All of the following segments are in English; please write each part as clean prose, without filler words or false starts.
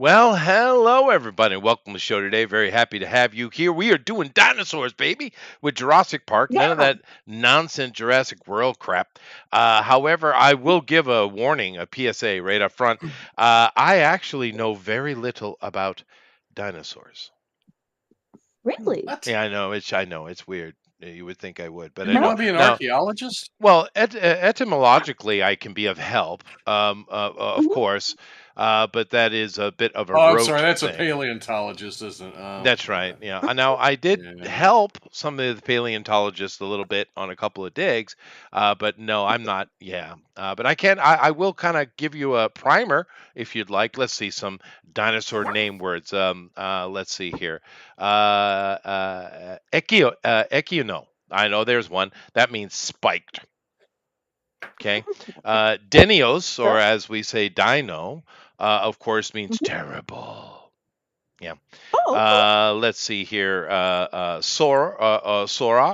Well, hello everybody. Welcome to the show today. Very happy to have you here. We are doing dinosaurs, baby, with Jurassic Park. None of Yeah. that nonsense Jurassic World crap. However, I will give a warning, a PSA right up front. I actually know very little about dinosaurs. Really? What? Yeah, I know it's weird. You would think I would, but Do I you don't. want to be an Now, archaeologist? well, etymologically, I can be of help, of Mhm. course, but that is a bit of a Oh, I'm sorry. rote That's a thing. paleontologist, isn't it? Oh, That's right. okay. Yeah. Now I did Yeah. help some of the paleontologists a little bit on a couple of digs, but no, I'm not. Yeah. But I can. I will kind of give you a primer if you'd like. Let's see some dinosaur name words. Let's see here. Echino. I know there's one. That means spiked. Okay. Denios, or Sure. as we say, dino, of course means Mhm. terrible. Yeah. Oh, okay. Let's see here. Sora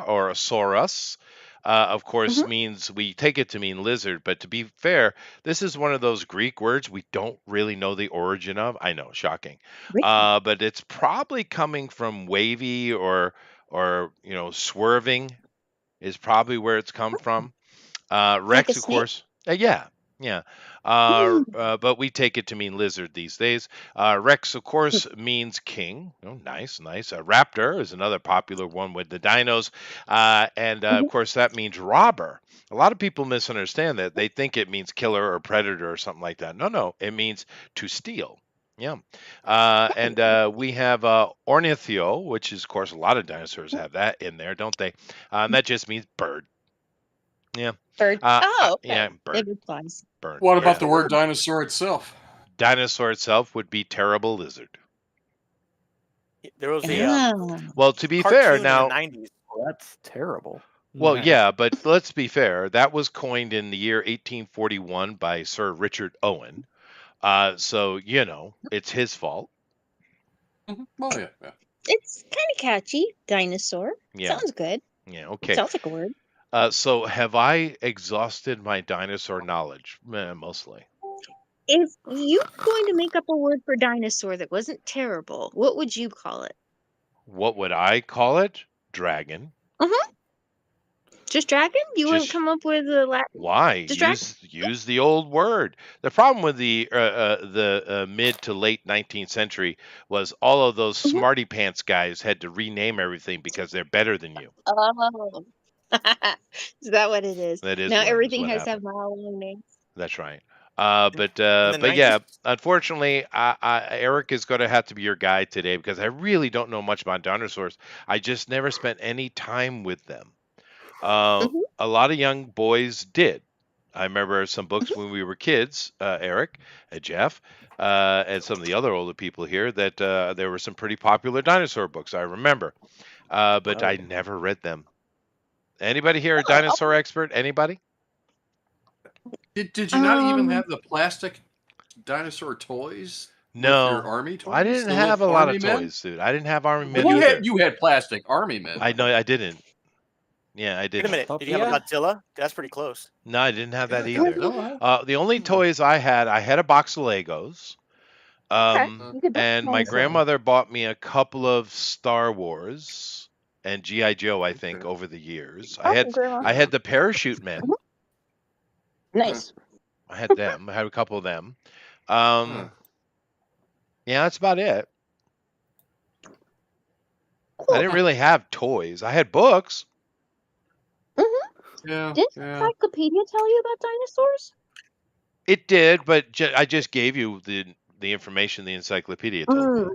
or Saurus, of course, Mhm. means we take it to mean lizard. But to be fair, this is one of those Greek words we don't really know the origin of. I know, shocking. Really? But it's probably coming from wavy or swerving is probably where it's come from. Like a Rex, of snake? course. Yeah, yeah. Mm. But we take it to mean lizard these days. Rex, of course, means king. Oh, nice, nice. Raptor is another popular one with the dinos. And of Mhm. course, that means robber. A lot of people misunderstand that. They think it means killer or predator or something like that. No, no, it means to steal. Yeah. And we have ornithio, which is, of course, a lot of dinosaurs have that in there, don't they? And that just means bird. Yeah. Bird. Oh, Yeah, okay. It bird, replies. bird. What about Yeah. the word dinosaur itself? Dinosaur itself would be terrible lizard. There was a Yeah. Ah. Well, to be fair, cartoon in the now, 90s. Well, that's terrible. well, Yeah. yeah, but let's be fair. That was coined in the year 1841 by Sir Richard Owen. So it's his fault. Oh, yeah. It's kind of catchy. Dinosaur. Yeah. Sounds good. Yeah. Okay. Sounds like a word. So have I exhausted my dinosaur knowledge? Mostly. If you were going to make up a word for dinosaur that wasn't terrible, what would you call it? What would I call it? Dragon. Uh-huh. Just dragon? You wouldn't Just come up with a Latin? Why? Just dragon? Use the old word. The problem with the mid to late 19th century was all of those Mhm. smarty pants guys had to rename everything because they're better than you. Oh. Is that what it is? That is Now what everything has to have happened. mile-long names. That's right. In, But in uh, the but yeah, 90s, unfortunately, Eric is going to have to be your guide today because I really don't know much about dinosaurs. I just never spent any time with them. Mhm. A lot of young boys did. I remember some books Mhm. when we were kids, Eric and Jeff, and some of the other older people here, that there were some pretty popular dinosaur books. I remember, but I Oh. never read them. Anybody here a Oh, dinosaur expert? Anybody? Did you not even um, have the plastic dinosaur toys with your No, army I toys? didn't The have little a lot army of men? toys, dude. I didn't have army Well, men what? either. you had plastic army men I know though. I didn't. Yeah, I wait a didn't. minute. Did you have a Topia? Godzilla? That's pretty close. No, I didn't have that either. Godzilla. The only Hmm. toys I had a box of Legos. Okay, Huh? you could put And my dinosaur. grandmother bought me a couple of Star Wars and GI Joe, I think, Okay. over the years. Oh, grandma. I had the parachute men. Nice. I had them. I had a couple of them. Huh. Yeah, that's about it. I Cool. didn't really have toys. I had books. Mhm. Yeah. Did Yeah. Encyclopedia tell you about dinosaurs? It did, but I just gave you the information the encyclopedia told me.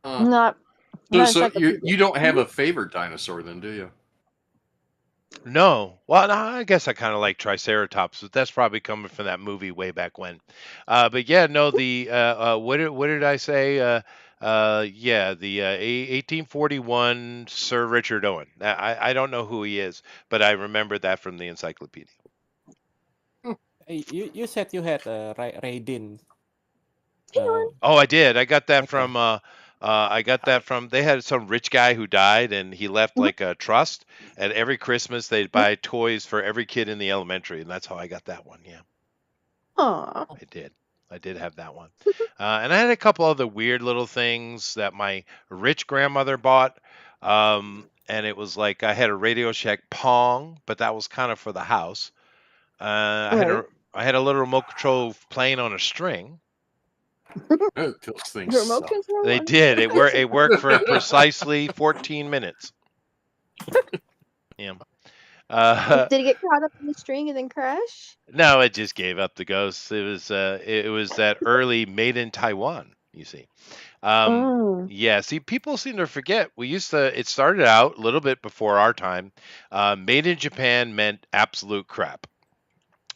Huh. Not So encyclopedia. you don't have a favorite dinosaur then, do you? No. Well, no, I guess I kind of like Triceratops, but that's probably coming from that movie way back when. But yeah, no, the what did I say? Yeah, the 1841 Sir Richard Owen. I don't know who he is, but I remember that from the encyclopedia. Hey, you said you had Raiden. Hang on. Oh, I did. I got that Okay. from they had some rich guy who died and he left Mhm. like a trust, and every Christmas they'd buy toys for every kid in the elementary, and that's how I got that one. Yeah, Aw. I did. I did have that one. And I had a couple other weird little things that my rich grandmother bought. And it was like I had a Radio Shack Pong, but that was kind of for the house. I had Right. I had a little remote control playing on a string. Those things Remote suck. control. They did. It worked for precisely 14 minutes. Yeah. Did it get caught up in the string and then crash? No, it just gave up the ghost. It was that early made in Taiwan, you see. Oh. Yeah, see, people seem to forget. It started out a little bit before our time. Made in Japan meant absolute crap,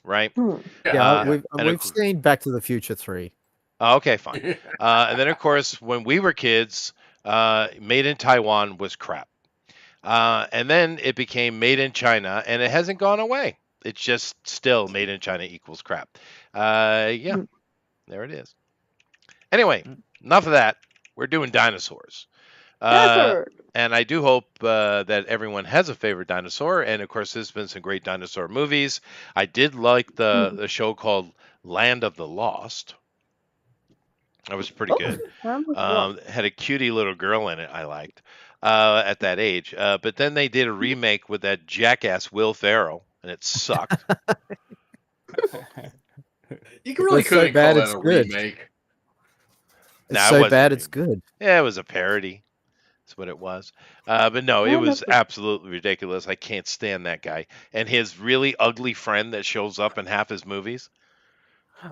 right? Hmm. Yeah, Uh, and we've seen Back to the Future 3. okay, fine. And then, of course, when we were kids, made in Taiwan was crap. And then it became made in China, and it hasn't gone away. It's just still made in China equals crap. Yeah, Hmm. there it is. Anyway, enough of that. We're doing dinosaurs. Dinosaur. And I do hope that everyone has a favorite dinosaur. And of course, there's been some great dinosaur movies. I did like the show called Land of the Lost. That was pretty good. Had a cutie little girl in it I liked at that age. But then they did a remake with that jackass Will Ferrell, and it sucked. You really It's so couldn't bad call it's that a good. remake. It's Nah, it so wasn't bad a it's good. Yeah, it was a parody. That's what it was. But no, it was absolutely ridiculous. I can't stand that guy. And his really ugly friend that shows up in half his movies.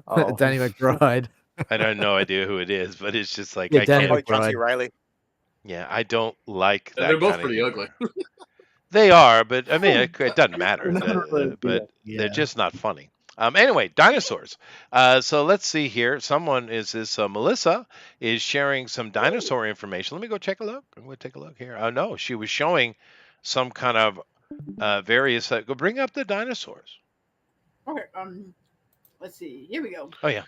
Oh, Danny McBride. I have no idea who it is, but it's just like Yeah, I Danny can't. John C. McBride. Riley. Yeah, I don't like And that they're both kind of pretty humor. ugly. They are, but I mean, it doesn't matter. Not really, But yeah. they're just not funny. Anyway, dinosaurs. So let's see here. Someone Melissa is sharing some dinosaur information. Let me go check a look. I'm going to take a look here. Oh no, she was showing some kind of various. Go bring up the dinosaurs. Okay, let's see. Here we go. Oh yeah.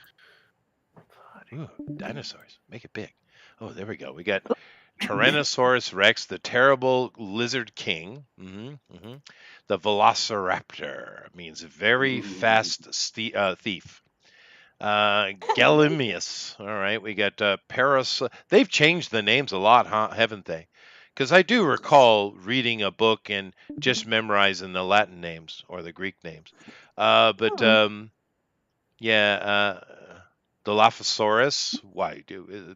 Ooh, dinosaurs. Make it big. Oh, there we go. We got Tyrannosaurus Rex, the terrible lizard king. The Velociraptor means very fast thief. Gallimimus. All right, we got Paras. They've changed the names a lot, huh? Haven't they? Because I do recall reading a book and just memorizing the Latin names or the Greek names. But yeah, Dilophosaurus. Why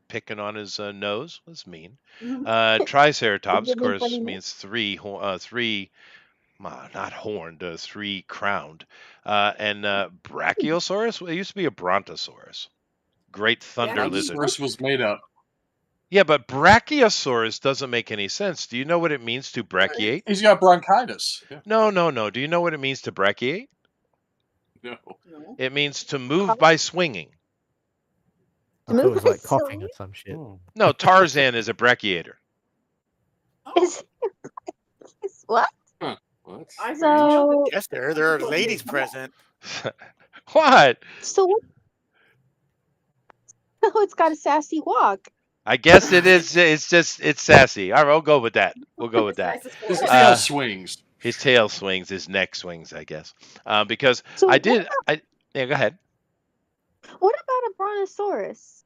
picking on his nose? That's mean. Triceratops, of course, means three, not horned, three crowned. And Brachiosaurus. Well, it used to be a Brontosaurus. Great thunder lizard. Brontosaurus was made up. Yeah, but Brachiosaurus doesn't make any sense. Do you know what it means to brachiate? He's got bronchitis. Yeah. No. Do you know what it means to brachiate? No. No. It means to move by swinging. I thought it was like coughing or some shit. No, Tarzan is a brachiator. Is what? What? So Yes, there are ladies present. What? so what? Oh, it's got a sassy walk. I guess it is. It's sassy. All right, we'll go with that. We'll go with that. His tail swings. His tail swings. His neck swings. I guess. Because So I did. Yeah, go ahead. What about a brontosaurus?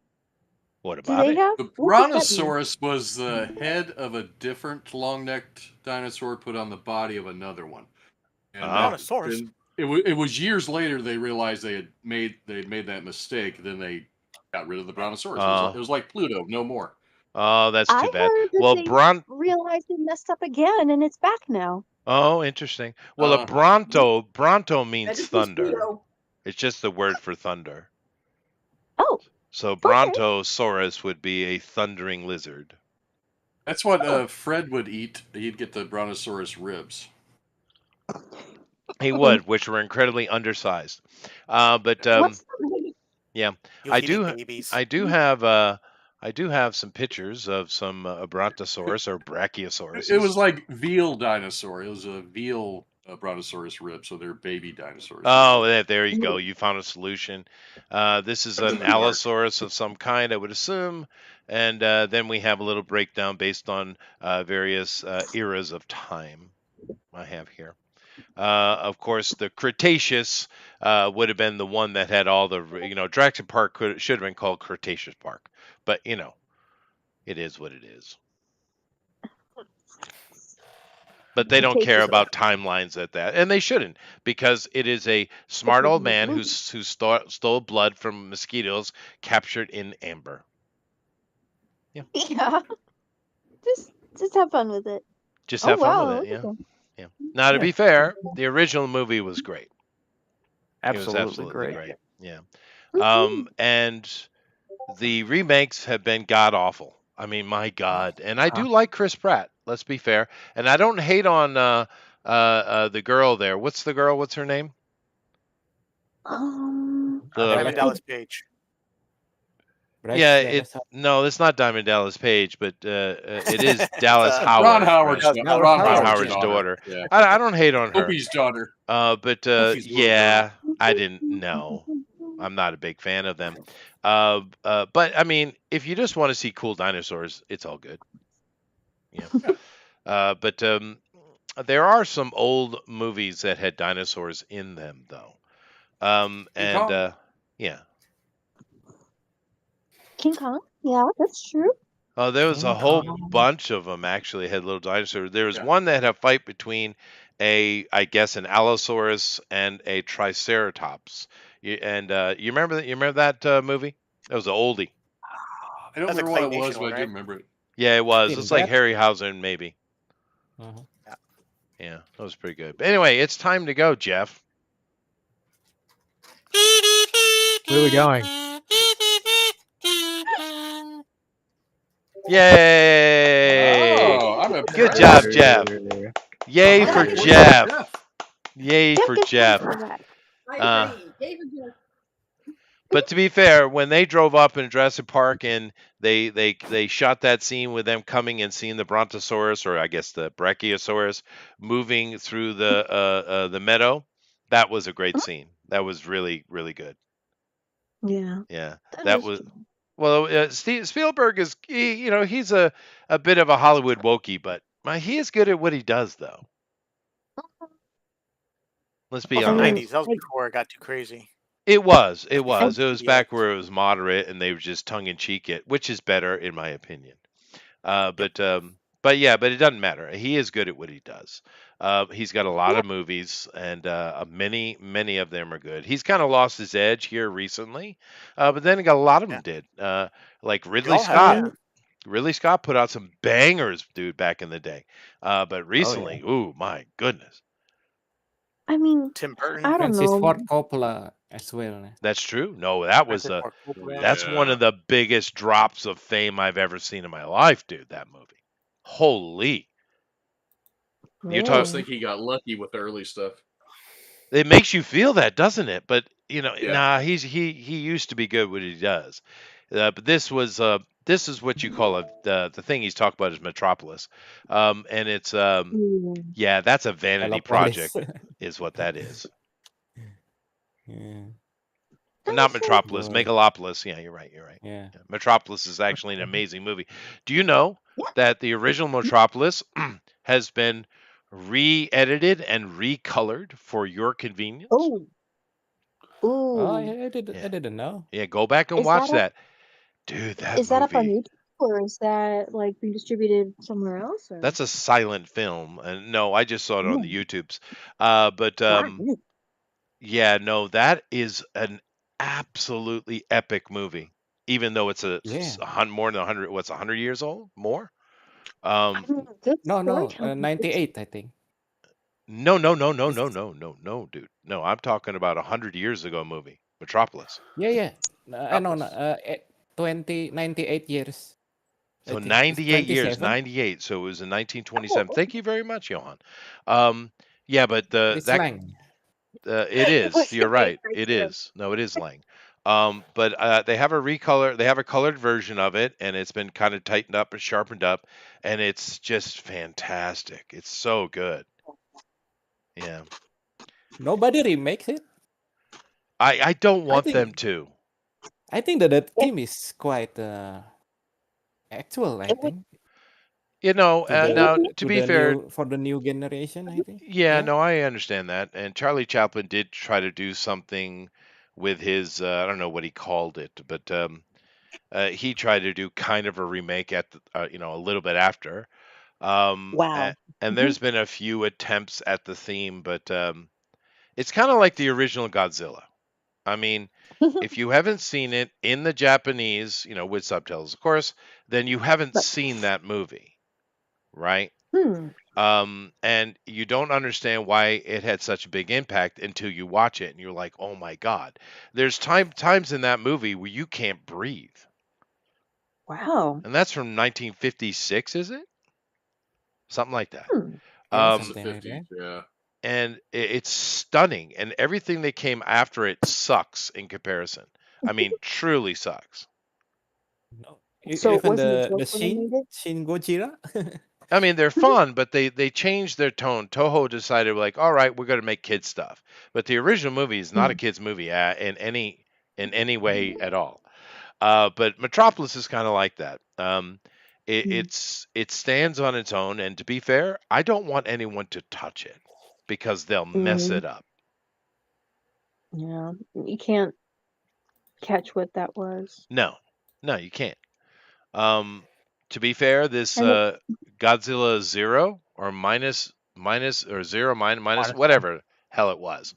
What Do about they it? have? The what does that mean? Brontosaurus was the head of a different long-necked dinosaur put on the body of another one. And Brontosaurus? It was years later they realized they had made that mistake. Then they got rid of the Brontosaurus. It was like Pluto, no more. Oh, that's I too bad. heard that Well, they realized they messed up again, and it's back now. Oh, interesting. Well, a Bronto means That just thunder. Pluto. It's just the word for thunder. Oh, So Brontosaurus would be a thundering lizard. That's what Fred would eat. He'd get the Brontosaurus ribs. He would, which were incredibly undersized. But what's the yeah, He was I eating do. babies. I do have some pictures of some Brontosaurus or Brachiosaurus. It was like veal dinosaur. It was a veal Brontosaurus rib, so they're baby dinosaurs. Oh, there you go. You found a solution. This is an Allosaurus of some kind, I would assume. And then we have a little breakdown based on various eras of time I have here. Of course, the Cretaceous would have been the one that had all the, Jurassic Park should have been called Cretaceous Park, but it is what it is. But they don't care Cretaceous. about timelines at that, and they shouldn't, because it is a smart old man who stole blood from mosquitoes captured in amber. Yeah. Just have fun with it. Just Oh have fun wow. with it, look at yeah. them. Yeah. Now, to Yeah. be fair, the original movie was great. It was Absolutely absolutely great. great. Yeah. Mhm. And the remakes have been god awful. I mean, my God. And I Uh-huh. do like Chris Pratt. Let's be fair. And I don't hate on the girl there. What's the girl? What's her name? Diamond The Dallas Page. Bryce yeah. Dallas No, it's not Diamond Dallas Page, but it is Dallas Uh, Ron Howard. Howard's Right? Dallas Ron Ron Howard, Howard's Howard's daughter. Yeah. I don't hate on her. Opie's daughter. But Opie's little yeah, girl. I didn't know. I'm not a big fan of them. But I mean, if you just want to see cool dinosaurs, it's all good. Yeah. But there are some old movies that had dinosaurs in them, though. King And Kong. yeah. King Kong. Yeah, that's true. Oh, there was a King whole Kong. bunch of them actually had little dinosaurs. There was Yeah. one that had a fight between I guess, an Allosaurus and a Triceratops. You remember that? You remember that movie? That was an oldie. I don't That's a remember what it claymation was, but one, I do right? remember it. Yeah, it was. Seen It's like that? Harryhausen, maybe. Uh-huh. Yeah, that was pretty good. But anyway, it's time to go, Jeff. where are we going? Yay! Oh, I'm Good impressed. job, Jeff. Yay for 100 points Jeff. Yay Jeff for gets Jeff. points for that. I Uh, agree. David Jeff. But to be fair, when they drove up in Jurassic Park and they shot that scene with them coming and seeing the Brontosaurus, or I guess the Brachiosaurus, moving through the meadow, that was a great scene. That was really, really good. Yeah. Yeah, That that is was. true. Well, Spielberg is he's a bit of a Hollywood wokey, but he is good at what he does, though. Let's be Also, I mean, honest. 90s. That was like, before it got too crazy. It was. It Like was. It was PBS. back where it was moderate and they were just tongue in cheek it, which is better in my opinion. But yeah, but it doesn't matter. He is good at what he does. He's got a lot of movies, and many of them are good. He's kind of lost his edge here recently, but then a lot of them did. Like They Ridley all have, Scott. Ridley Scott put out some bangers, dude, back in the day. But recently, ooh, my goodness. I mean, Tim Burton. I don't Francis know. Ford Coppola as well. That's true. No, that was Francis Ford Coppola. that's one of the biggest drops of fame I've ever seen in my life, dude. That movie. Holy. I just think he got lucky with the early stuff. It makes you feel that, doesn't it? But Yeah. nah, he used to be good at what he does. But this is what you call the thing he's talking about is Metropolis. And it's yeah, that's a vanity Metropolis. project is what that is. Yeah. Not Metropolis, Boy. Megalopolis. Yeah, you're right. Yeah. Metropolis is actually an amazing movie. Do you know that the original Metropolis has been re-edited and recolored for your convenience? Oh. Ooh. Oh, I didn't know. Yeah, go back and Is watch that that. Dude, that Is that up on movie. YouTube or is that like being distributed somewhere else? Or? That's a silent film. And no, I just saw it on the YouTubes. But Wow. yeah, no, that is an absolutely epic movie. Even though it's more than 100, what's 100 years old? More? I mean, good No, storytelling. 98, I think. No, dude. No, I'm talking about 100 years ago movie, Metropolis. Yeah. I know. Metropolis. 98 years. I So think. It's 98 years, 27. 98. So it was in 1927. Thank you very much, Johan. Yeah, but It's Lang. it is. You're right. It is. No, it is Lang. But they have a colored version of it, and it's been kind of tightened up and sharpened up, and it's just fantastic. It's so good. Yeah. Nobody remakes it. I don't want think- them to. I think that the theme is quite actual. I think. now to to be the fair, new generation, I think. yeah, Yeah. no, I understand that. And Charlie Chaplin did try to do something with his, I don't know what he called it, but he tried to do kind of a remake at a little bit after. Wow. And there's been a few attempts at the theme, but it's kind of like the original Godzilla. I mean, if you haven't seen it in the Japanese, with subtitles, of course, then you haven't But seen that movie, right? hmm. And you don't understand why it had such a big impact until you watch it and you're like, oh my God. There's times in that movie where you can't breathe. Wow. And that's from 1956, is it? Something like that. Hmm. Yeah, It's the Um, something like 50s. that. Yeah. and it's stunning. And everything that came after it sucks in comparison. I mean, truly sucks. No, So it even wasn't a the joke when they Shin made it? Shin Gojira. I mean, they're fun, but they changed their tone. Toho decided like, all right, we're going to make kids stuff. But the original movie is not a Hmm. kids movie in any way at all. But Metropolis is kind of like that. Hmm. It stands on its own, and to be fair, I don't want anyone to touch it because they'll mess Mm, it up. yeah. You can't catch what that was. No, no, you can't. Um, to be fair, this And it, Godzilla Zero or minus or zero minus Minus one. whatever hell it was.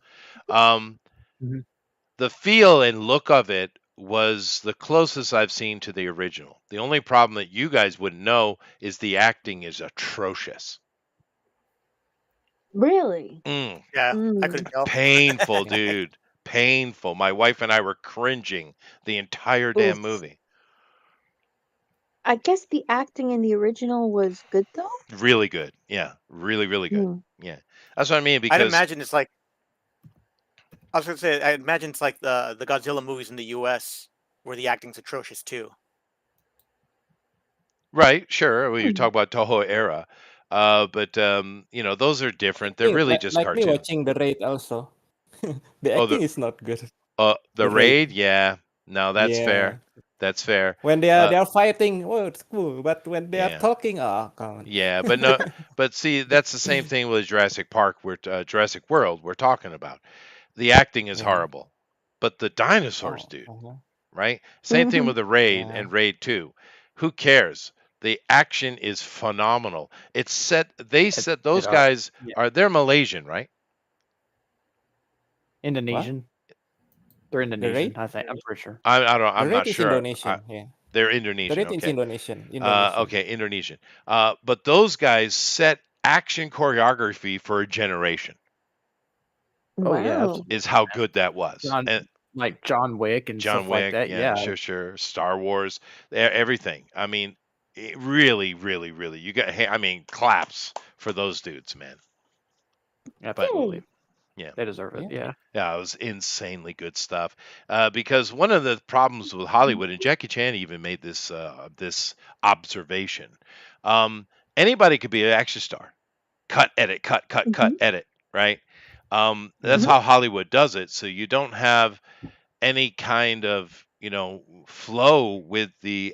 Um, Mhm. the feel and look of it was the closest I've seen to the original. The only problem that you guys wouldn't know is the acting is atrocious. really? Mm, Yeah, I Mm. couldn't tell. painful, Yeah. dude. Painful. My wife and I were cringing the entire damn Oof. movie. I guess the acting in the original was good though. Really good. Yeah, really, really good. Hmm. Yeah, that's what I mean I'd because imagine it's like I was gonna say. I imagine it's like the Godzilla movies in the U.S. where the acting's atrocious too. right, sure. When you Hmm. talk about Toho era, but those are I different. They're think really just like me cartoon. watching the raid also. The Oh, acting is not good. the The raid. raid. Yeah, no, that's fair. Yeah. That's fair. When Uh, they are fighting, oh, it's cool. But when they are yeah, talking, oh, come on. yeah, but no, but see, that's the same thing with Jurassic Park, Jurassic World we're talking about. The acting is Yeah. horrible, but the dinosaurs, Oh. dude, Uh-huh. right? Same thing Hmm. with the Raid Yeah. and Raid 2. Who cares? The action is phenomenal. It's set. They It, said it those guys yeah. they're Malaysian, right? What? Indonesian. They're The Indonesian, raid? I think. I'm pretty sure. I don't. The I'm raid not is sure. Indonesian. Yeah. They're The Indonesian. raid is Okay. Indonesian. Indonesian. Okay. Indonesian. But those guys set action choreography for a generation. Oh yeah, Wow. absolutely. Is how good that was. John And like John Wick and John stuff like Wick, that. yeah, Yeah, sure. Star Wars, everything. I mean, really, really, really. You got. Hey, I mean, claps for those dudes, man. But absolutely. Yay. yeah. They deserve it. Yeah. Yeah. Yeah, it was insanely good stuff. Because one of the problems with Hollywood, and Jackie Chan even made this observation, anybody could be an action star. Cut, edit, cut, Hmm. edit. Right? That's Mm-hmm. Hmm. how Hollywood does it. So you don't have any kind of flow with the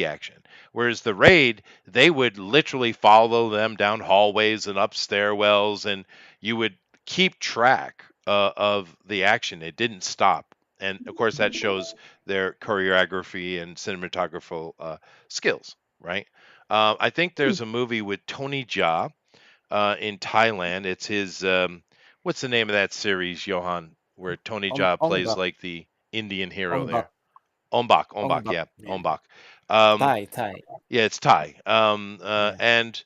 action. Whereas the Raid, they would literally follow them down hallways and up stairwells, and you would keep track of the action. It didn't stop, and of course that shows their choreography and cinematographical skills, right? I think there's a movie with Tony Jaa in Thailand. It's his what's the name of that series, Johan, where Tony Jaa plays Ongbak. like the Indian hero Ongbak. there? Ombak, Ongbak. yeah, Yeah. Ombak. Um, Thai. yeah, it's Thai. Yeah. And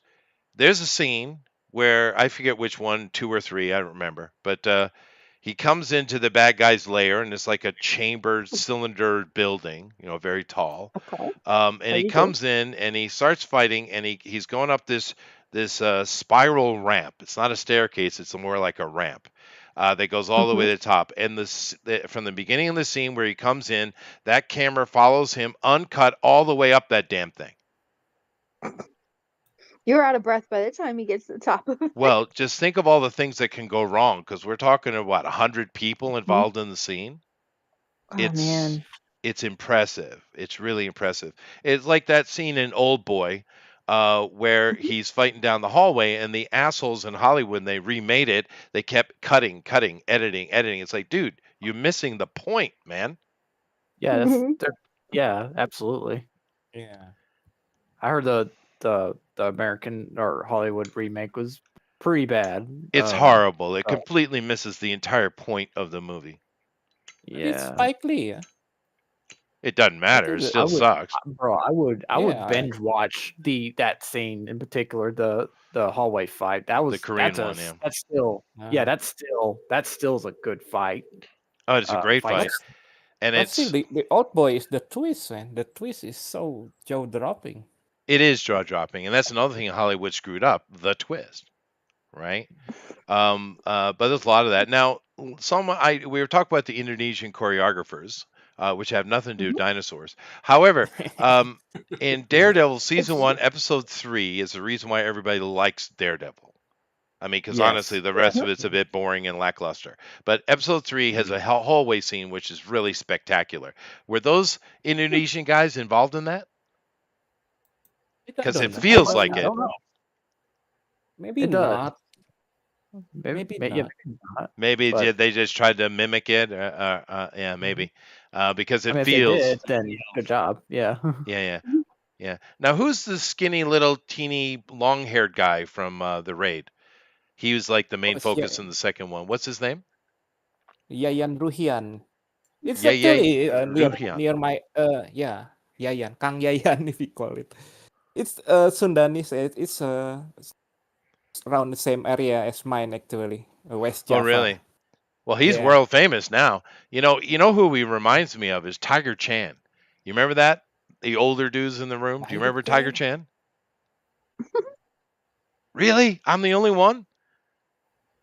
there's a scene where I forget which one, two or three, I don't remember, but he comes into the bad guy's lair, and it's like a chambered cylinder building, very tall. Okay. And As he you do. comes in and he starts fighting, and he's going up this spiral ramp. It's not a staircase; it's more like a ramp that goes all the way Hmm. to the top. And from the beginning of the scene where he comes in, that camera follows him uncut all the way up that damn thing. You're out of breath by the time he gets to the top of it. Well, just think of all the things that can go wrong, because we're talking about 100 people Mhm. involved in the scene. Oh It's man. it's impressive. It's really impressive. It's like that scene in Old Boy, where he's fighting down the hallway, and the assholes in Hollywood, when they remade it, they kept cutting, editing. It's like, dude, you're missing the point, man. Yeah, yeah, absolutely. Yeah. I heard the American or Hollywood remake was pretty bad. It's horrible. It completely misses the entire point of the movie. It's Yeah, Spike Lee. Yeah. It doesn't matter. It still sucks. bro. I would Yeah, binge watch that scene in particular, the hallway fight. The Korean one, yeah. That's still that still is a good fight. Oh, it's a great fight. And But it's still, the old boy is the twist, man. The twist is so jaw dropping. it is jaw dropping, and that's another thing Hollywood screwed up: the twist, right? But there's a lot of that. Now, we were talking about the Indonesian choreographers, which have nothing to do with dinosaurs. However, in Daredevil season 1, episode 3 is the reason why everybody likes Daredevil. I mean, because honestly, the rest of it's a bit boring and lackluster. But episode 3 has a hallway scene which is really spectacular. Were those Indonesian guys involved in that? Because it feels like it. Maybe It does. not. Maybe not. Maybe they just tried to mimic it. Yeah, maybe. Because it feels. If they did, then good job. Yeah. Yeah. Now, who's the skinny little teeny long-haired guy from the raid? He was like the main focus in the second one. What's his name? Yayan Ruhian. It's Yayan actually near my Yayan, Kang Yayan if you call it. It's Sundanese. It's around the same area as mine actually, West Java. Oh, really? Well, he's world famous now. You know who he reminds me of is Tiger Chan. You remember that? The older dudes in the room. Do you remember Tiger Chan? Really? I'm the only one?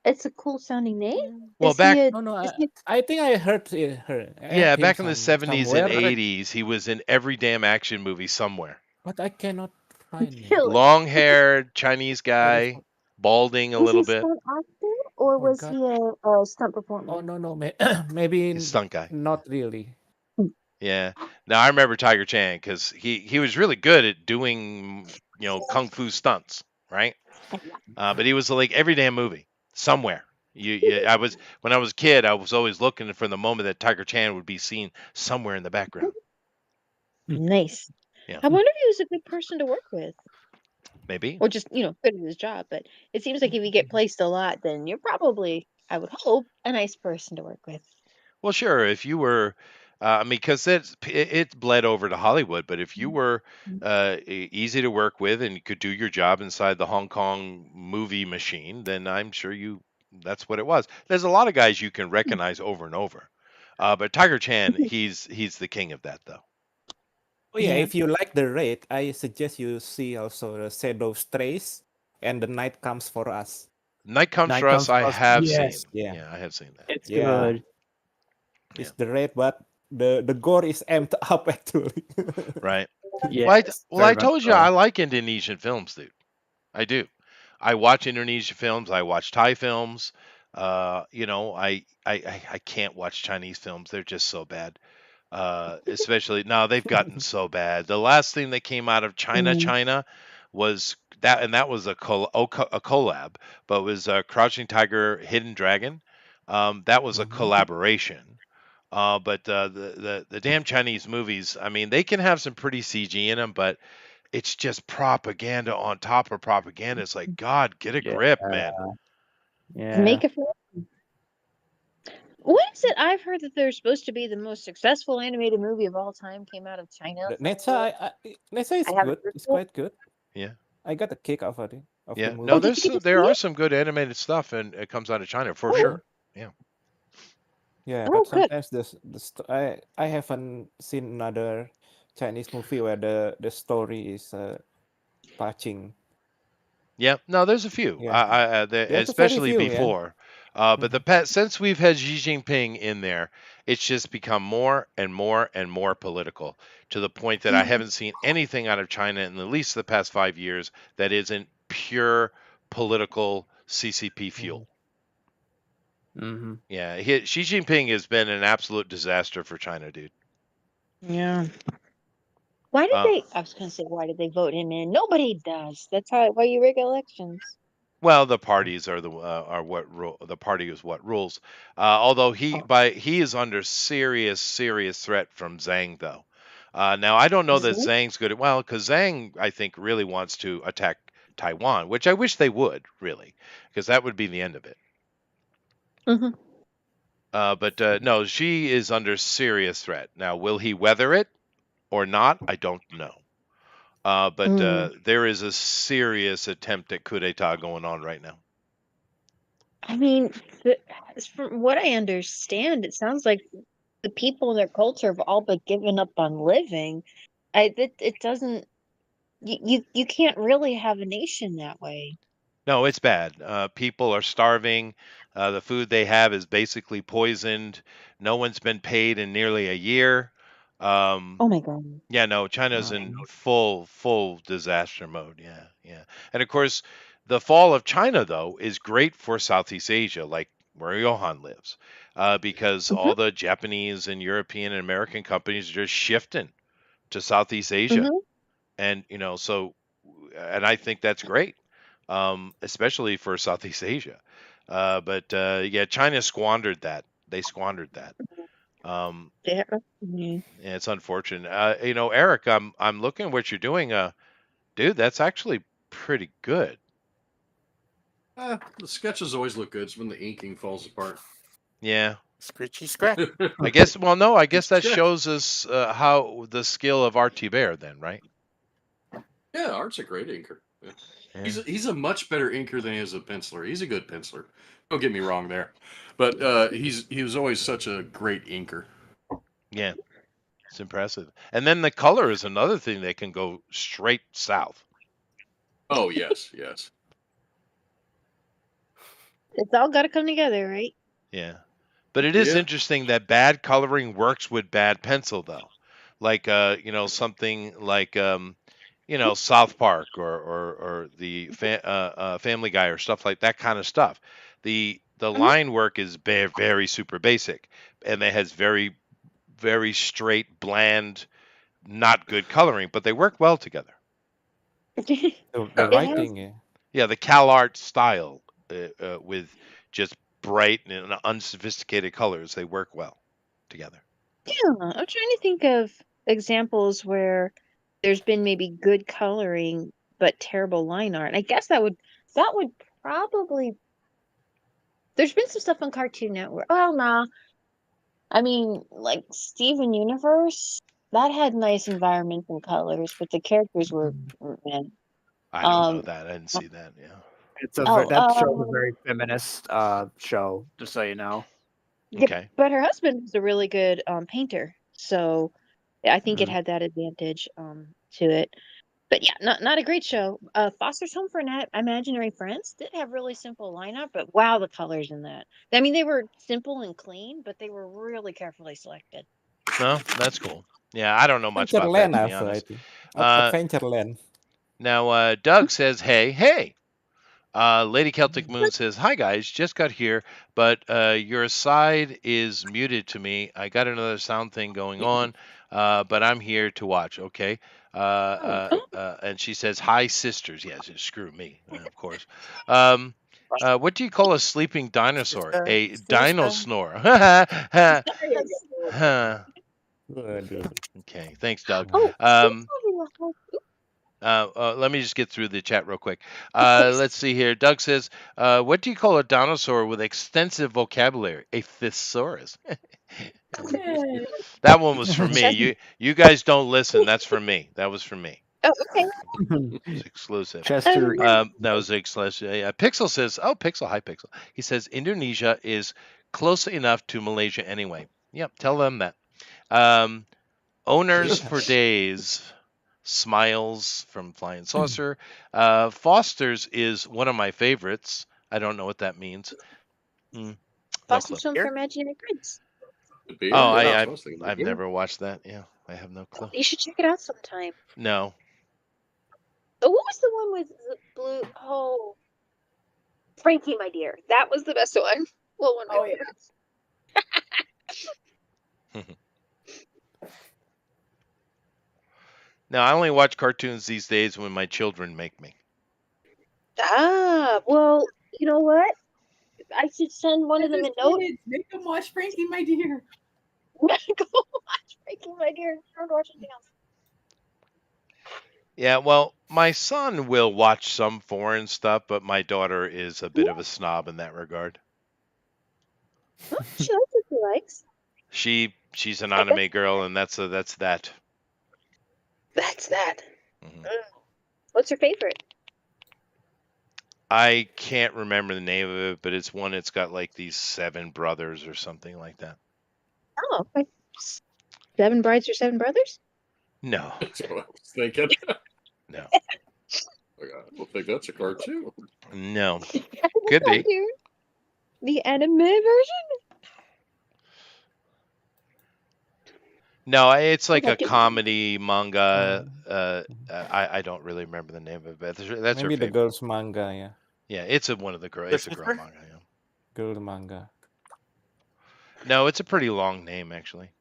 It's a cool sounding name. Well, I think I heard her. Yeah, back in the 70s and 80s, he was in every damn action movie somewhere. But I cannot find him. Long-haired Chinese guy, balding a little bit. Was he an actor or was he a stunt performer? Oh no, maybe He's a stunt guy. Not really. Yeah. Now I remember Tiger Chan because he was really good at doing kung fu stunts, right? But he was like every damn movie somewhere. When I was a kid, I was always looking for the moment that Tiger Chan would be seen somewhere in the background. Nice. Yeah. I wonder if he was a good person to work with. Maybe. Or just, good at his job. But it seems like if you get placed a lot, then you're probably, I would hope, a nice person to work with. Well, sure. If you were, because it bled over to Hollywood, but if you were easy to work with and you could do your job inside the Hong Kong movie machine, then I'm sure that's what it was. There's a lot of guys you can recognize over and over. But Tiger Chan, he's the king of that, though. Oh yeah, if you like the raid, I suggest you see also the Shadow Strays and The Night Comes for Us. Night Comes for Us, I have seen. Yeah, I have seen that. It's good. It's the raid, but the gore is amped up actually. Right. Yeah. Well, I told you I like Indonesian films, dude. I do. I watch Indonesian films. I watch Thai films. I can't watch Chinese films. They're just so bad. Especially now they've gotten so bad. The last thing that came out of China was that, and that was a collab, but it was Crouching Tiger, Hidden Dragon. That was a collaboration. But the damn Chinese movies, I mean, they can have some pretty CG in them, but it's just propaganda on top of propaganda. It's like, God, get a grip, man. Yeah. Make a film. What is it? I've heard that they're supposed to be the most successful animated movie of all time came out of China. Netza is good. It's quite good. Yeah. I got a kick out of it. Yeah. No, there are some good animated stuff, and it comes out of China for sure. Yeah. Yeah, but sometimes I haven't seen another Chinese movie where the story is touching. Yeah, no, there's a few. Yeah. There's Especially a very few, before. But since we've had Xi Jinping in there, it's just become more and more and more political to the point that I haven't seen anything out of China in at least the past 5 years that isn't pure political CCP fuel. Mm-hmm. Yeah, Xi Jinping has been an absolute disaster for China, dude. Yeah. Why did Uh, they? I was gonna say, why did they vote him in? Nobody does. That's why you rig elections. well, the parties are what rule. The party is what rules. Although Oh. he is under serious threat from Zhang though. Now I don't know that Mhm. Zhang's good at well because Zhang I think really wants to attack Taiwan, which I wish they would really, because that would be the end of it. Mhm. But no, she is under serious threat. Now, will he weather it or not? I don't know. But there is a serious attempt at coup d'état going on right now. I mean, from what I understand, it sounds like the people in their culture have all but given up on living. It doesn't. You can't really have a nation that way. No, it's bad. People are starving. The food they have is basically poisoned. No one's been paid in nearly a year. Um, Oh my god. yeah, no, China's in full disaster mode. Yeah, yeah. And of course, the fall of China though is great for Southeast Asia, like where Johan lives, because Mhm. all the Japanese and European and American companies are just shifting to Southeast Asia, Mhm. and and I think that's great, especially for Southeast Asia. But yeah, China squandered that. They squandered that. Um, Yeah. Mhm. and it's unfortunate. Eric, I'm looking at what you're doing. Dude, that's actually pretty good. The sketches always look good. It's when the inking falls apart. Yeah. Scritchy scratch. I guess. Well, no. I guess that Scratch. shows us how the skill of RT Bear, then, right? Yeah, Art's a great inker. Yeah. Yeah. He's a much better inker than he is a penciler. He's a good penciler. Don't get me wrong there, but he was always such a great inker. Yeah. It's impressive. And then the color is another thing that can go straight south. Oh yes, yes. It's all got to come together, right? Yeah. But it is Yeah. interesting that bad coloring works with bad pencil though. Like something like South Park or the Family Guy or stuff like that kind of stuff. The Mhm. line work is very super basic, and it has very straight, bland, not good coloring, but they work well together. The Yeah. It has. writing, yeah. Yeah, the CalArt style with just bright and unsophisticated colors, they work well together. Yeah, I'm trying to think of examples where there's been maybe good coloring but terrible line art. I guess that would probably. There's been some stuff on Cartoon Network. Well, nah. I mean, like Steven Universe, that had nice environmental colors, but the characters were man. I don't know Um. that. I didn't see that. Yeah. Oh. That show's a very feminist show, just so you know. Yeah, Okay. but her husband was a really good painter, so I think it Mm. had that advantage to it. But yeah, not a great show. Foster's Home for Imaginary Friends did have really simple lineup, but wow, the colors in that. I mean, they were simple and clean, but they were really carefully selected. No, that's cool. Yeah, I don't know much about that Adventureland to be also, I honest. think. Uh, Adventureland. now Doug says, "Hey." Lady Celtic Moon says, "Hi guys, just got here, but your side is muted to me. I got another sound thing going on, but I'm here to watch." Okay. And she says, "Hi sisters." Yes, screw me, of course. Um, what do you call a sleeping dinosaur? Sister, A dino sister. snore. There you go. Huh. Waduh. Okay, thanks, Doug. Oh, Um, speaking of let me just get through the chat real quick. of course. Let's see here. Doug says, "What do you call a dinosaur with extensive vocabulary? A thesaurus." That one was for me. Chess. You guys don't listen. That's for me. That was for me. Oh, okay. It's exclusive. Chester, That was exclusive. Yeah, Pixel says, "Oh, Pixel, hi Pixel." He says Indonesia is close enough to Malaysia anyway. Yep, tell them that. Um, Owners for days. Smiles from Flying Saucer. Foster's is one of my favorites. I don't know what that means. No clue. Foster's Home for Here? Imaginary Friends. The beer? Oh, Yeah, I, that's I what I was thinking. I've never watched that. Yeah, I have no clue. You should check it out sometime. No. Oh, what was the one with the blue? Oh, Frankie, my dear. That was the best one. Well, one of my Oh, yeah. favorites. Now, I only watch cartoons these days when my children make me. Well, you know what? I should send one of them a note. Make them watch Frankie, my dear. Go watch Frankie, my dear. Don't watch anything else. Yeah, well, my son will watch some foreign stuff, but my daughter is a bit of a snob in that regard. She likes what she likes. She's an anime girl, and that's that. That's that. Mhm. What's her favorite? I can't remember the name of it, but it's one that's got like these 7 brothers or something like that. Oh, okay. 7 Brides or 7 Brothers? No, That's what I was thinking. no, I don't think that's a cartoon. no. Could be. Cartoon? The anime version? No, it's like Okay, a comedy manga. I don't really remember the name of it, but that's her Maybe the favorite. girls manga, yeah. Yeah, it's one of the girls. It's a girl manga. Yeah. Girl manga. No, it's a pretty long name actually.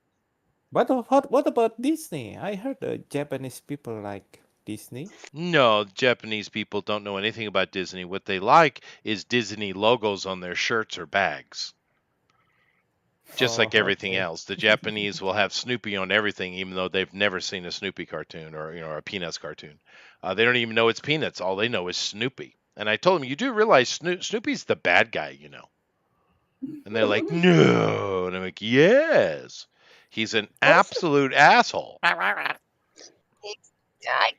But what about Disney? I heard the Japanese people like Disney. No, Japanese people don't know anything about Disney. What they like is Disney logos on their shirts or bags. Just like everything okay. else. The Japanese will have Snoopy on everything, even though they've never seen a Snoopy cartoon or a Peanuts cartoon. They don't even know it's Peanuts. All they know is Snoopy. And I told them, you do realize Snoopy's the bad guy, you know. And they're like, no. And I'm like, yes. He's an absolute asshole. I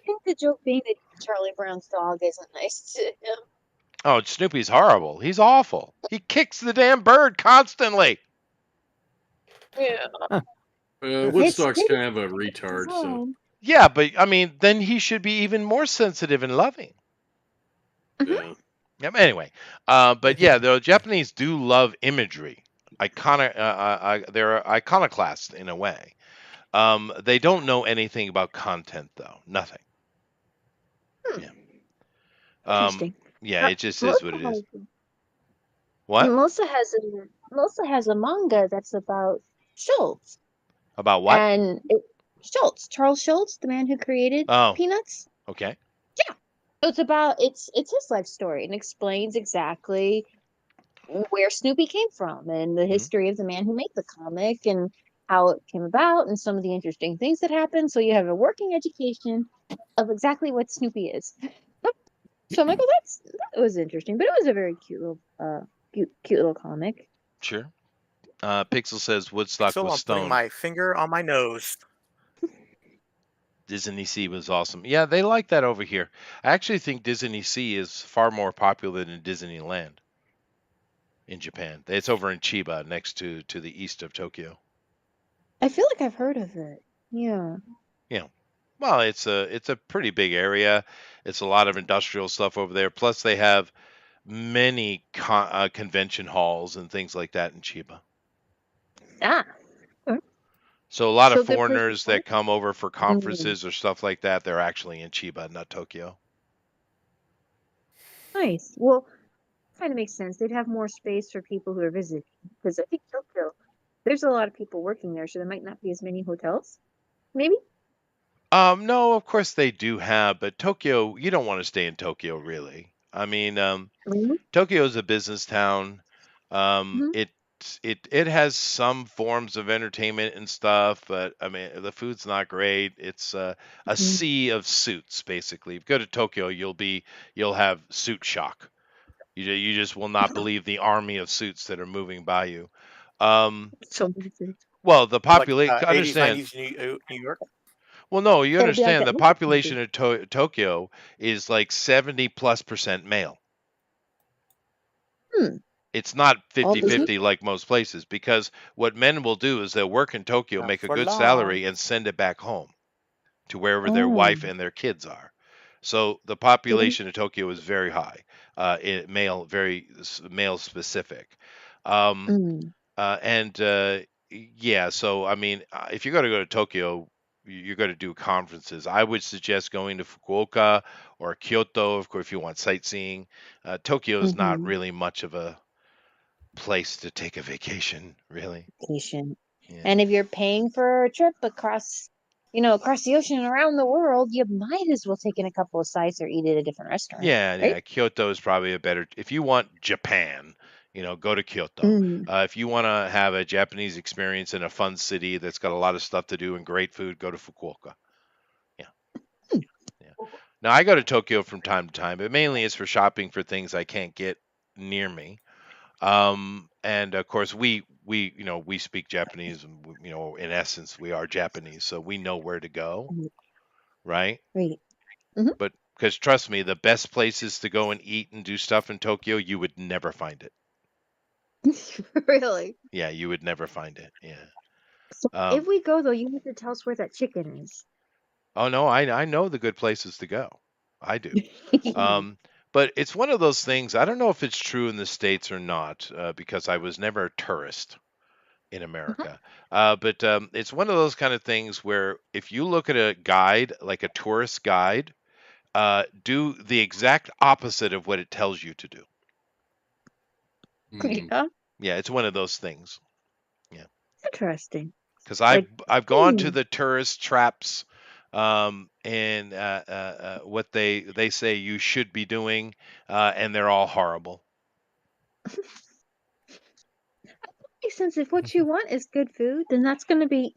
think the joke being that Charlie Brown's dog isn't nice to him. Oh, Snoopy's horrible. He's awful. He kicks the damn bird constantly. Yeah. Woodstock's kind of a retard, so Yeah, but I mean, then he should be even more sensitive and loving. yeah. Yep. Anyway, but yeah, the Japanese do love imagery. They're iconoclasts in a way. They don't know anything about content, though. Nothing. Yeah. Interesting. Yeah, it just is what it is. What? Melissa has a manga that's about Schultz. About what? And Schultz, Charles Schultz, the man who created Peanuts. Okay. Yeah. So it's his life story and explains exactly where Snoopy came from and the history of the man who made the comic and how it came about and some of the interesting things that happened. So you have a working education of exactly what Snoopy is. So I'm like, oh, that was interesting, but it was a very cute little comic. Sure. Pixel says Woodstock So was I'm putting stoned. my finger on my nose. Disney Sea was awesome. Yeah, they like that over here. I actually think Disney Sea is far more popular than Disneyland in Japan. It's over in Chiba, next to the east of Tokyo. I feel like I've heard of it. Yeah. Yeah. Well, it's a pretty big area. It's a lot of industrial stuff over there. Plus, they have many convention halls and things like that in Chiba. Ah. So a lot So of good place to foreigners that work? come over for conferences or stuff like that, they're actually in Chiba, not Tokyo. Nice. Well, kind of makes sense. They'd have more space for people who are visiting because I think Tokyo, there's a lot of people working there, so there might not be as many hotels. Maybe. No, of course they do have, but Tokyo, you don't want to stay in Tokyo, really. I mean, Tokyo is a business town. It has some forms of entertainment and stuff, but I mean, the food's not great. It's a sea of suits, basically. If you go to Tokyo, you'll have suit shock. You just will not believe the army of suits that are moving by you. So many suits. Well, the Like population, 80s, understand. 90s New York. Well, no, you It'll be like understand that the movie. population of Tokyo is like 70+% male. It's not All 50-50 like most places, because what men will do is they'll work in Tokyo, Not make a for good long. salary, and send it back home to wherever their wife and their kids are. So the population of Tokyo is very high, very male specific. Yeah, so I mean, if you're going to go to Tokyo, you're going to do conferences. I would suggest going to Fukuoka or Kyoto, of course, if you want sightseeing. Tokyo is not really much of a place to take a vacation, really. Vacation. Yeah. And if you're paying for a trip across across the ocean and around the world, you might as well take in a couple of sites or eat at a different restaurant, Yeah, right? yeah. Kyoto is probably a better. If you want Japan, go to Kyoto. Mm. If you want to have a Japanese experience in a fun city that's got a lot of stuff to do and great food, go to Fukuoka. Yeah, yeah. Now I go to Tokyo from time to time, but mainly it's for shopping for things I can't get near me. And of course we speak Japanese, and in essence we are Japanese, so we know where to go, right? Right. Hmm. But because trust me, the best places to go and eat and do stuff in Tokyo, you would never find it. Really? Yeah, you would never find it. Yeah. So Um, if we go though, you have to tell us where that chicken is. oh no, I know the good places to go. I do. Um, but it's one of those things. I don't know if it's true in the States or not, because I was never a tourist in America. But it's one of those kind of things where if you look at a guide, like a tourist guide, do the exact opposite of what it tells you to do. Yeah. Yeah, it's one of those things. Yeah, Interesting. because Like, I've gone to the tourist traps, and what they say you should be doing, and they're all horrible. makes sense. If what you want is good food, then that's going to be,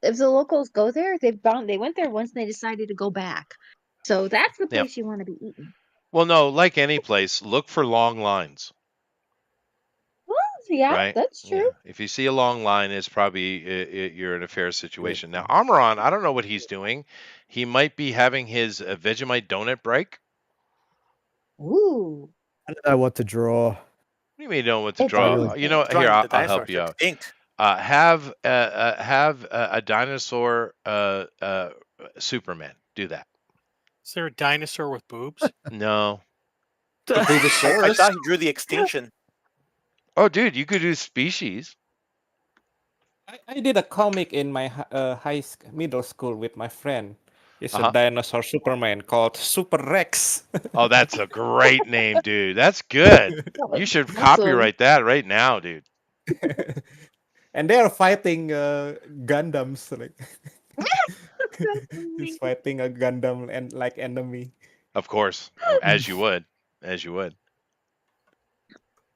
if the locals go there, they went there once and they decided to go back. So that's the Yeah. place you want to be eating. Well, no, like any place, look for long lines. Well, yeah, Right? that's Yeah. true. If you see a long line, it's probably you're in a fair situation. Now, Amaran, I don't know what he's doing. He might be having his Vegemite donut break. Ooh. I don't know what to draw. What do you mean you don't know what to It's draw? really Here, Drawing the I'll dinosaur. help you They're out. distinct. Have a dinosaur Superman. Do that. Is there a dinosaur with boobs? No. I Boobosaurus. thought he drew the extinction. Oh, dude, you could do species. I did a comic in my middle school with my friend. It's Uh-huh. a dinosaur Superman called Super Rex. Oh, that's a great name, dude. That's good. You should Awesome. copyright that right now, dude. And they are fighting Gundams. Like he's fighting a Gundam and like enemy. Of course, as you would.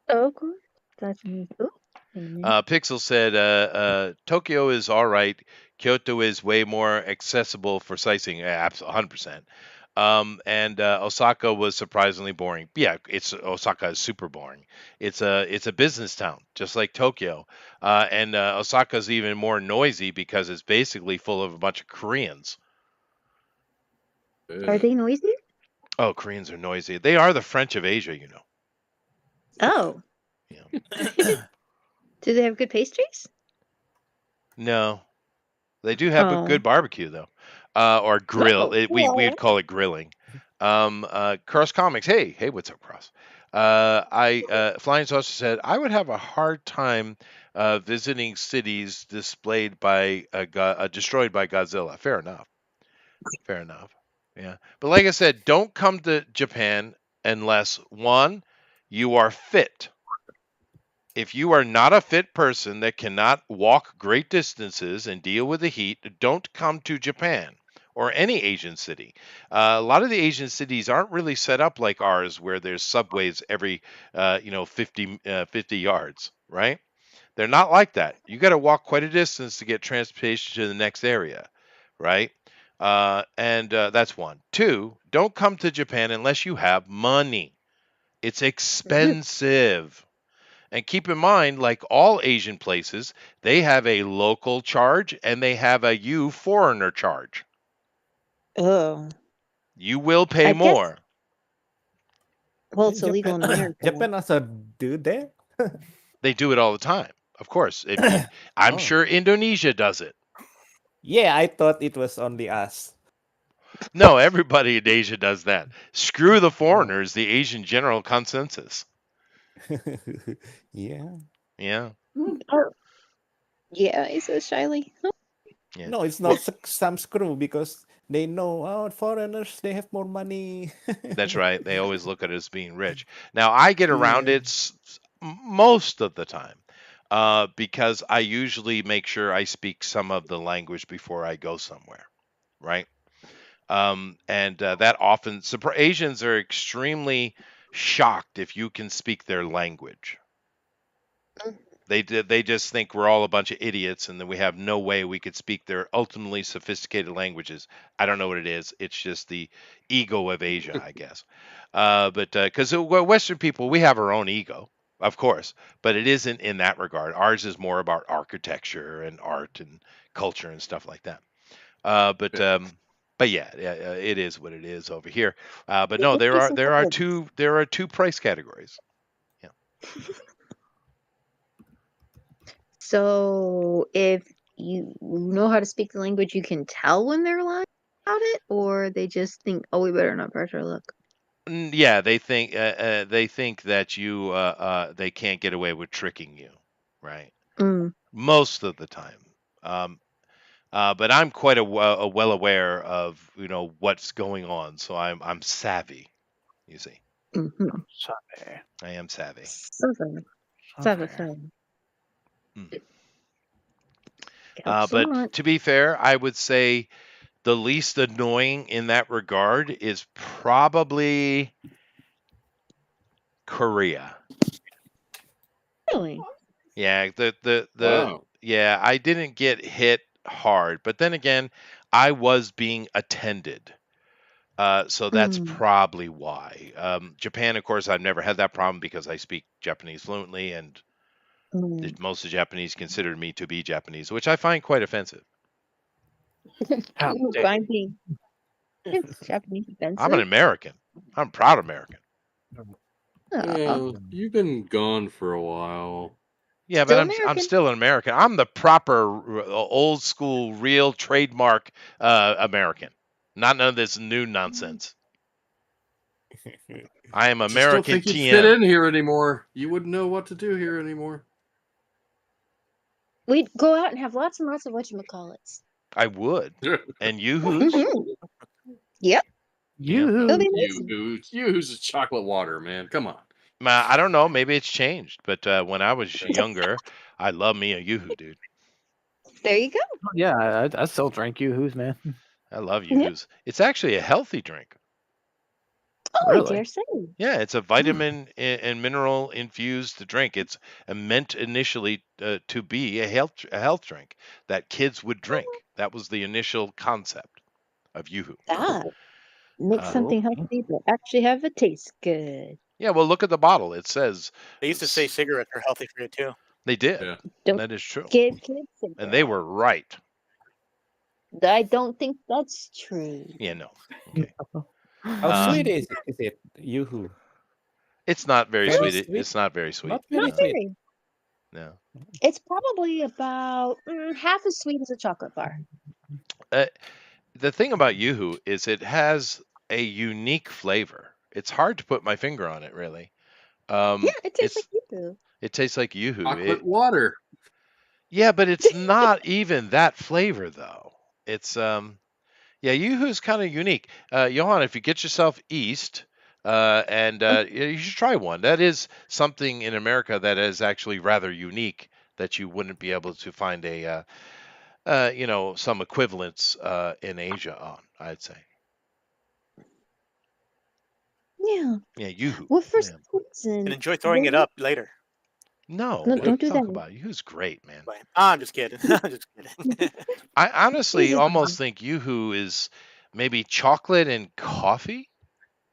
Oh, of course. That's me. Ooh. Amen. Pixel said, Tokyo is all right. Kyoto is way more accessible for sightseeing. Yeah, 100%. And Osaka was surprisingly boring. Yeah, Osaka is super boring. It's a business town, just like Tokyo. And Osaka is even more noisy because it's basically full of a bunch of Koreans. Are they noisy? Oh, Koreans are noisy. They are the French of Asia, you know. Oh. Yeah. Do they have good pastries? No, they do have a Oh. good barbecue though, or grill. Oh, We would call it grilling. Cross Comics. Hey, what's up, Cross? Flying Saucer said I would have a hard time visiting cities destroyed by Godzilla. Fair enough. Yeah, but like I said, don't come to Japan unless one, you are fit. If you are not a fit person that cannot walk great distances and deal with the heat, don't come to Japan or any Asian city. A lot of the Asian cities aren't really set up like ours, where there's subways every 50 yards, right? They're not like that. You got to walk quite a distance to get transportation to the next area, right? And that's one. Two, don't come to Japan unless you have money. It's expensive. And keep in mind, like all Asian places, they have a local charge and they have a you foreigner charge. Oh. You will pay I guess- more. Well, it's illegal in America. Japan also do that? They do it all the time. Of course. I'm Oh. sure Indonesia does it. Yeah, I thought it was only us. No, everybody in Asia does that. Screw the foreigners, the Asian general consensus. Yeah. Yeah. Oh. Yeah, he says shyly. Yeah. No, it's not some screw because they know foreigners, they have more money. That's right. They always look at it as being rich. Now, I get around Yeah. it most of the time because I usually make sure I speak some of the language before I go somewhere. right? And that often Asians are extremely shocked if you can speak their language. They just think we're all a bunch of idiots and that we have no way we could speak their ultimately sophisticated languages. I don't know what it is. It's just the ego of Asia, I guess. But because Western people, we have our own ego, of course, but it isn't in that regard. Ours is more about architecture and art and culture and stuff like that. But yeah, it is what it is over here. But no, there are two price categories. Yeah. So if you know how to speak the language, you can tell when they're lying about it, or they just think, oh, we better not pressure look. Yeah, they think that you they can't get away with tricking you, right? Most of the time. But I'm quite well aware of what's going on, so I'm savvy. You see, Savvy. I am savvy. Savvy. But to be fair, I would say the least annoying in that regard is probably Korea. Really? Yeah, the Wow. yeah, I didn't get hit hard, but then again, I was being attended. So that's probably why. Japan, of course, I've never had that problem because I speak Japanese fluently, and most of the Japanese considered me to be Japanese, which I find quite offensive. You find being Japanese offensive? I'm an American. I'm a proud American. Yeah, you've been gone for a while. Yeah, Still but I'm still an American. I'm the proper old school, real trademark American. Not none of this new nonsense. I am Just don't American think you'd fit in TM. here anymore. You wouldn't know what to do here anymore. We'd go out and have lots and lots of whatchamacallits. I would. And yoo-hoos? Yep. Yoo-hoos is chocolate water, man. Come on. I don't know. Maybe it's changed. But when I was younger, I love me a yoo-hoo, dude. There you go. Yeah, I still drink Yoo-hoos, man. I love yoo-hoos. It's actually a healthy drink. Oh, Really? I dare say. Yeah, it's a vitamin and mineral infused drink. It's meant initially to be a health drink that kids would drink. That was the initial concept of yoo-hoo. Make something healthy but actually have it taste good. Yeah, well, look at the bottle. It says They used to say cigarettes are healthy for you too. They did. Yeah. That is true. Give kids cigarettes. And they were right. I don't think that's true. Yeah, no. Okay. How sweet is it? Yoo-hoo. It's not very Very sweet. sweet? It's not very sweet. Not very Not sweet. very. No. It's probably about half as sweet as a chocolate bar. The thing about yoo-hoo is it has a unique flavor. It's hard to put my finger on it, really. Yeah, it tastes like yoo-hoo. It tastes like yoo-hoo. Chocolate water. Yeah, but it's not even that flavor, though. It's yeah, yoo-hoo's kind of unique. Johan, if you get yourself east, and you should try one. That is something in America that is actually rather unique that you wouldn't be able to find some equivalents in Asia on, I'd say. Yeah. Yeah, yoo-hoo. Well, for Yeah. some reason. And enjoy throwing it up later. No, don't do talk that. about yoo-hoo's great, man. I'm just kidding. I'm just kidding. I honestly almost think yoo-hoo is maybe chocolate and coffee,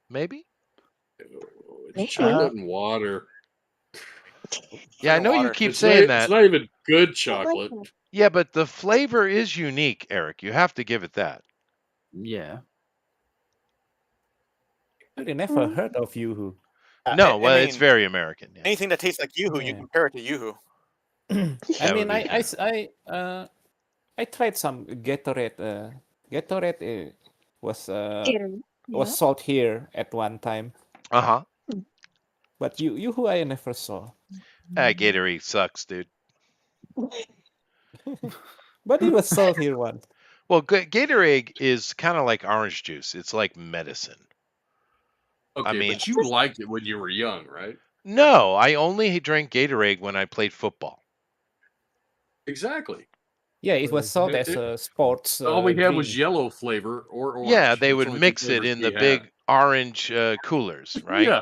maybe. It's chocolate and water. Yeah, I know you keep It's saying not, that. It's not even good chocolate. Yeah, but the flavor is unique, Eric. You have to give it that. Yeah. I never heard of yoo-hoo. No, well, it's very American. Yeah. Anything that tastes like yoo-hoo, you compare it to yoo-hoo. I mean, I tried some Gatorade. Gatorade was sold here at one time. Uh-huh. But yoo-hoo I never saw. Gatorade sucks, dude. But it was sold here once. Well, Gatorade is kind of like orange juice. It's like medicine. Okay, but you liked it when you were young, right? No, I only drank Gatorade when I played football. Exactly. Yeah, it was sold It- as it- a sports. all we had was drink. yellow flavor or orange. Yeah, they That's would the only two mix it flavors in we the had. big orange coolers, right? Yeah.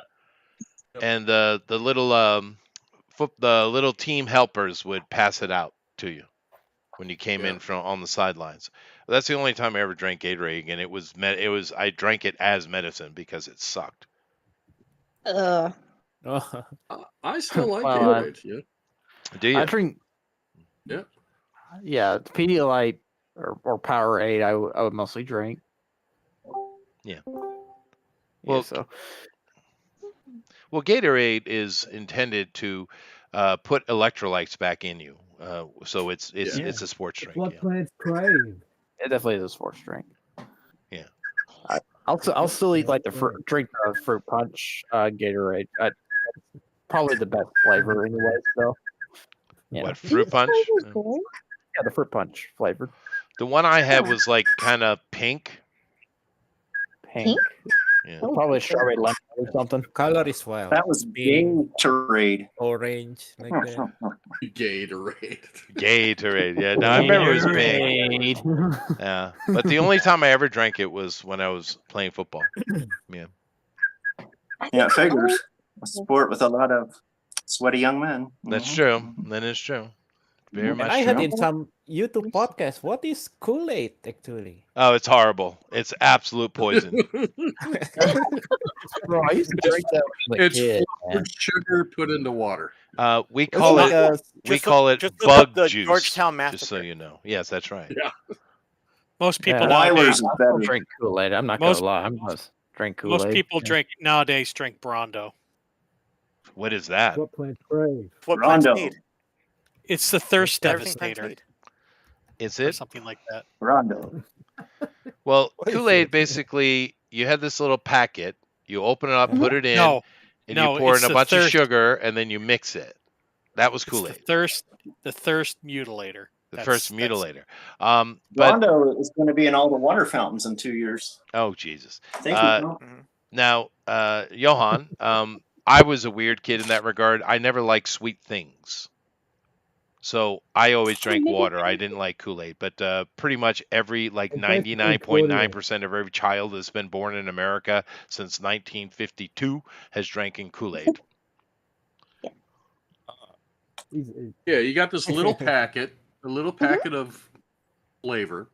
And the little the little team helpers would pass it out to you when you came Yeah. in from on the sidelines. That's the only time I ever drank Gatorade, and it was I drank it as medicine because it sucked. Ugh. Oh, I still like Well, Gatorade. Yeah. Do you? I drink. Yeah. Yeah, Pedialyte or Powerade. I would mostly drink. Yeah. Yeah. Well, So Well, Gatorade is intended to put electrolytes back in you, so it's Yeah. it's a sports drink. What Yeah. plants crave? it definitely is a sports drink. Yeah. I'll still eat like drink the fruit punch Gatorade. Probably the best flavor anyway. So yeah, What, fruit punch? yeah, the fruit punch flavor. The one I had was like kind of pink. Pink. Yeah. Oh, Probably good. strawberry lemon or something. color is wild. That was Pink, Gatorade. orange, like that. Gatorade. Gatorade. Yeah. No, I remember it was pink. Gatorade. Yeah. But the only time I ever drank it was when I was playing football. Yeah. Yeah, it figures. A sport with a lot of sweaty young men. That's Mhm. true. That is true. Very And much I heard true. in some YouTube podcast, what is Kool-Aid actually? Oh, it's horrible. It's absolute poison. Bro, I used to drink that when I was It's a kid. Man. flavored sugar put into water. We It's call like it a we Just call it just look up bug the juice. Georgetown Just so massacre. you know. Yes, that's right. Yeah. Most people Yeah. nowadays, Weiler's I is still better. drink Kool-Aid. I'm not Most- gonna lie. I'm just drink Kool-Aid. most people Yeah. drink nowadays drink Brondo. What is that? What plants crave? It's what plants Rondo. need. It's the thirst Everything plants devastator need. Is or it? something like that. Rondo. Well, What is Kool-Aid it? basically, you had this little packet. You open it up, Uh-huh. put it in, No, and no, you pour it's in a the bunch of thirst. sugar, and then you mix it. That was It's Kool-Aid, the thirst mutilator. the first That's- mutilator. But Rondo is going to be in all the water fountains in 2 years. oh Jesus! Thank Uh, you. Now, Johan, I was a weird kid in that regard. I never liked sweet things, so I always drank water. I didn't like Kool-Aid, but pretty much every like It tastes pretty 99.9% of every child that's been born in America since 1952 has drank Kool-Aid. Yeah, you got this little packet, a little packet of flavor.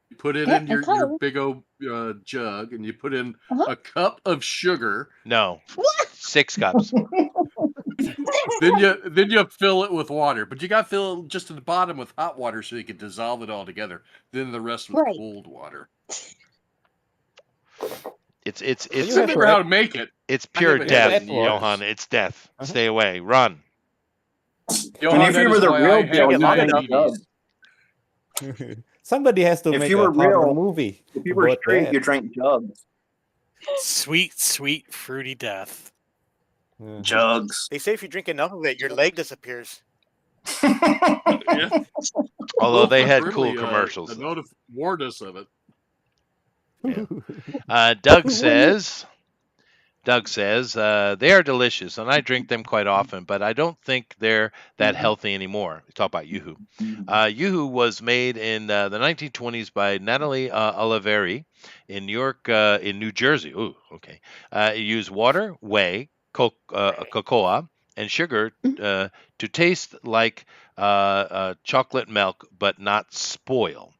You put it Yeah, in your okay. big old jug, and you put in Uh-huh. a cup of sugar. No, 6 cups. Then you fill it with water, but you got to fill it just to the bottom with hot water so you can dissolve it all together. Then the rest with Right. cold water. It's You I have remember to- how to make it. it's I pure never had death, that once. Johan. It's death. Uh-huh. Stay away. Run. Johan, And if that you is were the why real I deal, have you drink diabetes. jugs. Somebody has to If make you a were horror real- movie If you were about straight, that. you drank jugs. Sweet, sweet, fruity death. Uh-huh. Jugs. They say if you drink enough of it, your leg disappears. Yeah. Although they had Really, cool commercials. warned us of it. Doug says, they are delicious, and I drink them quite often, but I don't think they're that healthy anymore. We talk about Yoo-Hoo. Yoo-Hoo was made in the 1920s by Natalie Oliveri in New Jersey. Ooh, okay. It used water, whey, cocoa, and sugar to taste like chocolate milk, but not spoil.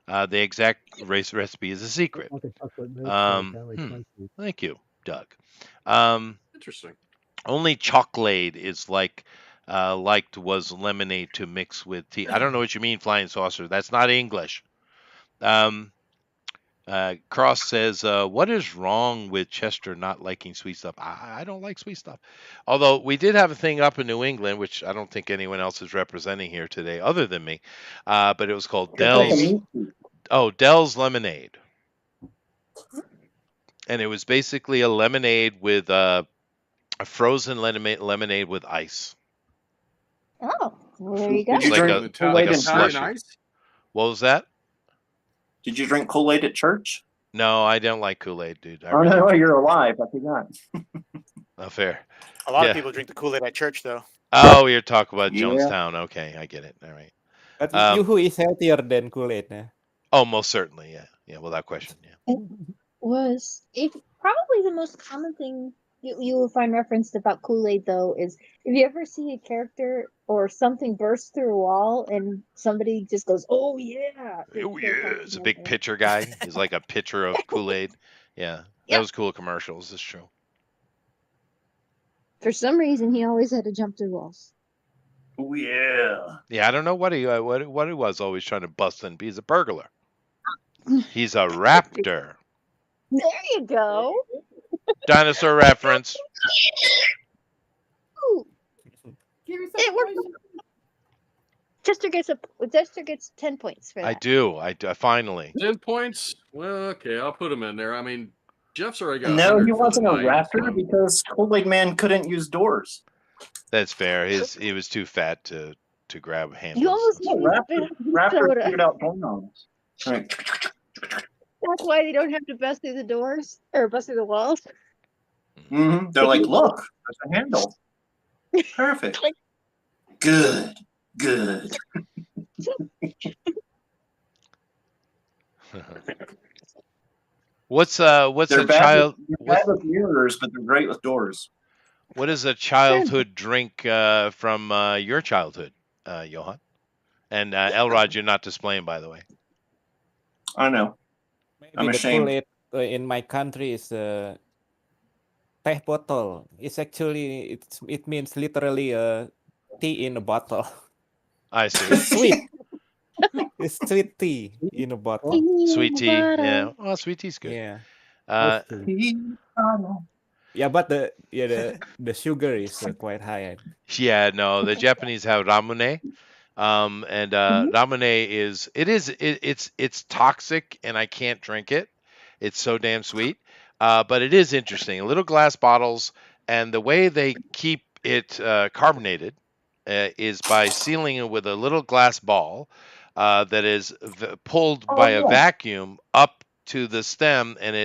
The exact recipe is a secret. Like a chocolate milk Um, shake, hmm. crunchy. Thank you, Doug. Interesting. Only chocolate is liked was lemonade to mix with tea. I don't know what you mean, flying saucer. That's not English. Cross says, what is wrong with Chester not liking sweet stuff? I don't like sweet stuff. Although we did have a thing up in New England, which I don't think anyone else is representing here today other than me. But it was called Dell's. Oh, Dell's Lemonade. And it was basically a lemonade with a frozen lemonade with ice. Oh, well, there you go. Did you Like drink a- Kool-Aid like a in slushy. church? Nice. What was that? Did you drink Kool-Aid at church? No, I don't like Kool-Aid, dude. I Oh, really no, don't. you're alive. I forgot. Oh, fair. A lot Yeah. of people drink the Kool-Aid at church, though. Oh, you're talking about Yeah. Jonestown. Okay, I get it. All right. But Um, Yoo-hoo is healthier than Kool-Aid. Nah. oh, most certainly, yeah, without question, yeah. It was probably the most common thing you will find referenced about Kool-Aid though is if you ever see a character or something burst through a wall and somebody just goes, "Oh yeah," Oh they're yeah, talking it's a about big it. pitcher guy. He's like a pitcher of Kool-Aid. Yeah, that Yep. was cool commercials. That's true. For some reason, he always had to jump through walls. Oh yeah. Yeah, I don't know what he was always trying to bust in. He's a burglar. He's a raptor. There you go. Dinosaur reference. Ooh, Give me it some worked. poison. Chester gets 10 points for that. I do. Finally. 10 points. Well, okay, I'll put him in there. I mean, Jeff's already got No, 100 he for the wasn't a night. raptor So. because Kool-Aid Man couldn't use doors. That's fair. He was too fat to grab handles. You almost No, made it raptors soda. figured out doorknobs. Right. That's why they don't have to bust through the doors or bust through the walls. Mm-hmm. They're like, look, there's a handle. Perfect. Click. Good. Good. What's They're a bad child? bad with mirrors, but they're great with doors. What is a childhood drink from your childhood, Johan? And Elrod, you're not displaying, by the way. I know. Maybe I'm the ashamed. Kool-Aid in my country is teh bottle. It's actually it means literally tea in a bottle. I see. It's sweet. It's sweet tea in a bottle. Sweet tea, yeah. Oh, sweet tea's good. Yeah. Yeah, but the sugar is quite high. Yeah, no, the Japanese have ramune. And ramune it's toxic and I can't drink it. It's so damn sweet. But it is interesting. Little glass bottles, and the way they keep it carbonated is by sealing it with a little glass ball that is pulled by a vacuum up to the stem, and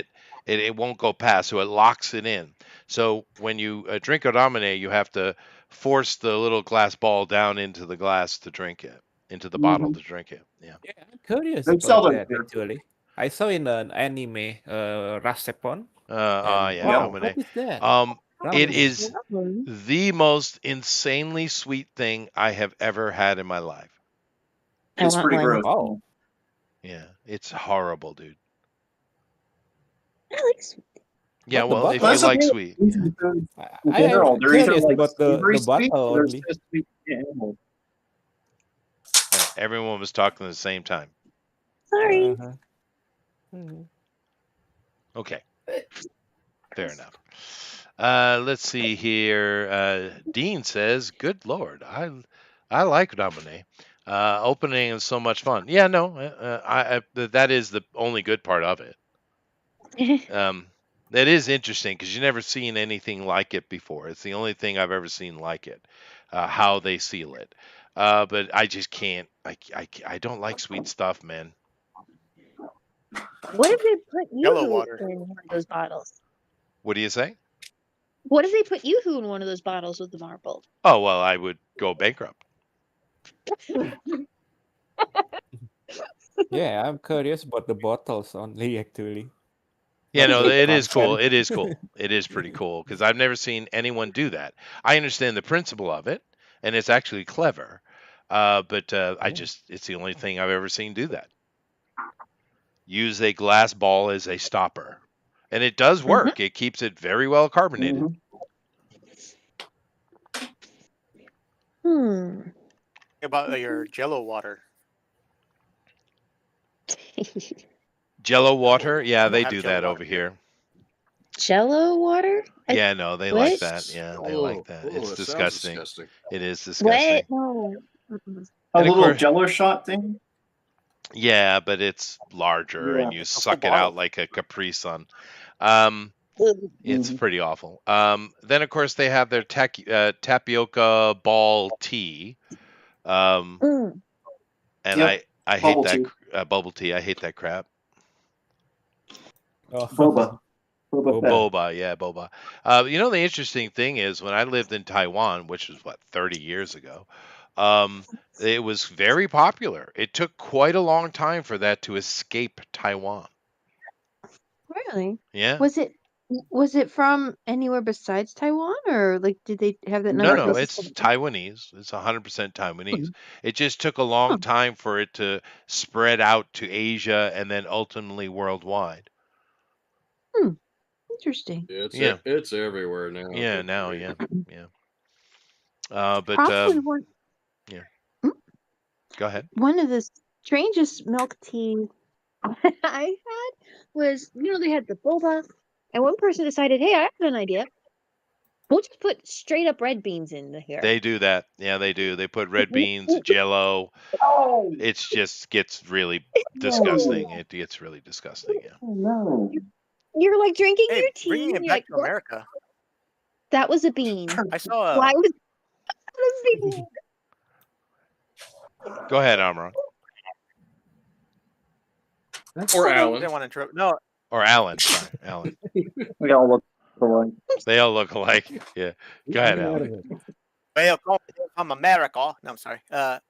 it won't go past, so it locks it in. So when you drink a ramune, you have to force the little glass ball down into the glass to drink it, into the bottle to drink it. Yeah. Yeah, I'm curious They sell about them that here. actually. I saw in an anime, Rasepon. Yeah, Wow, ramune. what is that? It Ramen. is the most insanely sweet thing I have ever had in my life. I It's want pretty one. gross. Oh, Yeah, it's horrible, dude. I like sweet. Yeah, But the well, if bottle. you like sweet, In I'm general, they're either curious like about the savory sweet bottle or only. just sweet animal. everyone was talking at the same time. Sorry. Uh-huh. Mhm. Okay, fair enough. Let's see here. Dean says, "Good Lord, I like ramune. Opening is so much fun. Yeah, no, that is the only good part of it. That is interesting because you've never seen anything like it before. It's the only thing I've ever seen like it. How they seal it. But I just can't. I don't like sweet stuff, man. What if they put Yellow Yoo-hoo water. in one of those bottles? What do you say? What if they put Yoo-hoo in one of those bottles with the marble? Oh well, I would go bankrupt. Yeah, I'm curious about the bottles only actually. Yeah, Not no, the it is cool. content. It is cool. It is pretty cool because I've never seen anyone do that. I understand the principle of it, and it's actually clever. But it's the only thing I've ever seen do that. Use a glass ball as a stopper, and it does work. It keeps it very well carbonated. About your Jello water. Jello water, yeah, don't they have do Jello that water over here. here. Jello water? Yeah, no, they What? like that. Yeah, they like that. Oh, It's that sounds disgusting. disgusting. It is What? disgusting. No. Mm-mm. A And of little course, Jello shot thing. yeah, but it's larger, Yeah. and you It's a full suck it bottle. out like a Capri Sun. Ugh. It's Mhm. pretty awful. Then of course they have their tapioca ball tea, um, Mm. and Yep. I hate Bubble that tea. bubble tea. I hate that crap. Oh, Boba. Boba Fett. Boba, yeah, boba. The interesting thing is when I lived in Taiwan, which was what 30 years ago, it was very popular. It took quite a long time for that to escape Taiwan. Really? Yeah. Was it from anywhere besides Taiwan, or like did they have that No, number of no, places? it's Taiwanese. It's 100% Taiwanese. Hmm. It just took a long Huh. time for it to spread out to Asia and then ultimately worldwide. Interesting. Yeah. It's everywhere now. Yeah, Good now, grief. yeah. But Probably one. yeah. Hmm? Go ahead. One of the strangest milk teas I had was, they had the boba, and one person decided, hey, I have an idea. We'll just put straight up red beans in here. They do that. Yeah, they do. They put red beans, Jello. Oh, It's just gets really disgusting. It gets really disgusting. Yeah. no. You're like drinking Hey, your tea, bringing and it you're back like, to what? America, That was a bean. I saw Why a was that a bean? Go ahead, Amron. Or I Alan. didn't want to interrupt. No, Or Alan. Sorry, Alan. We all look alike. They all look alike. Yeah. Go ahead, Alan. well, from America. No, I'm sorry. I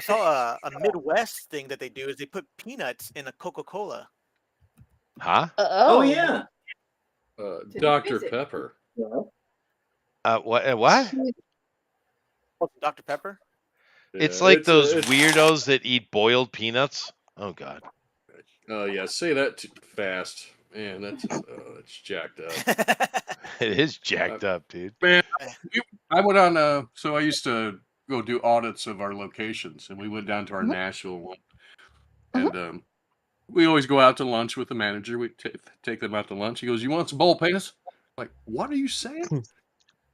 saw a Midwest thing that they do is they put peanuts in a Coca-Cola. Huh? Oh, yeah. Dr. visit. Pepper. What? What? Dr. Pepper. It's Yeah, like those it's- weirdos that eat boiled peanuts. Oh God. Oh yeah, say that too fast. Man, that's jacked up. It is jacked up, dude. Man, I went on. So I used to go do audits of our locations, and we went down to our Nashville one, and we always go out to lunch with the manager. We take them out to lunch. He goes, "You want some bowl penis?" I'm like, what are you saying?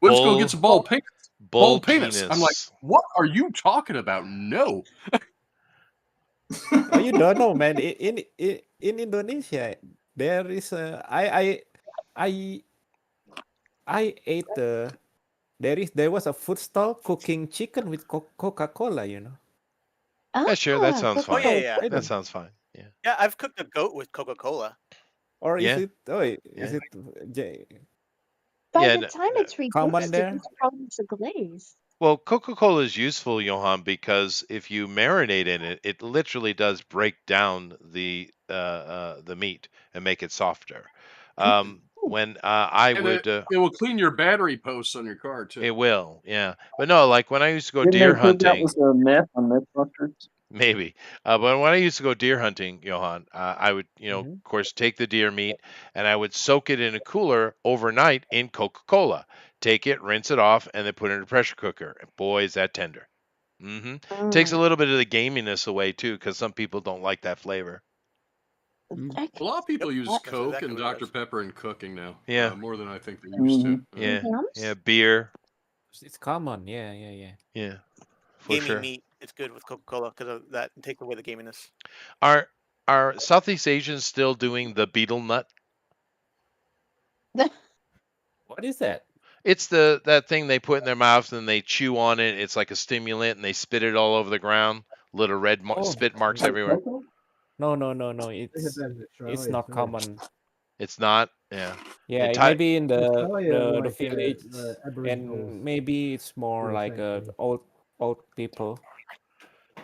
We'll just go get some bowl penis. Bowl penis. I'm like, penis. what are you talking about? No. Oh, you don't know, man. In Indonesia, there is a I ate there was a food stall cooking chicken with Coca-Cola. Yeah, sure. That sounds Oh fine. yeah. That sounds fine. Yeah. Yeah, I've cooked a goat with Coca-Cola. Or Yeah. is it? Oh, is Yeah. it? By Yeah, the time it's common reduced, there? it's probably a glaze. Well, Coca-Cola is useful, Johan, because if you marinate in it, it literally does break down the meat and make it softer. When I And would, it will clean your battery posts on your car too. it will, yeah. But no, like when I used to go Didn't deer they prove that hunting, was a myth on Mythbusters? maybe. But when I used to go deer hunting, Johan, I would, of course, take the deer meat and I would soak it in a cooler overnight in Coca-Cola. Take it, rinse it off, and then put it in a pressure cooker. And boy, is that tender. Takes a little bit of the gaminess away too, because some people don't like that flavor. A lot of people use That's Coke exactly and what it Dr. is. Pepper in cooking now. Yeah. More than I think they used to. Yeah, Yums? yeah, beer. It's common. Yeah. Yeah, for Gamey sure. meat, it's good with Coca-Cola because of that. It takes away the gaminess. Are Southeast Asians still doing the betel nut? What is that? It's that thing they put in their mouth and they chew on it. It's like a stimulant, and they spit it all over the ground. Little red spit marks everywhere. No. It's not common. It's not. Yeah. Yeah, In maybe in the like, village, Aboriginals and maybe it's more do the like same thing. old people.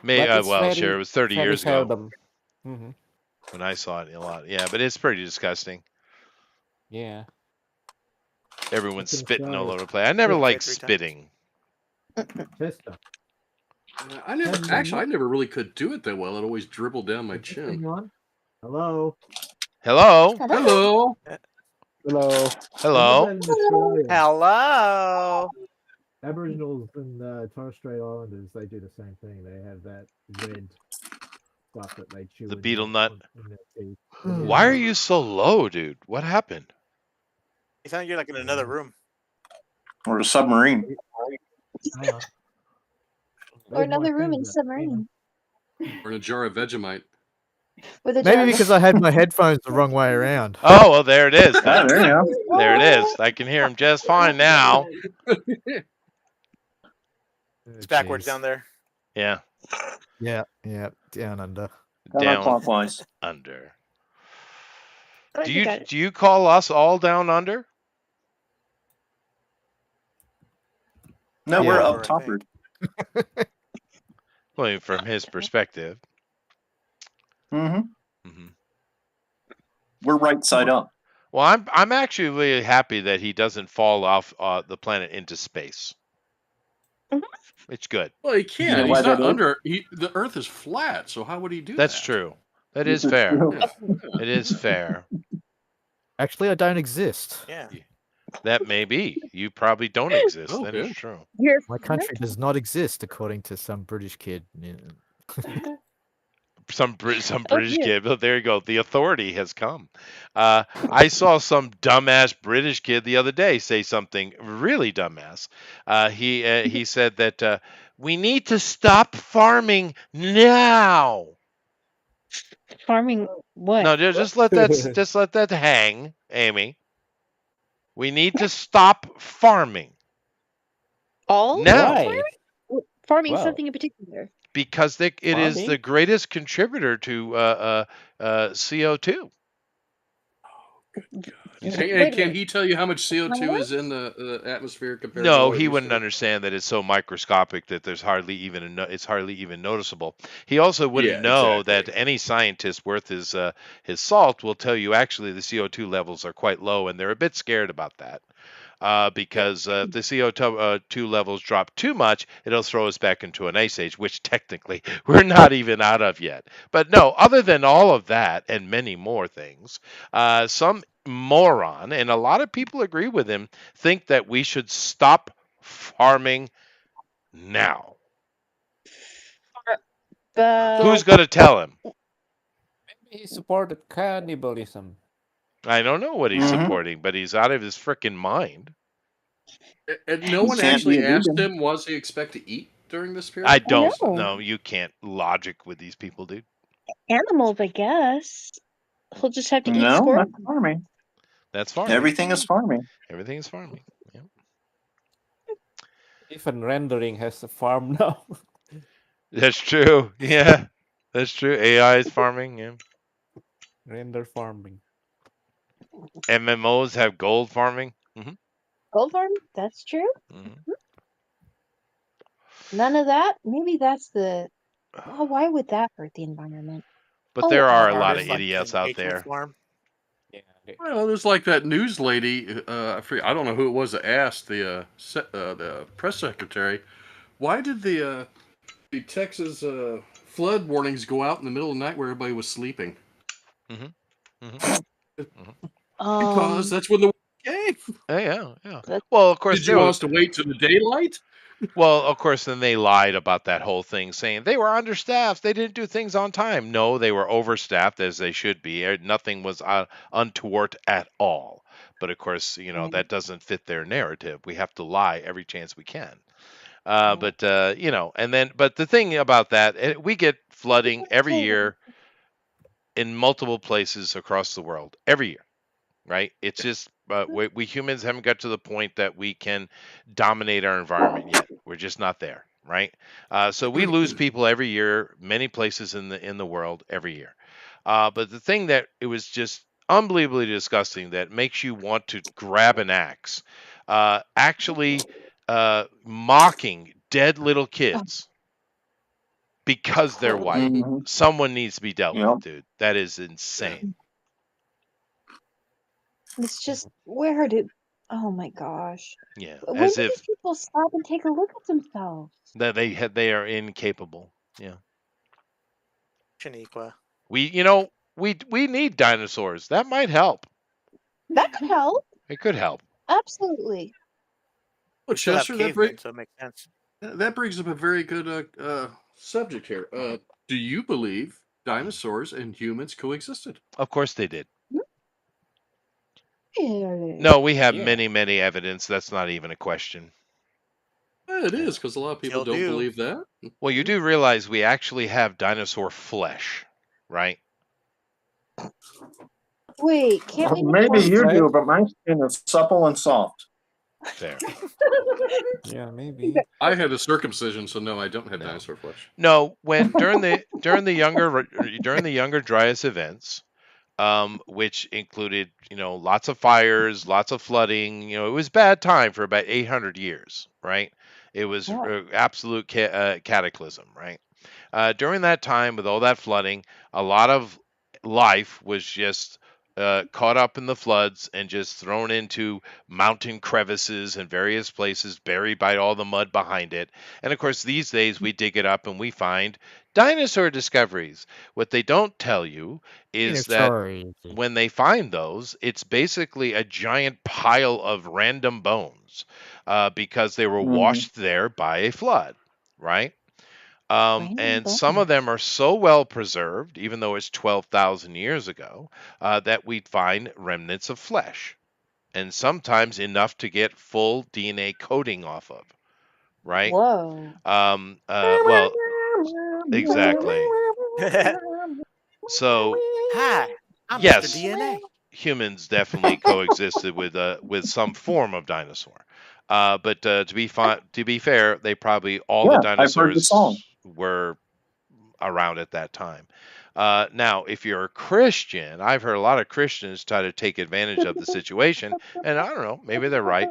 Maybe. But it's Well, very, sure. It was 30 very years ago seldom. Hmm. when I saw it a lot. Yeah, but it's pretty disgusting. Yeah. Everyone's That's in spitting all Australia. over the place. I never Say it liked 3 times. spitting. Chester. I never really could do it that well. It always dribbled down my chin. Anyone? Hello. Hello. Hello. Hello. Hello. In Australia, Hello. Aboriginals and Torres Strait Islanders, they do the same thing. They have that red stuff that they chew. The in betel their- nut. in their teeth. Why are you so low, dude? What happened? You sound like you're like in another room. Or a submarine. Hang on. Or another room in a submarine. Or in a jar of Vegemite. With a Maybe jar of- because I had my headphones the wrong way around. Oh, well, there it is. Ah, there you go. There it is. I can hear him just fine now. It's backwards down there. Yeah. Yeah, down under. Down Counterclockwise. under. I Do got it. you call us all down under? No, we're Yeah. up I think. toppered. Well, from his perspective. hmm hmm We're right side up. Well, I'm actually really happy that he doesn't fall off the planet into space. Mhm. It's good. Well, he You can't. know He's why not that is? under. The Earth is flat, so how would he do That's that? true. That This is is fair. true. Yeah. It is fair. Actually, I don't exist. Yeah. That may be. You probably don't exist. That is Okay. true. You're My country does not exist, according to some British kid. Yeah. Some Oh British dear. kid. But there you go. The authority has come. I saw some dumbass British kid the other day say something really dumbass. He said that we need to stop farming now. Farming what? No, just let that hang, Amy. We need to stop farming All now Why? farming Wow. something in particular. because it is the Farming? greatest contributor to CO2. And Wait a can minute. he tell you how much CO2 What? is in the atmosphere compared to No, what it he used to wouldn't be? understand that it's so microscopic that there's hardly even it's hardly even noticeable. He also wouldn't Yeah, know exactly. that any scientist worth his salt will tell you actually the CO2 levels are quite low, and they're a bit scared about that. Because if the CO2 levels drop too much, it'll throw us back into an ice age, which technically we're not even out of yet. But no, other than all of that and many more things, some moron, and a lot of people agree with him, think that we should stop farming now. Who's But going to tell him? Maybe he supported cannibalism. I don't know what he's Mhm. supporting, but he's out of his freaking mind. And no You one can't be actually a asked vegan. him, was he expect to eat during this I period? don't no. know. You can't logic with these people, dude. Animals, I guess. He'll just have to eat No, that's squirrels. farming. That's farming. Everything is farming. Everything is farming. Yeah. Even rendering has a farm now. That's true. Yeah, that's true. AI is farming. Yeah. Render farming. MMOs have gold farming. Gold farm? That's true. hmm None of that. Maybe that's the. Oh, why would that hurt the environment? But Oh, there are a well. lot of There's like idiots an out engagement there. farm. Yeah. Well, there's like that news lady. I don't know who it was that asked the press secretary, why did the Texas flood warnings go out in the middle of the night where everybody was sleeping? hmm hmm Because that's when the came. Yeah. That's- Well, of course, Did you want us to wait till the daylight? well, of course, then they lied about that whole thing, saying they were understaffed. They didn't do things on time. No, they were overstaffed as they should be. Nothing was untoward at all. But of course, that doesn't fit their narrative. We have to lie every chance we can. But but the thing about that, we get flooding every year in multiple places across the world every year, right? It's just we humans haven't got to the point that we can dominate our environment yet. We're just not there, right? So we lose people every year, many places in the world every year. But the thing that it was just unbelievably disgusting that makes you want to grab an axe, actually mocking dead little kids because they're white. hmm Someone needs to be dealt Yep. with, dude. That is insane. It's just where did? Oh my gosh! Yeah, When as do if these people stop and take a look at themselves? that they are incapable. Yeah. Shaniqua. We need dinosaurs. That might help. That could help. It could help. Absolutely. Well, We still have Chester, cavemen, so it makes sense. that brings up a very good subject here. Do you believe dinosaurs and humans coexisted? Of course they did. Really? No, we have Yeah. many evidence. That's not even a question. Yeah, it is, because a lot of people Still don't do. believe that. Well, you do realize we actually have dinosaur flesh, right? Wait, can't we make Maybe one? you Right. do, but my skin is supple and soft. There. Yeah, maybe. I had a circumcision, so no, I don't have dinosaur flesh. No, when during the younger Dryas events, which included lots of fires, lots of flooding. It was a bad time for about 800 years, right? It was Oh. absolute cataclysm, right? During that time, with all that flooding, a lot of life was just caught up in the floods and just thrown into mountain crevices and various places, buried by all the mud behind it. And of course, these days we dig it up and we find dinosaur discoveries. What they don't tell you is that Dinosaurs. when they find those, it's basically a giant pile of random bones because they were washed there by a flood, right? Random And some of bones. them are so well preserved, even though it's 12,000 years ago, that we find remnants of flesh, and sometimes enough to get full DNA coding off of, right? Whoa. Well, exactly. So, Hi, I'm Mr. yes, DNA. humans definitely coexisted with some form of dinosaur. But to be fair, they probably all the Yeah, I've heard the song. dinosaurs were around at that time. Now, if you're a Christian, I've heard a lot of Christians try to take advantage of the situation, and I don't know, maybe they're right,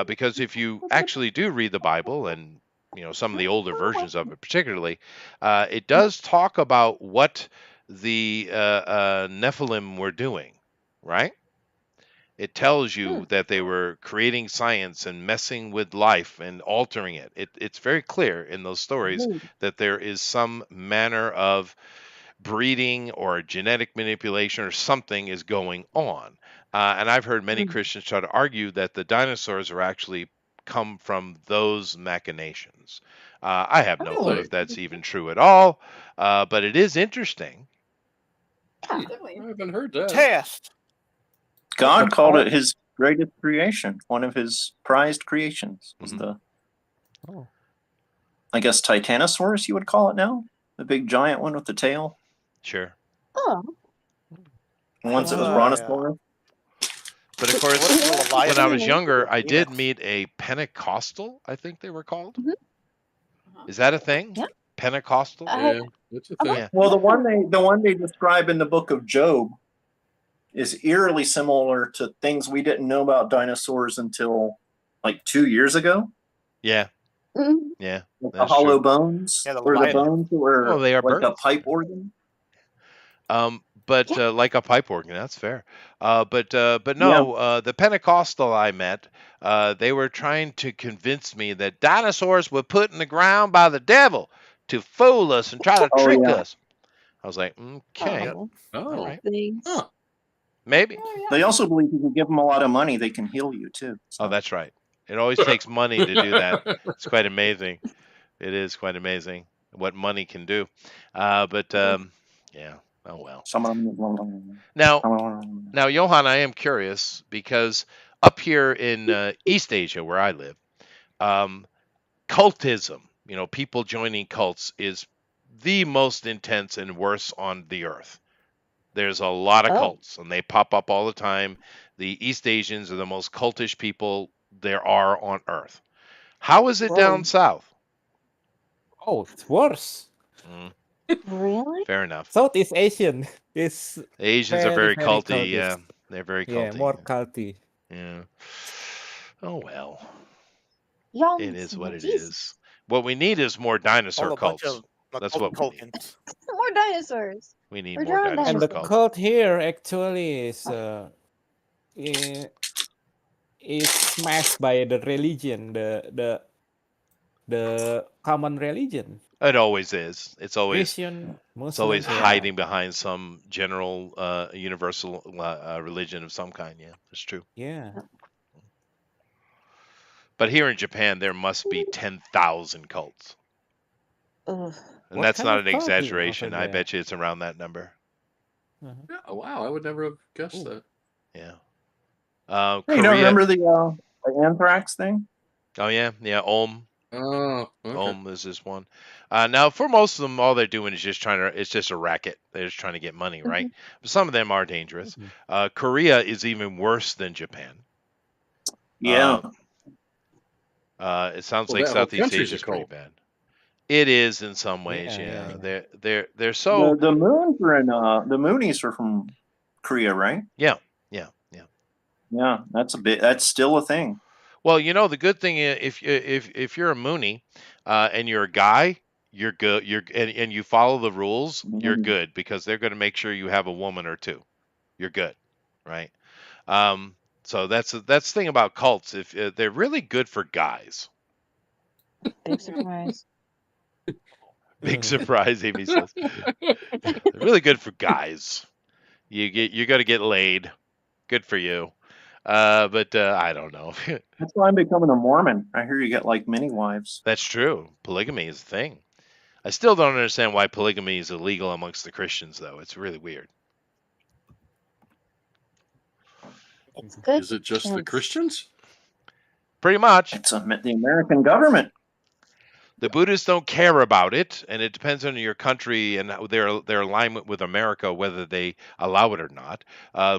because if you actually do read the Bible and some of the older versions of it, particularly, it does talk about what the Nephilim were doing, right? It tells you that they were creating science and messing with life and altering it. It's very clear in those stories that there is some manner of breeding or genetic manipulation or something is going on. And I've heard many Christians try to argue that the dinosaurs are actually come from those machinations. I have no clue if that's even true at all, but it is interesting. I haven't heard that. Test. God called it his greatest creation. One of his prized creations was the, I guess, Titanosaurus, you would call it now? The big giant one with the tail? Sure. Oh. Once it was Brontosaurus. But of course, when I was younger, I did meet a Pentecostal, I think they were called. Is that a thing? Yeah. Pentecostal? Yeah, it's a thing. Yeah. Well, the one they describe in the book of Job is eerily similar to things we didn't know about dinosaurs until like 2 years ago. Yeah. Mhm. Yeah. Like the That's hollow true. bones, Yeah, the or the Leviathan. bones were Oh, they are like a birds. pipe organ. But like a pipe organ, that's fair. But no, the Pentecostal I met, they were trying to convince me that dinosaurs were put in the ground by the devil to fool us and try to trick us. I was like, okay, Oh. all right, Thanks. maybe. They also believe if you give them a lot of money, they can heal you too. Oh, that's right. It always takes money to do that. It's quite amazing. It is quite amazing what money can do. But yeah. Oh well. Now, Johan, I am curious because up here in East Asia, where I live, cultism, people joining cults, is the most intense and worst on the earth. There's a lot of cults, and they pop up all the time. The East Asians are the most cultish people there are on earth. How is it down south? Oh, it's worse. Really? Fair enough. Southeast Asian is Asians are very culty. cultish. Yeah, they're very culty. Yeah, more culty. Yeah. Oh well. Young It is what it is. What we need is more All dinosaur a bunch cults. of That's what we need. More dinosaurs. We need We're more drawing dinosaur And the cults. cult here actually is smashed by the religion, the common religion. It always is. It's always Christian, it's always Muslim, yeah. hiding behind some general universal religion of some kind. Yeah, that's true. Yeah. But here in Japan, there must be 10,000 cults. Ugh. And What that's kind not of an cult is over exaggeration. I there? bet you it's around that number. Yeah, wow, I would never have guessed that. Yeah. Hey, you don't remember the anthrax thing? Oh yeah, yeah. Ohm. Oh, okay. Ohm is this one. Now, for most of them, all they're doing is just it's just a racket. They're just trying to get money, right? But some of them are dangerous. Korea is even worse than Japan. Yeah. It sounds Well, like that whole Southeast country's Asia a is pretty cult. bad. It is in some ways, Yeah, yeah. They're so The moons are in the Moonies are from Korea, right? yeah. Yeah, that's still a thing. Well, the good thing if you're a Mooney and you're a guy, you're good. And you follow the rules, you're good because they're going to make sure you have a woman or two. You're good, right? So that's the thing about cults. If they're really good for guys. Big surprise. Big surprise, Amy says. They're really good for guys. You got to get laid. Good for you. But I don't know. That's why I'm becoming a Mormon. I hear you get like many wives. That's true. Polygamy is a thing. I still don't understand why polygamy is illegal amongst the Christians, though. It's really weird. It's good. Is it just the Christians? Pretty much. It's the American government. The Buddhists don't care about it, and it depends on your country and their alignment with America whether they allow it or not.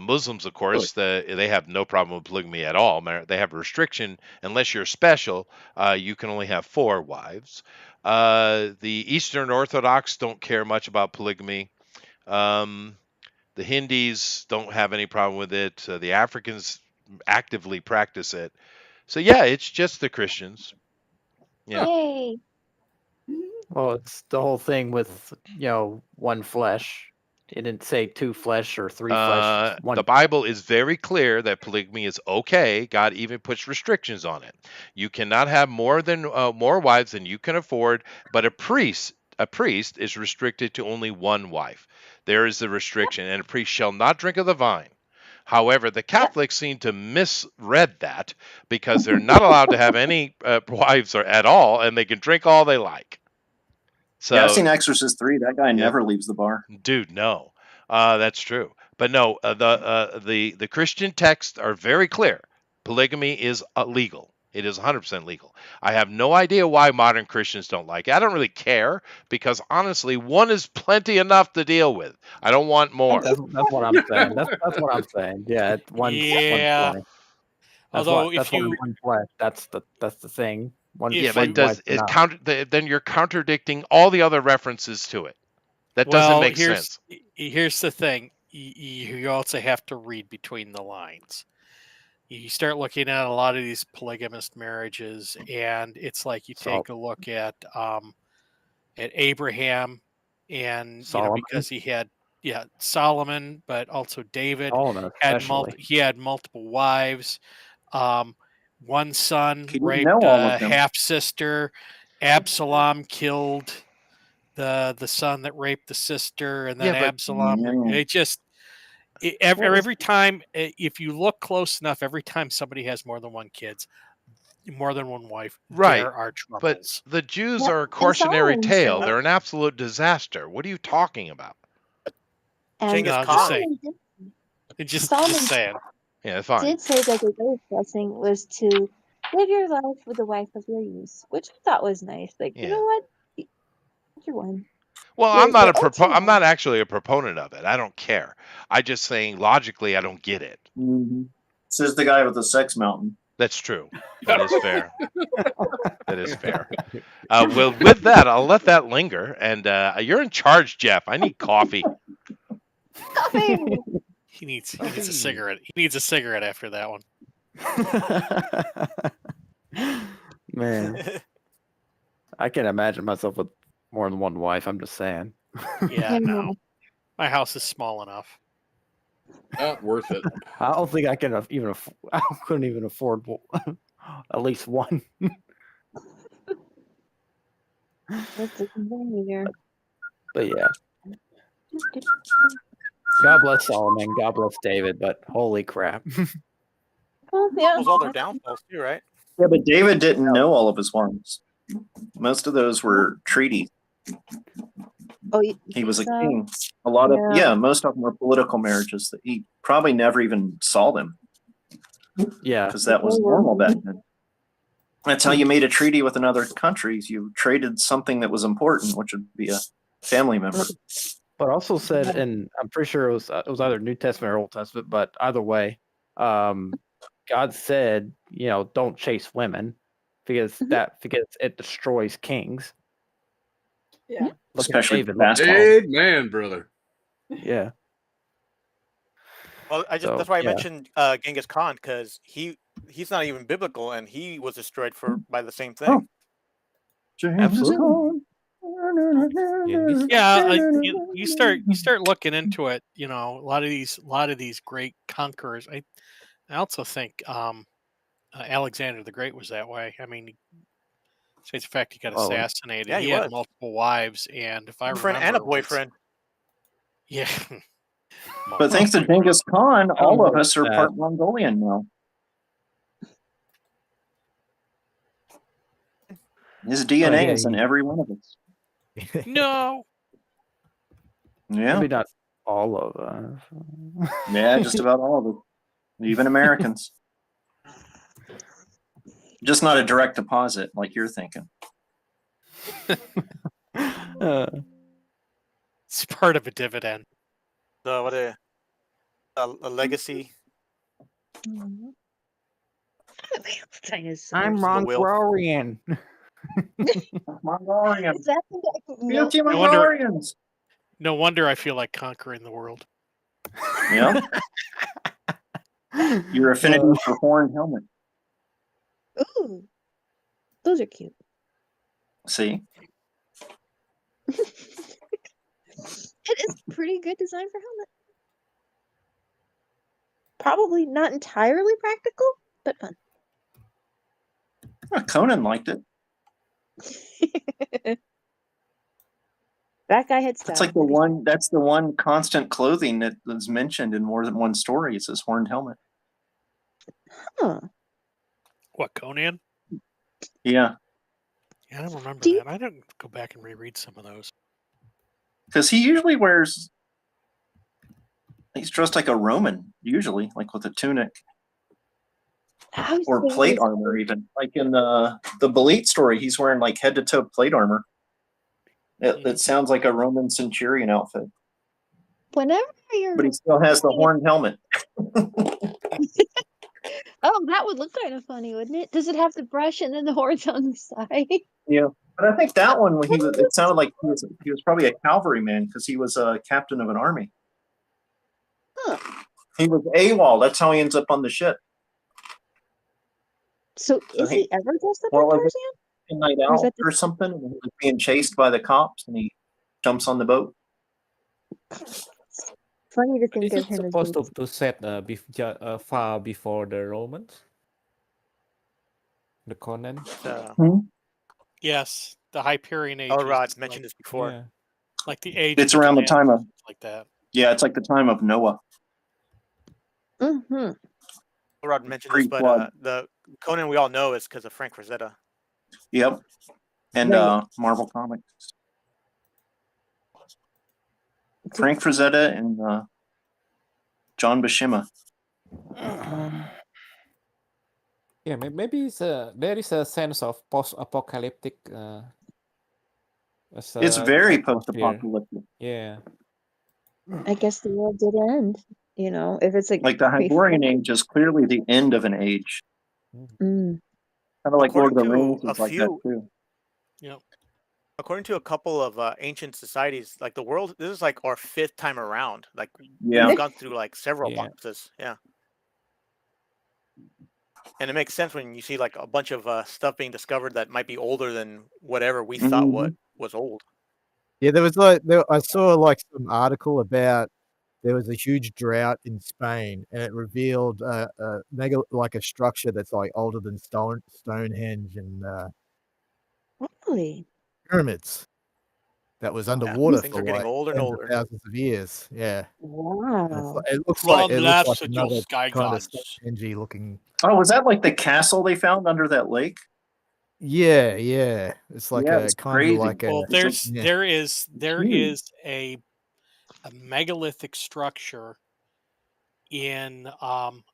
Muslims, of course, they have no problem with polygamy at all. They have a restriction unless you're special. You can only have 4 wives. The Eastern Orthodox don't care much about polygamy. The Hindus don't have any problem with it. The Africans actively practice it. So yeah, it's just the Christians. Yeah. Yay. Well, it's the whole thing with one flesh. It didn't say 2 flesh or 3 flesh. It's one. The Bible is very clear that polygamy is okay. God even puts restrictions on it. You cannot have more wives than you can afford, but a priest is restricted to only 1 wife. There is the restriction, and a priest shall not drink of the vine. However, the Catholics seem to misread that because they're not allowed to have any wives at all, and they can drink all they like. So, yeah, I've seen Exorcist 3. That guy never leaves the bar. Dude, no. That's true. But no, the Christian texts are very clear. Polygamy is legal. It is 100% legal. I have no idea why modern Christians don't like it. I don't really care because honestly, 1 is plenty enough to deal with. I don't want more. That's what I'm saying. That's what I'm saying. Yeah, one. Yeah. Although that's one flesh. That's the thing. But then you're contradicting all the other references to it. That doesn't make sense. Here's the thing. You also have to read between the lines. You start looking at a lot of these polygamous marriages, and it's like you take a look at Abraham, and because he had Solomon, but also David had multiple wives. One son raped a half sister. Absalom killed the son that raped the sister, and then Absalom. It just every time, if you look close enough, every time somebody has more than 1 wife, there are troubles. But the Jews are a cautionary tale. They're an absolute disaster. What are you talking about? I'm just saying. Just saying. Yeah, fine. Did say that the greatest blessing was to live your life with the wife of your youth, which I thought was nice. Like, you know what? You're one. Well, I'm not actually a proponent of it. I don't care. I just saying logically, I don't get it. Mm-hmm. Says the guy with the sex mountain. That's true. That is fair. That is fair. Well, with that, I'll let that linger. And you're in charge, Jeff. I need coffee. Coffee. He needs a cigarette. He needs a cigarette after that one. Man, I can't imagine myself with more than 1 wife. I'm just saying. Yeah, no. My house is small enough. Not worth it. I don't think I can I couldn't even afford at least 1. But yeah. God bless Solomon. God bless David. But holy crap. Those all their downfalls too, right? Yeah, but David didn't know all of his wives. Most of those were treaties. Oh, he was a king. A lot of most of them were political marriages that he probably never even saw them. Yeah, because that was normal back then. That's how you made a treaty with another country. You traded something that was important, which would be a family member. But also said, and I'm pretty sure it was either New Testament or Old Testament, but either way, God said, don't chase women because it destroys kings. Yeah. Especially David. Amen, brother. Yeah. Well, that's why I mentioned Genghis Khan, because he's not even biblical, and he was destroyed by the same thing. Absolutely. Yeah, you start looking into it. A lot of these great conquerors. I also think Alexander the Great was that way. I mean, besides the fact he got assassinated, Yeah, he he had was. multiple wives, and if I Friend and a remember, boyfriend. yeah. But thanks to Genghis Khan, all of us are that. part Mongolian now. His DNA is in every one of us. No. Yeah. Maybe not all of us. Yeah, just about all of us. Even Americans. Just not a direct deposit like you're thinking. It's part of a dividend. So what a legacy. I'm Mongolian. Mongolian. Beauty Mongolians. No wonder I feel like conquering the world. Yeah. Your affinity for horned helmet. Ooh, those are cute. See? It is pretty good design for helmet. Probably not entirely practical, but fun. Well, Conan liked it. That guy had style. That's like that's the one constant clothing that was mentioned in more than one story. It's this horned helmet. Huh. What, Conan? Yeah. Yeah, I don't remember that. I didn't go back and reread some of those. Because he's dressed like a Roman, usually, like with a tunic. Or plate armor, even. Like in the Belit story, he's wearing like head-to-toe plate armor. It sounds like a Roman centurion outfit. Whenever you're... But he still has the horned helmet. Oh, that would look kind of funny, wouldn't it? Does it have the brush and then the horns on the side? Yeah, but I think that one, it sounded like he was probably a cavalryman because he was a captain of an army. Huh. He was AWOL. That's how he ends up on the ship. So is he ever dressed up like Tarzan? A night out or something, and he was being chased by the cops, and he jumps on the boat. Funny to think Is of it him supposed as to set far before the Romans? The Conan? Yes, the Hyperion Age. Oh, Rod's mentioned this before. Yeah. Like the age. It's around the time of like that. Yeah, it's like the time of Noah. Mm-hmm. Rod mentioned this, but the Conan we all know is because of Frank Frazetta. Yep. And Marvel Comics. Frank Frazetta and John Buscema. Yeah, maybe there is a sense of post-apocalyptic. It's very post-apocalyptic. Yeah. I guess the world did end. If it's like the Hyborian Age is clearly the end of an age. Mm. Kind of like Lord of the Rings is like that too. Yeah. According to a couple of ancient societies, like the world, this is like our 5th time around. Like Yeah. we've gone through like several apocalypses. Yeah. And it makes sense when you see like a bunch of stuff being discovered that might be older than whatever we thought was old. Yeah, there was I saw like some article about there was a huge drought in Spain, and it revealed like a structure that's like older than Stonehenge and really pyramids that was underwater things for are getting like older and tens of older. thousands of years. Yeah. Wow. It looks From like laughs at another your sky kind of gods. Stonehenge looking. Oh, was that like the castle they found under that lake? Yeah. It's like it's kind crazy. of like Well, yeah. there is a megalithic structure in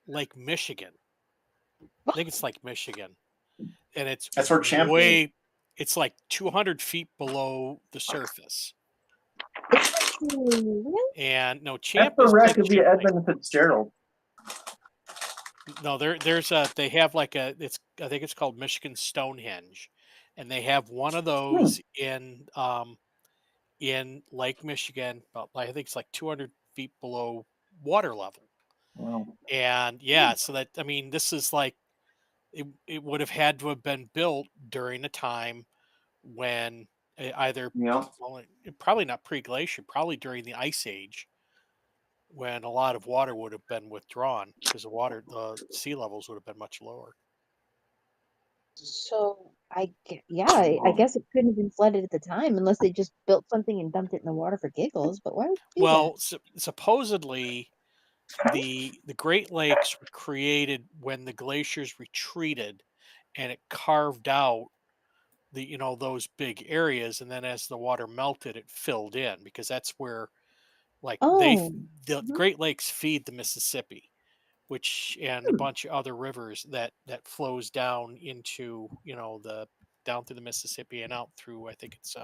Lake Michigan. I think it's Lake Michigan, and That's where Champion. It's like 200 feet below the surface. And no, That's the wreck of the Edmund Fitzgerald. No, they have like I think it's called Michigan Stonehenge, and they have one of those in Lake Michigan, about I think it's like 200 feet below water level. Wow. And so this is like it would have had to have been built during a time when either probably not pre-glacier, probably during the ice age, when a lot of water would have been withdrawn because the sea levels would have been much lower. So I guess it couldn't have been flooded at the time unless they just built something and dumped it in the water for giggles. But why would you do Well, supposedly the Great Lakes were created when the glaciers retreated, and it carved out those big areas, and then as the water melted, it filled in because that's where like the Great Lakes feed the Mississippi, which and a bunch of other rivers that flows down into down through the Mississippi and out through I think it's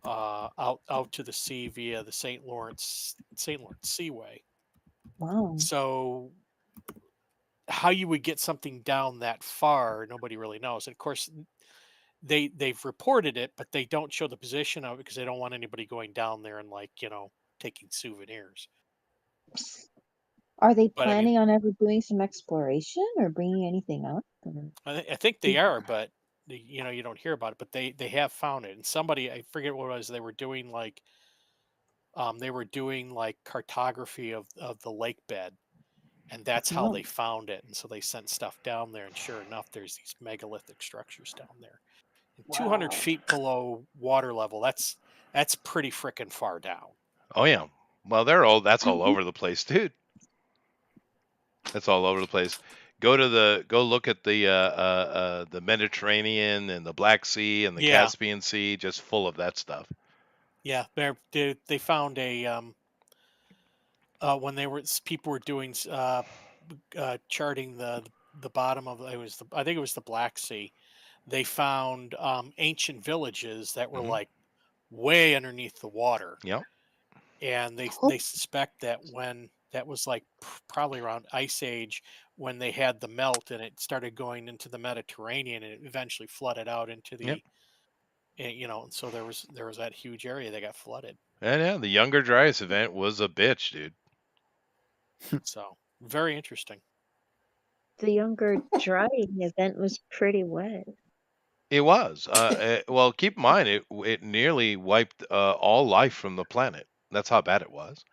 out to the sea via the St. Lawrence Seaway. Wow. So how you would get something down that far, nobody really knows. And of course, they've reported it, but they don't show the position of it because they don't want anybody going down there and taking souvenirs. Are they But I mean, planning on ever doing some exploration or bringing anything up? I think they are, but you don't hear about it. But they have found it, and somebody, I forget what it was, they were doing cartography of the lake bed, and that's how they found it. And so they sent stuff down there, and sure enough, there's these megalithic structures down there. And 200 feet below water level, that's pretty freaking far down. Oh yeah. Well, that's all over the place, dude. That's all over the place. Go look at the Mediterranean and the Black Sea and the Caspian Sea, just full of that stuff. Yeah, they found a when people were doing charting the bottom of I think it was the Black Sea. They found ancient villages that were like way underneath the water. Yep. And they suspect that when that was like probably around Ice Age when they had the melt and it started going into the Mediterranean and it eventually flooded out into the and so there was that huge area that got flooded. And yeah, the Younger Dryas event was a bitch, dude. So very interesting. The Younger Drying event was pretty wet. It was. Well, keep in mind, it nearly wiped all life from the planet. That's how bad it was.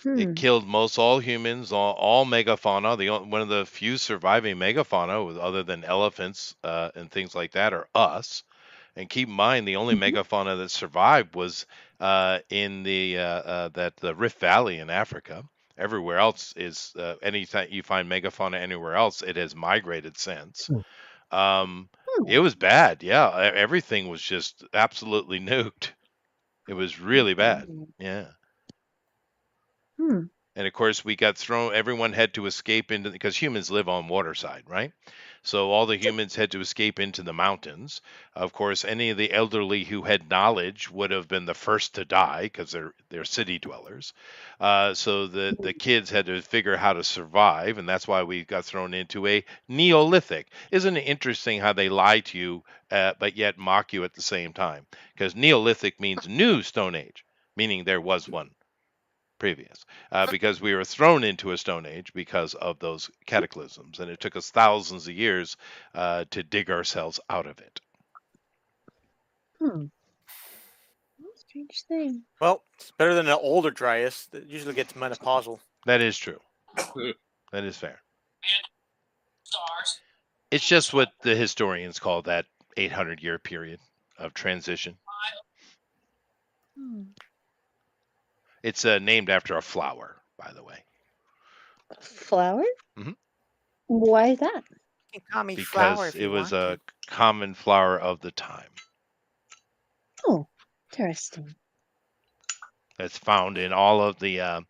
It killed most all humans, all megafauna. One of the few surviving megafauna, other than elephants and things like that, are us. And keep in mind, the only megafauna that survived was in the Rift Valley in Africa. Everywhere else is anytime you find megafauna anywhere else, it has migrated since. It was bad. Yeah, everything was just absolutely nuked. It was really bad. Yeah. And of course, we got thrown. Everyone had to escape because humans live on water side, right? So all the humans had to escape into the mountains. Of course, any of the elderly who had knowledge would have been the first to die because they're city dwellers. So the kids had to figure how to survive, and that's why we got thrown into a Neolithic. Isn't it interesting how they lie to you, but yet mock you at the same time? Because Neolithic means new Stone Age, meaning there was one previous, because we were thrown into a Stone Age because of those cataclysms, and it took us thousands of years to dig ourselves out of it. Strange thing. Well, it's better than an older Dryas that usually gets menopausal. That is true. That is fair. It's just what the historians call that 800-year period of transition. It's named after a flower, by the way. Flower? Mm-hmm. Why is that? You can call me because flower if it you was want a common flower of the time. Oh, interesting. It's found in all of the,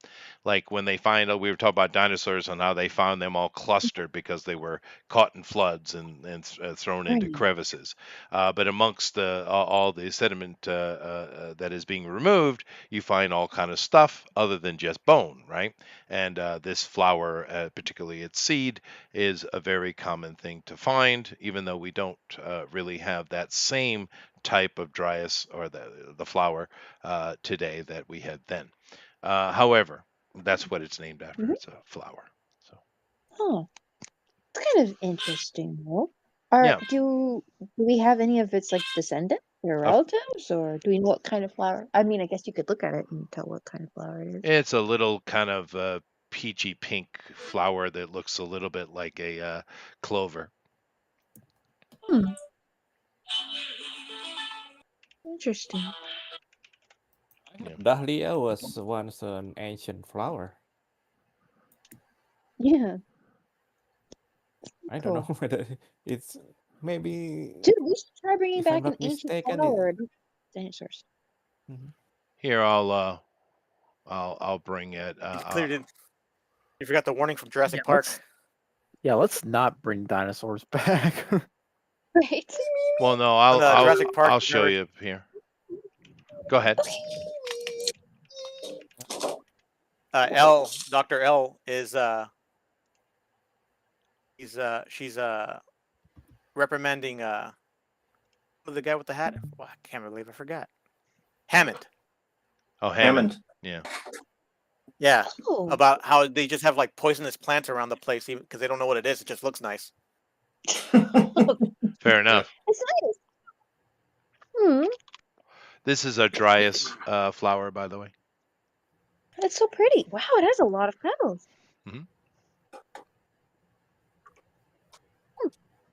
like when they find, we were talking about dinosaurs and how they found them all clustered because they were caught in floods and thrown into crevices. But amongst all the sediment that is being removed, you find all kind of stuff other than just bone, right? And this flower, particularly its seed, is a very common thing to find, even though we don't really have that same type of Dryas or the flower today that we had then. However, that's what it's named after. It's a flower. So. Oh, It's kind of interesting, though. Do we have any of its like descendants or relatives, or do we know what kind of flower? I mean, I guess you could look at it and tell what kind of flower it is. It's a little kind of peachy pink flower that looks a little bit like a clover. Interesting. Yeah. Dahlia was once an ancient flower. Yeah. I don't know whether it's maybe. Dude, we should try bringing if I'm back an not ancient mistaken, flower. Dinosaurs. Here, I'll bring it. You forgot the warning from Jurassic Park. Let's not bring dinosaurs back. Right. Well, no, Jurassic Park, I'll show you here. Go ahead. Dr. L is she's reprimanding the guy with the hat. Well, I can't believe I forgot. Hammond. Oh, Hammond. Yeah. Yeah. About how they just have like poisonous plants around the place because they don't know what it is. It just looks nice. Fair enough. It's nice. This is a dryas flower, by the way. It's so pretty. Wow, it has a lot of petals.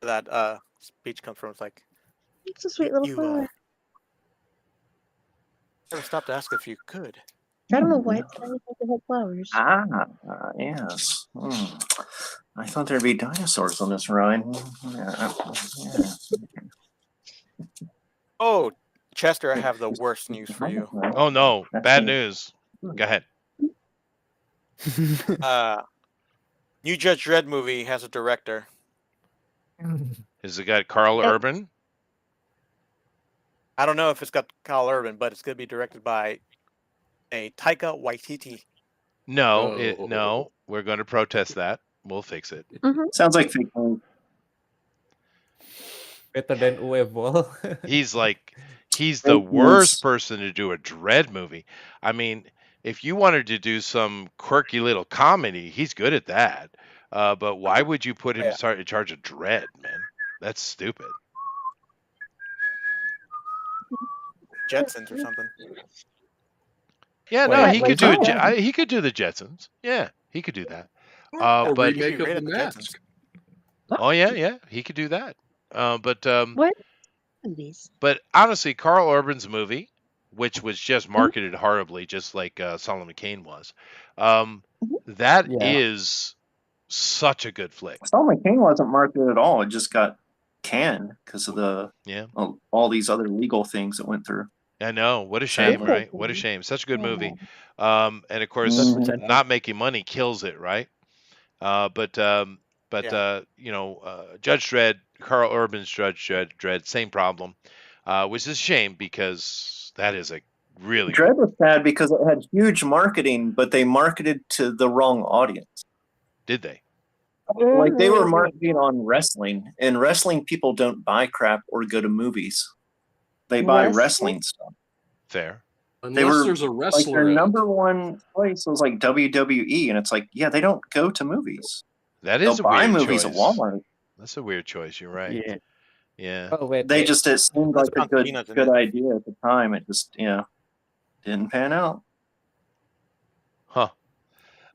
That speech comes from. It's like it's a sweet little flower. Never stopped to ask if you could. I don't know why it's trying to have flowers. Yes. I thought there'd be dinosaurs on this ride. Oh, Chester, I have the worst news for you. Oh no, bad news. Go ahead. New Judge Dredd movie has a director. Has it got Carl Urban? I don't know if it's got Carl Urban, but it's going to be directed by a Taika Waititi. No, no, we're going to protest that. We'll fix it. Sounds like fake news. Better than Uwe he's the worst person to do a Dredd movie. I mean, if you wanted to do some quirky little comedy, he's good at that. But why would you put him in charge of Dredd, man? That's stupid. Jetsons or something. Yeah, no, he could do it. He could do the Jetsons. Yeah, he could do that. Or but remake of The Mask. Oh yeah, he could do that. But what? But honestly, Carl Urban's movie, which was just marketed horribly, just like Solomon Kane was, that is such a good flick. Solomon Kane wasn't marketed at all. It just got canned because of the all these other legal things that went through. I know. What a shame, right? What a shame. Such a good movie. And of course, not making money kills it, right? But you know, Judge Dredd, Carl Urban's Judge Dredd, same problem, which is a shame because that is a really Dredd was sad because it had huge marketing, but they marketed to the wrong audience. Did they? Like they were marketing on wrestling, and wrestling people don't buy crap or go to movies. They buy wrestling stuff. Fair. Unless there's a wrestler. Like their number one place was like WWE, and it's like, yeah, they don't go to movies. That is They'll a buy weird movies choice. at Walmart. That's a weird choice. You're right. Yeah. Yeah. Oh, wait, They just it seemed like a good idea at the time. It just didn't pan out. Huh.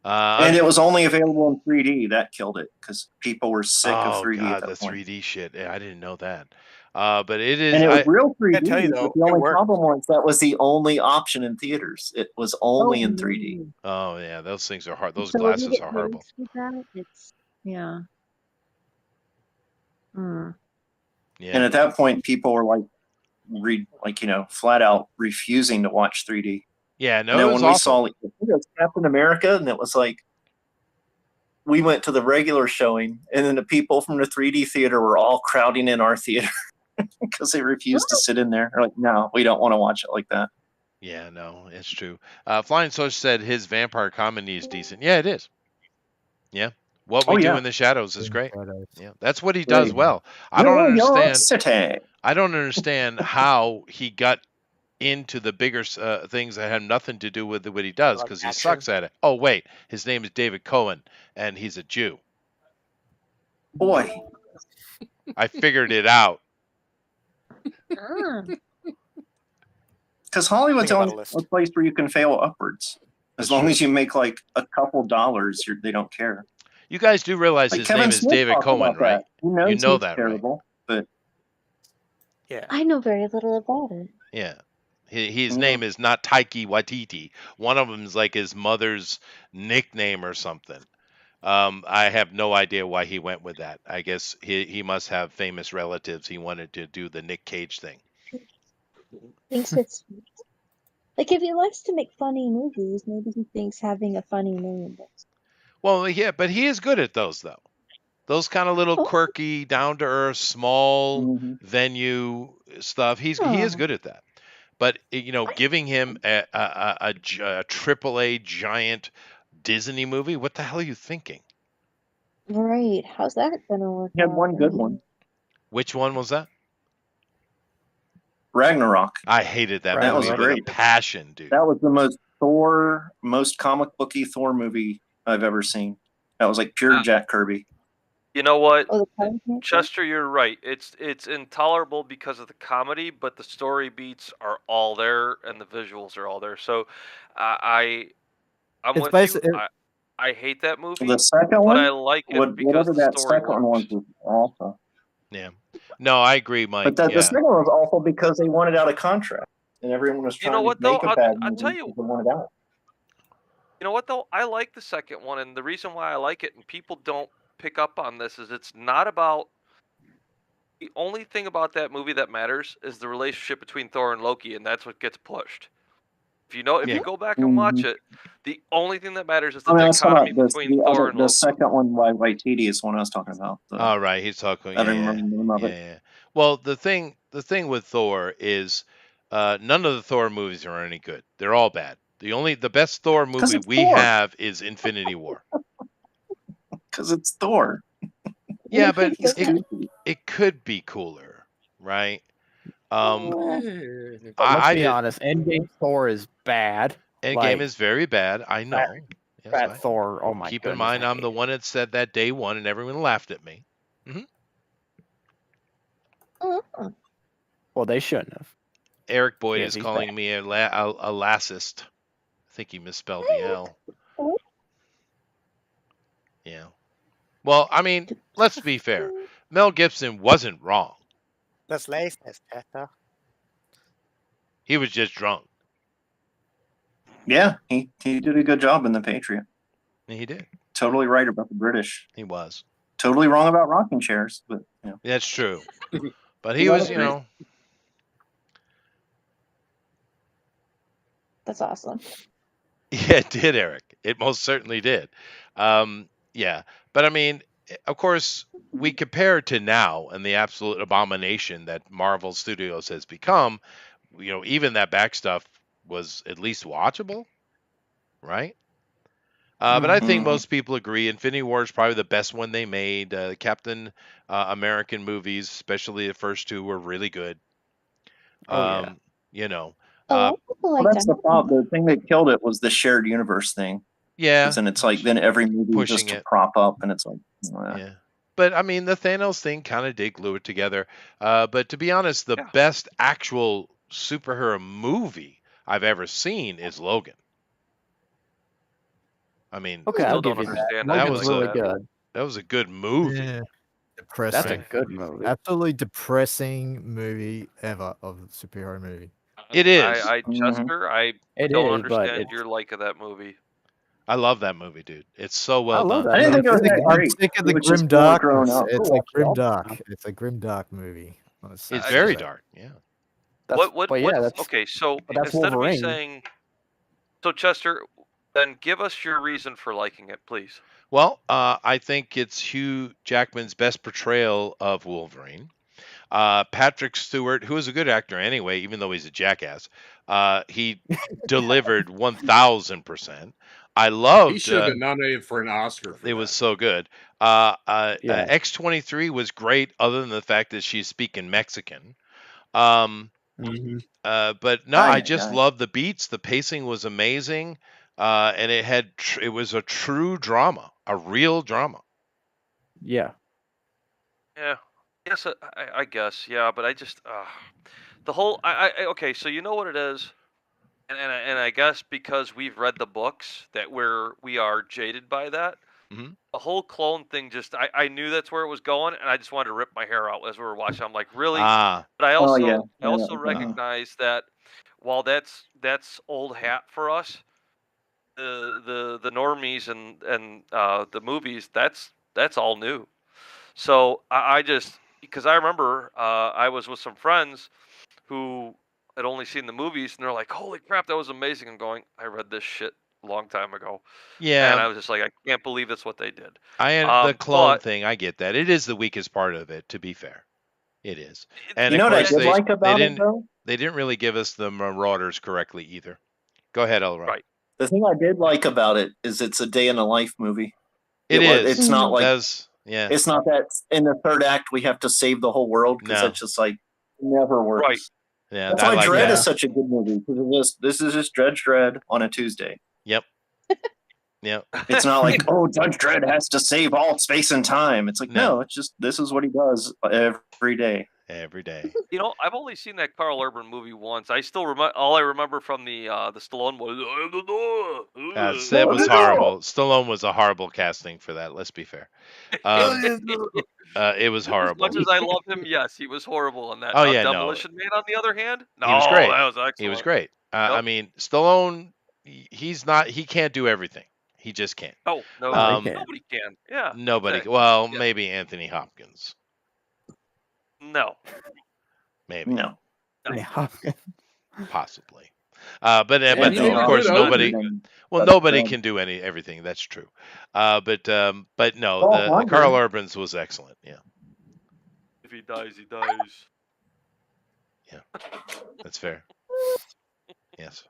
And it was only available in 3D. That killed it because people were sick of 3D. God, at that the point. 3D shit. Yeah, I didn't know that. But it is. And it was real 3D. I tell you, though, but the only problem was that was the only option in theaters. It was only in 3D. Oh yeah, those things are hard. Those glasses are horrible. It's yeah. Yeah. And at that point, people were flat out refusing to watch 3D. Yeah, no. And then it was when we awful. saw Captain America, and it was like we went to the regular showing, and then the people from the 3D theater were all crowding in our theater because they refused to sit in there. They're like, no, we don't want to watch it like that. Yeah, no, it's true. Flying Social said his vampire comedy is decent. Yeah, it is. Yeah. What we do in the shadows is great. Yeah, that's what he does well. I don't understand how he got into the bigger things that have nothing to do with what he does because he sucks at it. Oh wait, his name is David Cohen and he's a Jew. Boy, I figured it out. because Hollywood's Think about a only list. a place where you can fail upwards. As That's long true. as you make like a couple dollars, they don't care. You guys do realize Like his Kevin name is Smith David talked Cohen, about right? that. He knows You know he's that, right? terrible, but Yeah. I know very little about it. Yeah. His Yeah. name is not Taiki Waititi. One of them is like his mother's nickname or something. I have no idea why he went with that. I guess he must have famous relatives. He wanted to do the Nick Cage thing. Thinks it's like if he likes to make funny movies, maybe he thinks having a funny name. Well, yeah, but he is good at those though. Those kind of little Oh. quirky, down to earth, small Mm-hmm. venue stuff. He is good at that. But giving him a AAA giant Disney movie, what the hell are you thinking? Right. How's that gonna work He had out? one good one, Which one was that? Ragnarok. I hated that That was movie with a great. passion, dude. That was the most comic booky Thor movie I've ever seen. That was like pure Jack Kirby. You know what, Oh, the Time Cancer? Chester, you're right. It's intolerable because of the comedy, but the story beats are all there and the visuals are all there. So I'm It's with you. basi- I hate that movie, The second but one, I like it because whatever the that story second one works. was awful. Yeah. No, I agree, Mike. But the Yeah. second one was awful because they wanted out a contract, and everyone was You trying know what to though? make a bad I'll movie tell you. because they wanted out. You know what though? I like the second one, and the reason why I like it, and people don't pick up on this, is it's not about. The only thing about that movie that matters is the relationship between Thor and Loki, and that's what gets pushed. If you go back and watch it, the only thing that matters is the I was talking dichotomy about between Thor and the Loki. second one by Waititi is the one I was talking about. All right, he's talking. I don't remember the name of it. Yeah. Well, the thing with Thor is, none of the Thor movies are any good. They're all bad. The best Thor movie it's we Thor. have is Infinity War. Because it's Thor. Yeah, but He's goofy. it could be cooler, right? But let's I be did. honest. Endgame Thor is bad. Endgame is very bad. I know. Yes, Fat Thor. Oh my Keep goodness. in mind, I I'm the one that said that day one, and everyone laughed at me. Well, they shouldn't have. Eric Boyd Yes, is he's calling bad. me a lassist. I think he misspelled the L. Yeah. Well, I mean, let's be fair. Mel Gibson wasn't wrong. That's laziness, Chester. He was just drunk. Yeah, he did a good job in The Patriot. He did. Totally right about the British. He was. Totally wrong about rocking chairs, but you know. That's true. But he was, That's awesome. Yeah, it did, Eric. It most certainly did. Yeah. But I mean, of course, we compare it to now and the absolute abomination that Marvel Studios has become. Even that back stuff was at least watchable, right? But I think most people agree Infinity War is probably the best one they made. Captain American movies, especially the first two, were really good. Oh, yeah. Well, that's the problem. The thing that killed it was the shared universe thing. Yeah. Because then it's like, then every movie Pushing just to it. prop up, and it's like, Yeah. But I mean, the Thanos thing kind of did glue it together. But to be honest, the best actual superhero movie I've ever seen is Logan. I mean, Okay, I'll give you that. That was really good. That was a good movie. Yeah. Depressing. That's a good movie. Absolutely depressing movie ever of a superhero movie. It is. Chester, I It don't is, but understand your like of that movie. I love that movie, dude. It's so well love done. that I didn't think it was that I'm great. sick of the It was grim just more grown darkness. up. It's Oh, a grim well, dark. It's a grim dark movie. It's very dark. Yeah. Okay, so but that's instead Wolverine. of me saying, so Chester, then give us your reason for liking it, please. Well, I think it's Hugh Jackman's best portrayal of Wolverine. Patrick Stewart, who is a good actor anyway, even though he's a jackass, he delivered 1,000%. I loved. He should have been nominated for an Oscar for It that. was so good. X-23 was great, other than the fact that she's speaking Mexican. But no, I just love the beats. The pacing was amazing, and it was a true drama, a real drama. Yeah. Yeah. Yes, I guess. Yeah, but I just the whole okay. So you know what it is, and I guess because we've read the books that we are jaded by that. Mhm. The whole clone thing just I knew that's where it was going, and I just wanted to rip my hair out as we were watching. I'm like, really? Ah, But I Oh also yeah, I yeah, that also was bad. recognize that while that's old hat for us, the normies and the movies, that's all new. So I just because I remember I was with some friends who had only seen the movies and they're like, "Holy crap, that was amazing!" I'm going, "I read this shit a long time ago," and yeah. I was just like, "I can't believe that's what they did." The clone But thing, I get that. It is the weakest part of it, to be fair. It is. And You of know what I course did like they about it didn't though? they didn't really give us the Marauders correctly either. Go ahead, Elroy. right, The thing I did like about it is it's a day in the life movie. It is. It's not like Yeah. it's not that in the third act we have to save the whole world because No. that's just like never works. right. Yeah, That's I why like Dread that. is such a good movie because this is just Dread on a Tuesday. Yep. Yep. It's not like, oh, Judge Dredd has to save all space and time. It's like, No. no, it's just this is what he does every day. Every day. You know, I've only seen that Carl Urban movie once. I still remember all I remember from the Stallone was That was horrible. Stallone was a horrible casting for that. Let's be fair. It was horrible. As much as I love him, yes, he was horrible in that. Oh yeah, no. Demolition Man, on the other hand, no, He was great. that was excellent. He was great. Yep. I mean, Stallone, he can't do everything. He just can't. Oh no, nobody can. Yeah, Nobody. exactly. Well, Yeah. maybe Anthony Hopkins. No. Maybe. No. Possibly. But of course nobody. Well, nobody can do everything. That's true. But no, the Carl Urban's was excellent. Yeah. If he dies, he dies. Yeah, that's fair. Yes.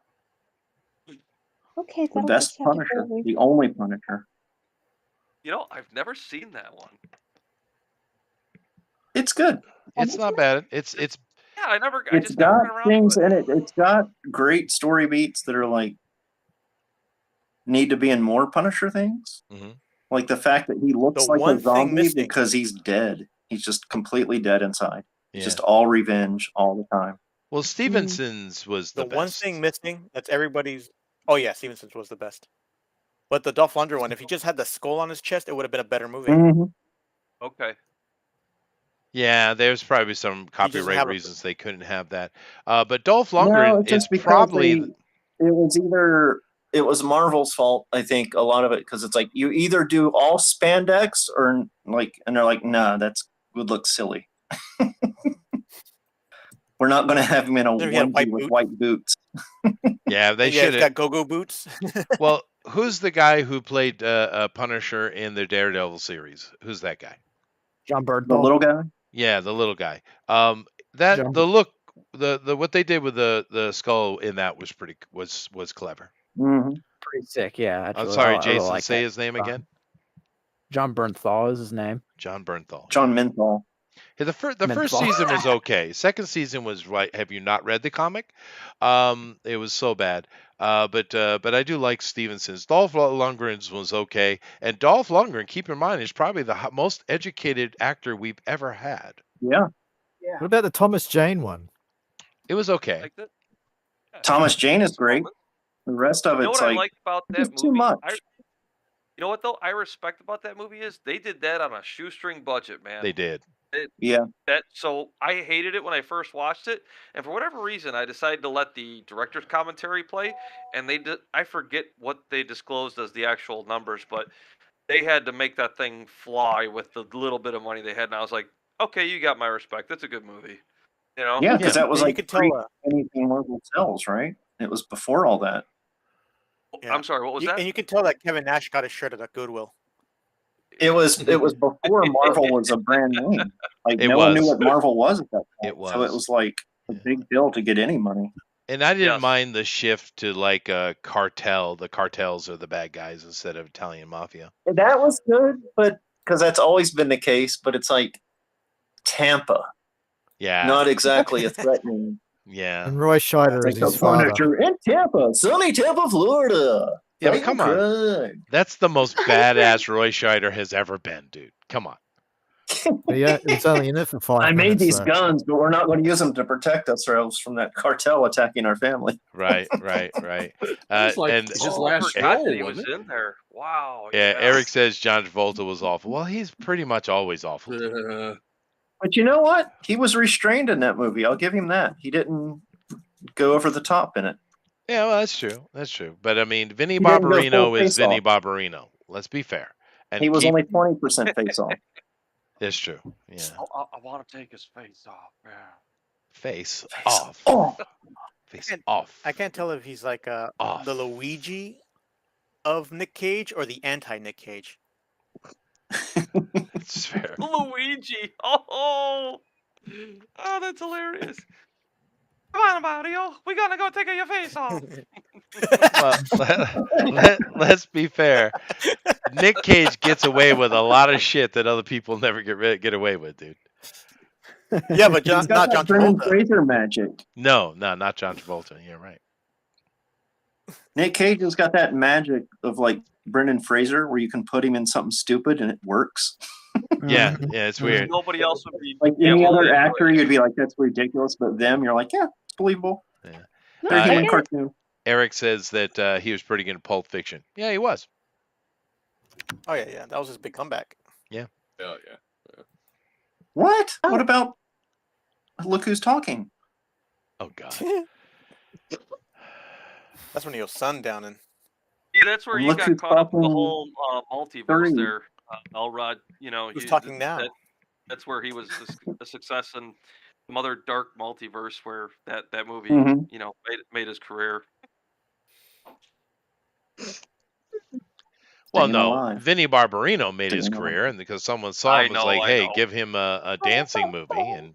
Okay, The best Punisher, the only Punisher. You know, I've never seen that one. It's good. It's not bad. It's yeah. I It's just got never got around things to it. in it. It's got great story beats that are like need to be in more Punisher things. Mm-hmm. Like the fact that he looks The like one a thing zombie missing- because he's dead. He's just completely dead inside. Yeah. It's just all revenge all the time. Well, Stevenson's was the The one best. thing missing that's everybody's. Oh yeah, Stevenson's was the best. But the Dolph Lundgren one, if he just had the skull on his chest, it would have been a better movie. Mm-hmm. Okay. Yeah, there's probably some copyright have a- reasons they couldn't have that. But Dolph Lundgren is probably. It was Marvel's fault, I think, a lot of it, because it's like you either do all spandex or like, and they're like, nah, that would look silly. We're not going to have him in a onesie with white boots. Yeah, they Yeah, should he's got go-go boots. Well, who's the guy who played Punisher in the Daredevil series? Who's that guy? John Bernthal. The little guy? Yeah, the little guy. The look, the what they did with the skull in that was was clever. Mm-hmm. Pretty sick, yeah. Actually. I'm sorry, I Jason. like Say that. his name again. John Bernthal is his name. John Bernthal. John Menthal. Yeah, the first Menthal. season was okay. Second season was right. Have you not read the comic? It was so bad. But I do like Stevenson's. Dolph Lundgren's was okay. And Dolph Lundgren, keep in mind, is probably the most educated actor we've ever had. Yeah. What about the Thomas Jane one? It was okay. Like that? Thomas Jane is great. The rest of You know it's what like, I like about that it's movie? too much. You know what though? I respect about that movie is they did that on a shoestring budget, man. They did. Yeah. So I hated it when I first watched it, and for whatever reason, I decided to let the director's commentary play, and I forget what they disclosed as the actual numbers, but they had to make that thing fly with the little bit of money they had, and I was like, okay, you got my respect. That's a good movie. You know? Yeah, because that was Yeah, you like could tell, anything Marvel sells, right? It was before all that. Yeah. I'm sorry, what was that? And you can tell that Kevin Nash got his shirt at Goodwill. It was before Marvel was a brand name. Like no one knew what Marvel was at that point. So it was like a big deal to get any money. And I didn't mind the shift to like a cartel. The cartels are the bad guys instead of Italian mafia. That was good, but because that's always been the case. But it's like Tampa, not exactly a threatening. Yeah. And Roy Scheider is his father. In Tampa, sunny Tampa, Florida. Yeah, but come on. That's the most badass Roy Scheider has ever been, dude. Come on. Yeah, it's only in it for 5 I made minutes. these So. guns, but we're not going to use them to protect ourselves from that cartel attacking our family. Right. It's like And his I last forgot that role, he was wasn't in there. Wow. yeah, Yeah. Eric says John Travolta was awful. Well, he's pretty much always awful. it? But you know what? He was restrained in that movie. I'll give him that. He didn't go over the top in it. Yeah, well, that's true. But I mean, Vinny He didn't go full Barbarino is face Vinny off. Barbarino. Let's be fair. And He was keep only 20% face off. it's true. Yeah. I want to take his face off. Yeah. Face Face off. off. Face off. I can't tell if he's like Off. the Luigi of Nick Cage or the anti Nick Cage. It's fair. Luigi. Oh, that's hilarious. Come on, Mario. We're gonna go take your face off. Well, let's be fair. Nick Cage gets away with a lot of shit that other people never get away with, dude. Yeah, but He's got not that John Brendan Travolta. Fraser magic. No, not John Travolta. You're right. Nick Cage has got that magic of like Brendan Fraser, where you can put him in something stupid and it works. Yeah, it's weird. Nobody else would be Like any other actor, you'd be like, "That's ridiculous," but them, you're like, "Yeah, it's believable." Yeah. They're a I human get cartoon. Eric says that he was pretty good in Pulp Fiction. Yeah, he was. Oh yeah, that was his big comeback. Yeah. Yeah. What? What about Look Who's Talking? Oh God. That's when he was sundowning. Yeah, that's where you Look got Who's caught up in the Talking whole multiverse 3. there, Elrod. You know, Who's talking now? That's where he was a success in some other dark multiverse where that movie, Mhm. you know, made his career. Well, Staying no, alive. Vinny Barbarino made his Staying career, and because someone saw him, was like, "Hey, give him a dancing movie," and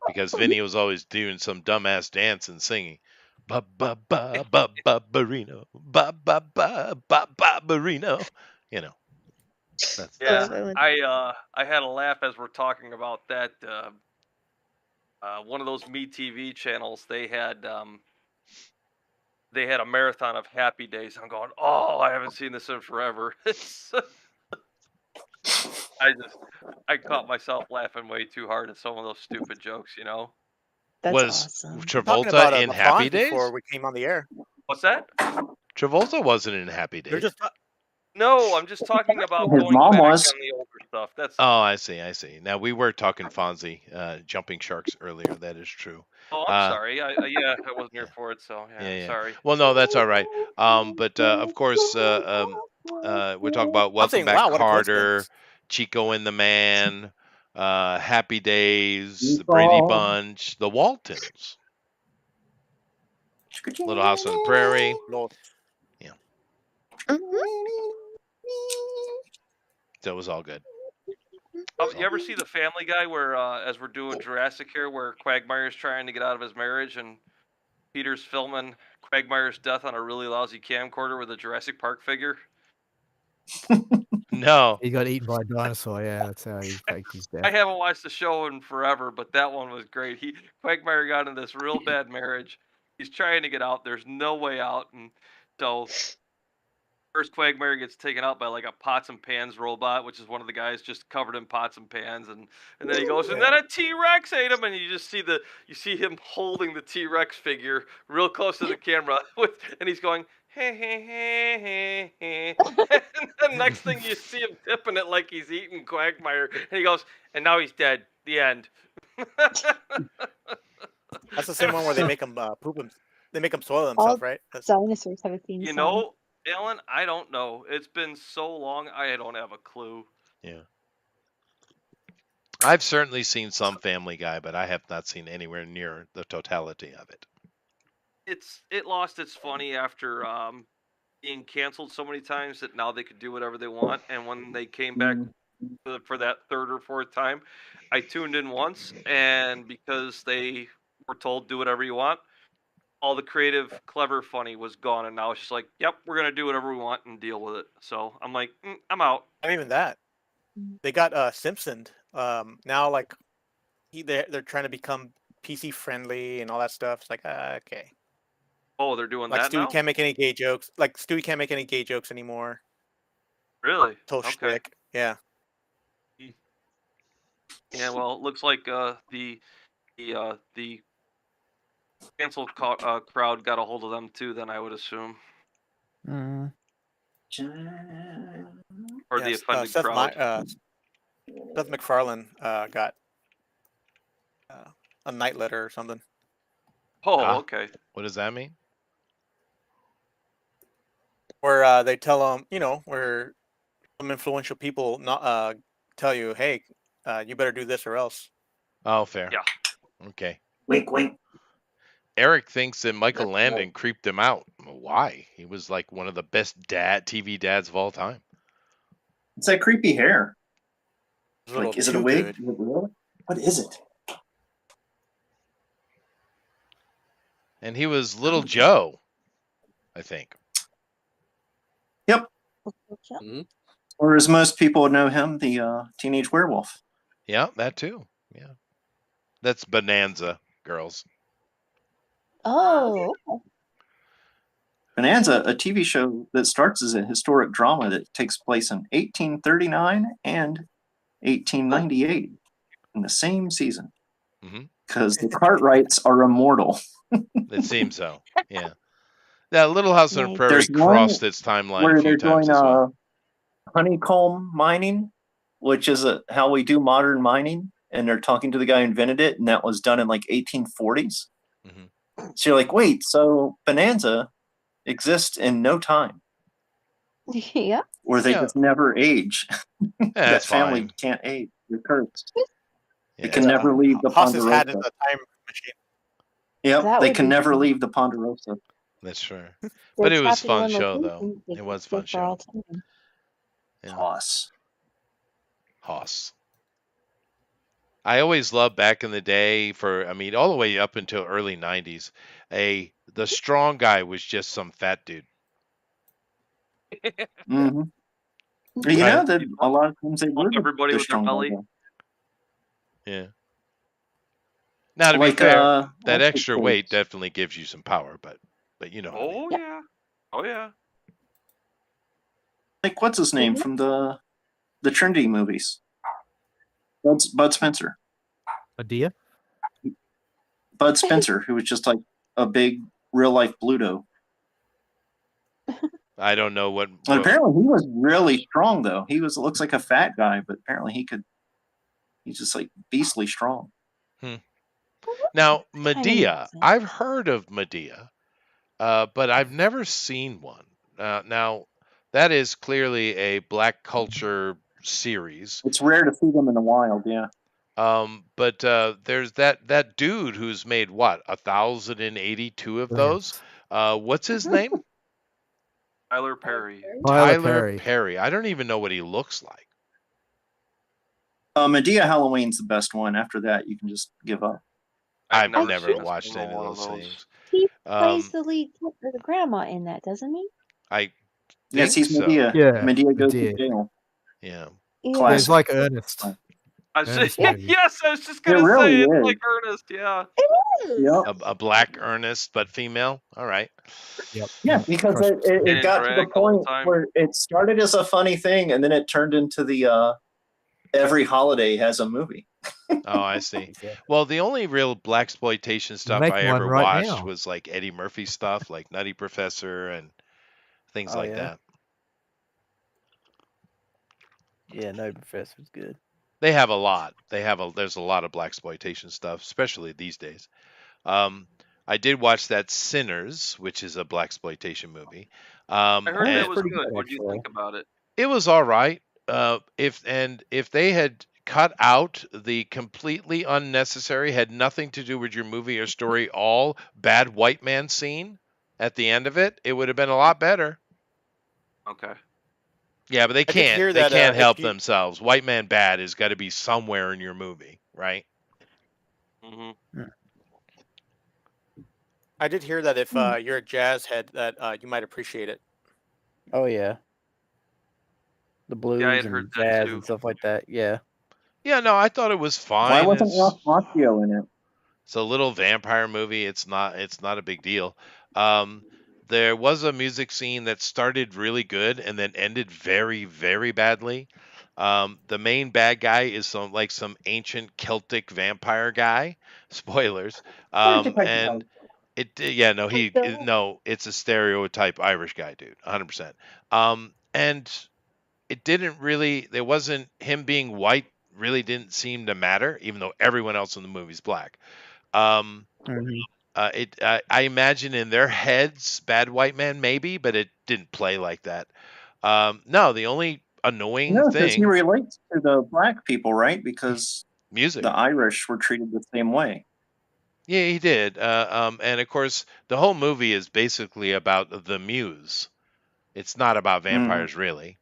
because Vinny was always doing some dumbass dance and singing, ba ba ba ba ba barino, ba ba ba ba ba barino, you know. That's Yeah, I had a laugh as we're talking about that. One of those MeTV channels, they had a marathon of Happy Days. I'm going, oh, I haven't seen this in forever. I caught myself laughing way too hard at some of those stupid jokes, you know. That's was awesome. Travolta in the Happy Fonz Days? before we came on the air. What's that? Travolta wasn't in Happy They're Days. just No, I'm just talking about His going mom back was. on the older stuff. That's Oh, I see. Now we were talking Fonzie, jumping sharks earlier. That is true. Oh, I'm sorry. I wasn't here for it, so Yeah. sorry. Well, no, that's all right. But of course, we talk about Welcome saying, Back, wow, what a Carter, Chico and the Man, Happy Days, the Brady Bunch, the Waltons, Little House on the Prairie. Lord. Yeah, Mhm. that was all good. You ever see the Family Guy where, as we're doing Jurassic here, where Quagmire's trying to get out of his marriage and Peter's filming Quagmire's death on a really lousy camcorder with a Jurassic Park figure? No. He got eaten by a dinosaur. Yeah, that's how he faked his death. I haven't watched the show in forever, but that one was great. Quagmire got in this real bad marriage. He's trying to get out. There's no way out, and so first Quagmire gets taken out by like a pots and pans robot, which is one of the guys just covered in pots and pans, and then he goes, and then a T-Rex ate him, and you see him holding the T-Rex figure real close to the camera and he's going, hey, hey, hey, hey, hey. And the next thing you see him tipping it like he's eating Quagmire, and he goes, and now he's dead. The end. That's the same one where they make him poop him. They make him soil All himself, right? dinosaurs have a theme You song. know, Alan, I don't know. It's been so long, I don't have a clue. Yeah. I've certainly seen some Family Guy, but I have not seen anywhere near the totality of it. It lost its funny after being canceled so many times that now they could do whatever they want. And when they came back for that third or fourth time, I tuned in once, and because they were told do whatever you want, all the creative, clever, funny was gone, and now it's just like, yep, we're gonna do whatever we want and deal with it. So I'm like, I'm out. Not even that. They got Simpsoned. Now like they're trying to become PC friendly and all that stuff. It's like okay. Oh, they're doing Like that Stewie now? can't make any gay jokes. Like Stewie can't make any gay jokes anymore. Really? Total Okay. shtick. Yeah. Yeah, well, it looks like the canceled crowd got a hold of them too. Then I would assume, Mm. or the Yes, offended crowd. Seth MacFarlane got a night letter or something. Oh, okay. What does that mean? Where they tell him, where some influential people not tell you, hey, you better do this or else. Oh, fair. Yeah. Okay. Wink, wink. Eric thinks that Michael Landon creeped him out. Why? He was like one of the best TV dads of all time. It's that creepy hair. Like, is it a wig? Is it real? What is it? And he was Little Joe, I think. Yep. Mm-hmm. Or as most people know him, the teenage werewolf. Yeah, that too. Yeah. That's Bonanza, girls. Oh. Bonanza, a TV show that starts as a historic drama that takes place in 1839 and 1898 in the same season. Because the Cartwrights are immortal. It seems so. Yeah. That Little House on the Prairie crossed its timeline where a few they're times doing as well. honeycomb mining, which is how we do modern mining, and they're talking to the guy who invented it, and that was done in like 1840s. So you're like, wait, so Bonanza exists in no time, Yeah. where they just never age. That that's family fine. can't age. They're cursed. Yeah, They can never leave the Haas's Ponderosa. hat is a time machine. Yep, That they would can be never fun. leave the Ponderosa. That's true. They're But it was trapped in fun one show though. location, they It was stay fun for all show. time. Yeah. Hoss. I always loved back in the day all the way up until early 90s, the strong guy was just some fat dude. Mm-hmm. You know that a lot of times they were everybody the with their strong belly. guy. Yeah. Now to Like, be fair, that what's the extra quote? weight definitely gives you some power, but you know what I mean. Oh yeah. Oh yeah. Like, what's his name from the Trinity movies? Bud Spencer. Medea? Bud Spencer, who was just like a big real life Bluto. I don't know what. Well, apparently he was really strong though. He looks like a fat guy, but apparently he's just like beastly strong. Now Medea, I've heard of Medea, but I've never seen one. Now that is clearly a black culture series. It's rare to see them in the wild, yeah. But there's that dude who's made 1,082 of those. What's his name? Tyler Perry. Tyler Perry. I don't even know what he looks like. Medea Halloween's the best one. After that, you can just give up. I've never watched any of those things. He plays the lead or the grandma in that, doesn't he? I Yes, think he's so. Medea. Yeah, Medea goes Medea. to jail. Yeah. Yeah, it's like Ernest. Yes, movie. I was just gonna really say it's is. like Ernest. Yeah. Yep. A black Ernest, but female. All right. Yep. Yeah, because it got to the drag all the point time. where it started as a funny thing, and then it turned into the every holiday has a movie. Oh, I see. Well, the only real blaxploitation stuff making I one ever right watched now. was like Eddie Murphy stuff, like Nutty Professor and things like that. Yeah, no, Professor's good. They have a lot. There's a lot of blaxploitation stuff, especially these days. I did watch that Sinners, which is a blaxploitation movie. I heard and that was good. What do you think about it? it was all right. If they had cut out the completely unnecessary, had nothing to do with your movie or story, all bad white man scene at the end of it, it would have been a lot better. Okay. Yeah, but they I did can't. hear They that, can't if help you- themselves. White man bad has got to be somewhere in your movie, right? Mm-hmm. I did hear that if you're a jazz head, that you might appreciate it. Oh yeah. The blues I had and heard that jazz too. and stuff like that. Yeah. Yeah, no, I thought it was fine. Why wasn't It's Macchio in it? a little vampire movie. It's not a big deal. There was a music scene that started really good and then ended very, very badly. The main bad guy is some ancient Celtic vampire guy. Spoilers. And it's a stereotype Irish guy, dude, 100%. And it didn't really. There wasn't him being white. Really didn't seem to matter, even though everyone else in the movie's black. Um, I imagine in their heads, bad white man maybe, but it didn't play like that. No, the only annoying No, because he thing, relates to the black people, right? Because music. the Irish were treated the same way. Yeah, he did. And of course, the whole movie is basically about the muse. It's not about vampires, really.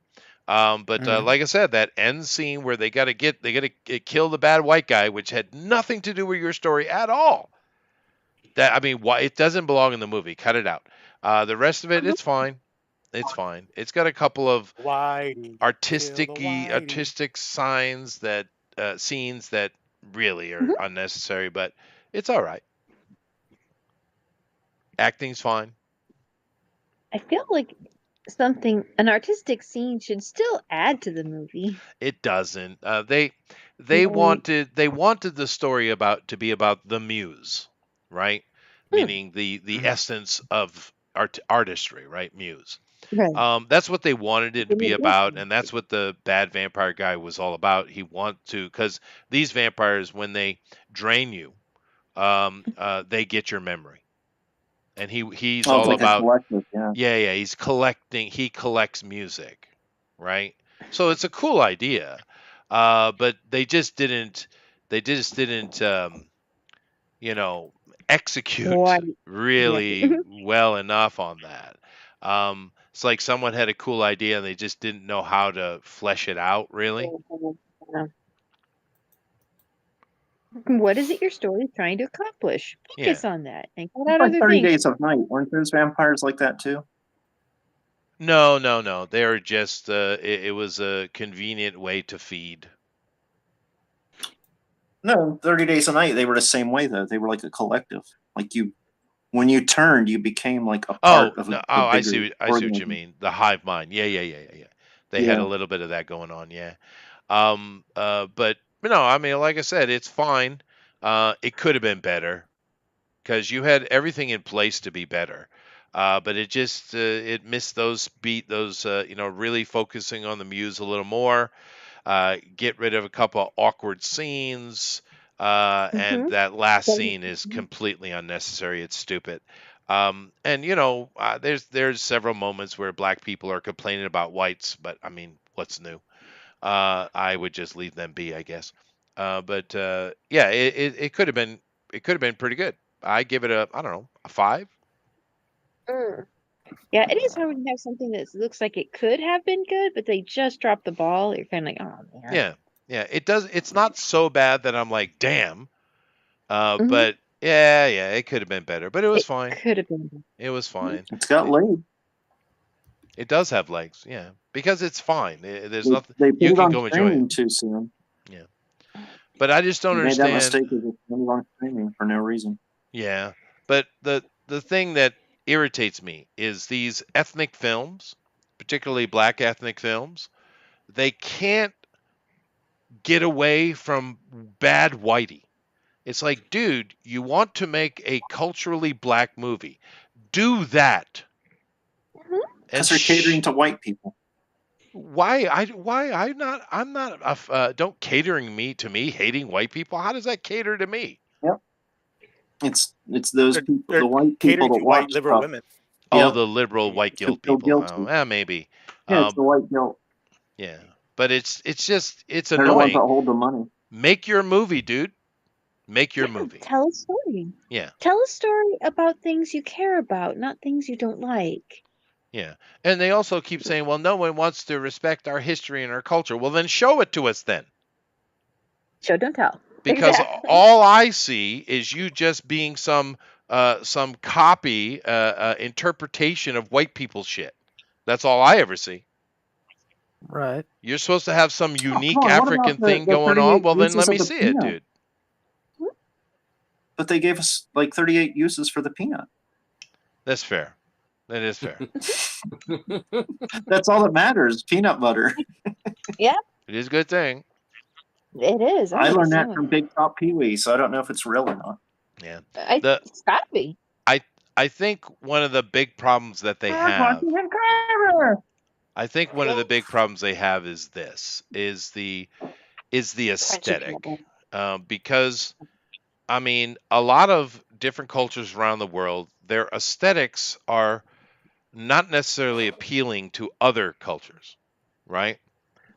But like I said, that end scene where they gotta kill the bad white guy, which had nothing to do with your story at all. It doesn't belong in the movie. Cut it out. The rest of it, it's fine. It's fine. It's got a couple of artistic signs that scenes that really are unnecessary, but it's all right. Acting's fine. I feel like an artistic scene should still add to the movie. It doesn't. They wanted the story to be about the muse, right? Meaning the essence of artistry, right? Muse. Right. That's what they wanted it to be about, and that's what the bad vampire guy was all about. He because these vampires, when they drain you, they get your memory, and he's all like about yeah. He's collecting. He collects music, right? So it's a cool idea, but they just didn't. They just didn't. Execute really well enough on that. It's like someone had a cool idea and they just didn't know how to flesh it out, really. What is it your story is trying to accomplish? Focus on that and cut out like other 30 things. Days of Night. Weren't those vampires like that too? No. They were just. It was a convenient way to feed. No, 30 Days of Night, they were the same way, though. They were like a collective. Like when you turned, you became like a part of a I see what you mean. The hive mind. Yeah. They had a little bit of that going on, yeah. But no, I mean, like I said, it's fine. It could have been better because you had everything in place to be better. But it just it missed those really focusing on the muse a little more. Get rid of a couple of awkward scenes. And that last scene is completely unnecessary. It's stupid. And there's several moments where black people are complaining about whites, but I mean, what's new? I would just leave them be, I guess. But it could have been pretty good. I give it a 5. Yeah, it is hard when you have something that looks like it could have been good, but they just dropped the ball. You're kind of like, oh man. Yeah. It does. It's not so bad that I'm like, damn. But it could have been better, but it was fine. Could have been. It was fine. It's got legs. It does have legs, yeah, because it's fine. There's nothing you can go enjoy it too soon. Yeah, but I just don't understand. Made that mistake of putting on streaming for no reason. Yeah, but the thing that irritates me is these ethnic films, particularly black ethnic films. They can't get away from bad whitey. It's like, dude, you want to make a culturally black movie. Do that. Because they're catering to white people. I'm not don't catering me to me hating white people. How does that cater to me? Yep. It's those people, the white people that watch liberal women. Oh, the liberal white guilt people. Maybe. Yeah, it's the white guilt. Yeah, but it's They're annoying. the ones that hold the money. Make your movie, dude. Make your movie. Tell a story. Yeah. Tell a story about things you care about, not things you don't like. Yeah. And they also keep saying, well, no one wants to respect our history and our culture. Well, then show it to us then. Show, don't tell. Because all I see is you just being some copy interpretation of white people's shit. That's all I ever see. Right. You're supposed to have some unique African thing going on. Well, then let me see it, dude. But they gave us like 38 uses for the peanut. That's fair. That is fair. That's all that matters. Peanut butter. Yeah. It is a good thing. It is. I learned that so. from Big Top Pee Wee, so I don't know if it's real or not. Yeah. It's gotta be. I think one of the big problems that they have. I think one of the big problems they have is the aesthetic, because I mean a lot of different cultures around the world, their aesthetics are not necessarily appealing to other cultures, right?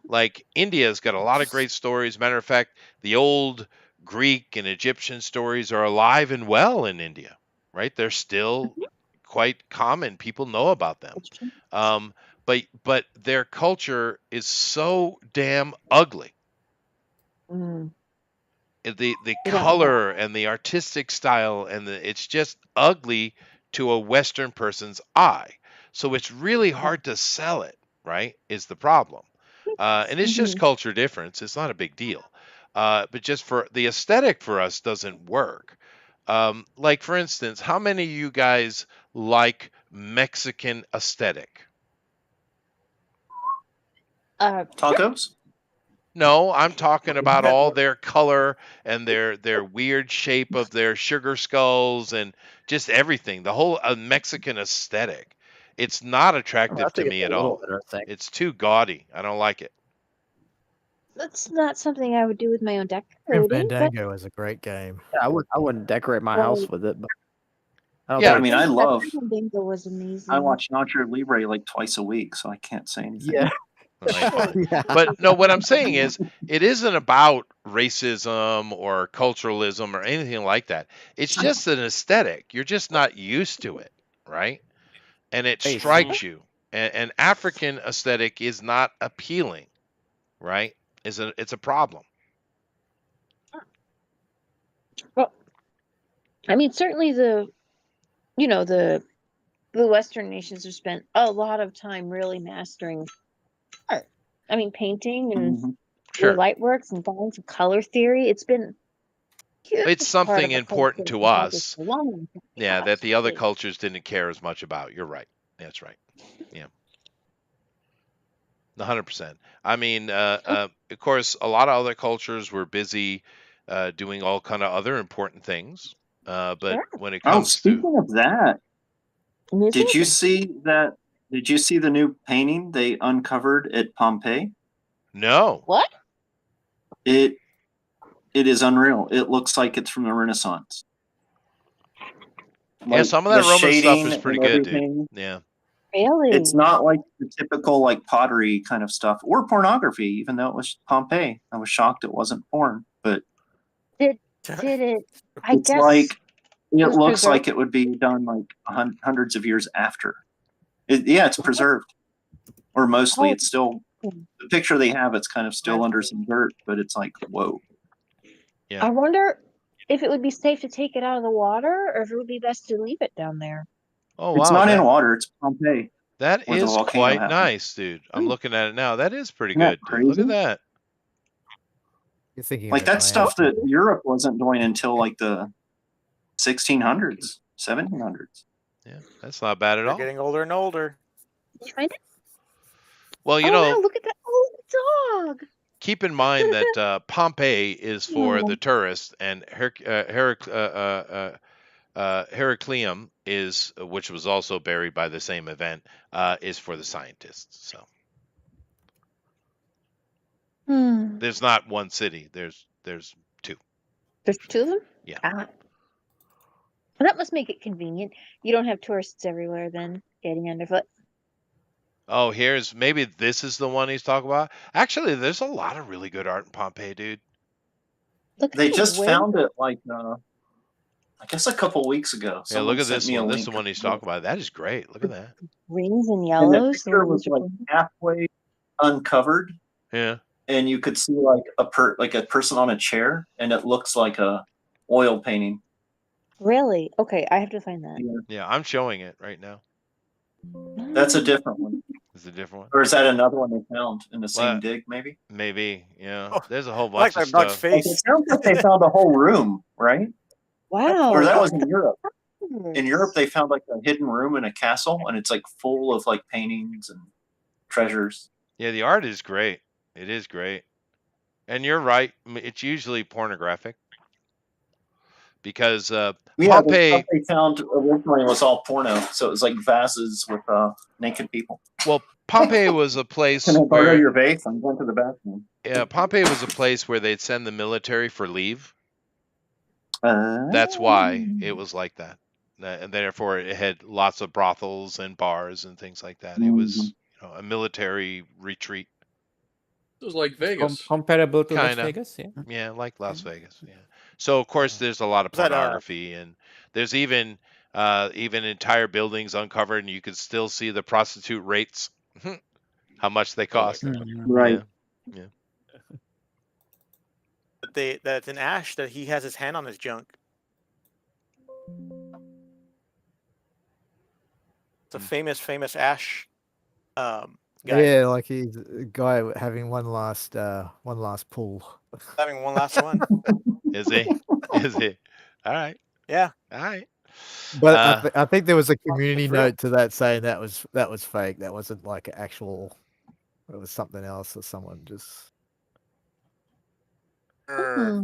Like India's got a lot of great stories. Matter of fact, the old Greek and Egyptian stories are alive and well in India, right? They're still quite common. People know about them. But their culture is so damn ugly. The color and the artistic style and it's just ugly to a Western person's eye. So it's really hard to sell it, right? Is the problem. And it's just culture difference. It's not a big deal. But just for the aesthetic for us doesn't work. Like for instance, how many of you guys like Mexican aesthetic? Tacos? No, I'm talking about all their color and their weird shape of their sugar skulls and just everything. The whole Mexican aesthetic. It's not attractive to me at all. It's too gaudy. I don't like it. That's not something I would do with my own Grim decorating. Fandango is a great game. Yeah, I wouldn't decorate my house with it, but I mean, I love. Fandango was amazing. I watch Nacho Libre like twice a week, so I can't say anything. Yeah. But no, what I'm saying is it isn't about racism or culturalism or anything like that. It's just an aesthetic. You're just not used to it, right? And it strikes you. And African aesthetic is not appealing, right? It's a problem. Well, I mean, certainly the Western nations have spent a lot of time really mastering art. I mean, painting and light works and drawings and color theory. It's been it's something important to us. Yeah, that the other cultures didn't care as much about. You're right. That's right. Yeah. 100%. I mean, of course, a lot of other cultures were busy doing all kind of other important things. But when it comes speaking of that, did you see that? Did you see the new painting they uncovered at Pompeii? No. What? It is unreal. It looks like it's from the Renaissance. Yeah, some of that Roman stuff is pretty good, dude. Yeah. Really? It's not like the typical like pottery kind of stuff or pornography, even though it was Pompeii. I was shocked it wasn't porn, but did it? I it's guess like it looks preserved? like it would be done like hundreds of years after. It's preserved, or mostly it's still the picture they have. It's kind of still under some dirt, but it's like whoa. Yeah. I wonder if it would be safe to take it out of the water, or if it would be best to leave it down there. Oh wow! It's not in water. It's Pompeii. That is quite nice, dude. I'm looking at it now. That is pretty good, dude. Look at that. You're thinking like that stuff that Europe wasn't doing until like the 1600s, 1700s. Yeah, that's not bad at all. Getting older and older. Well, you know, look at that dog. Keep in mind that Pompeii is for the tourists, and Heracleum is, which was also buried by the same event, is for the scientists. So there's not one city. There's two. There's two of them? Yeah. Well, that must make it convenient. You don't have tourists everywhere then getting underfoot. Oh, maybe this is the one he's talking about. Actually, there's a lot of really good art in Pompeii, dude. They just found it like I guess a couple weeks ago. Yeah, look at this one. This is the one he's talking about. That is great. Look at that. Greens and yellows. And the picture was like halfway uncovered. Yeah. And you could see like a person on a chair, and it looks like a oil painting. Really? Okay, I have to find that. Yeah, I'm showing it right now. That's a different one. Is it a different one? Or is that another one they found in the same dig, maybe? Maybe, yeah. There's a whole bunch of stuff. Face. It sounds like they found a whole room, right? Wow. Or that was in Europe. In Europe, they found like a hidden room in a castle, and it's like full of like paintings and treasures. Yeah, the art is great. It is great. And you're right. It's usually pornographic because Yeah, the stuff Pompeii. they found originally was all porno, so it was like vases with naked people. Well, Pompeii was a place Can I borrow where your vase? I'm going to the bathroom. yeah, Pompeii was a place where they'd send the military for leave. That's why it was like that, and therefore it had lots of brothels and bars and things like that. It was a military retreat. It was like Vegas. Comparable to Las Kinda. Vegas, yeah. Yeah, like Las Vegas. Yeah. So of course there's a lot of Was that, pornography, and there's even entire buildings uncovered, and you can still see the prostitute rates, how much they cost. Right. Yeah. That's an Ash that he has his hand on his junk. It's a famous Ash guy. Yeah, like he's a guy having one last pull. Having one last one. Is he? Is he? All right. Yeah. All right. But I think there was a community real. note to that saying that was fake. That wasn't like actual. It was something else, or someone just. Yeah.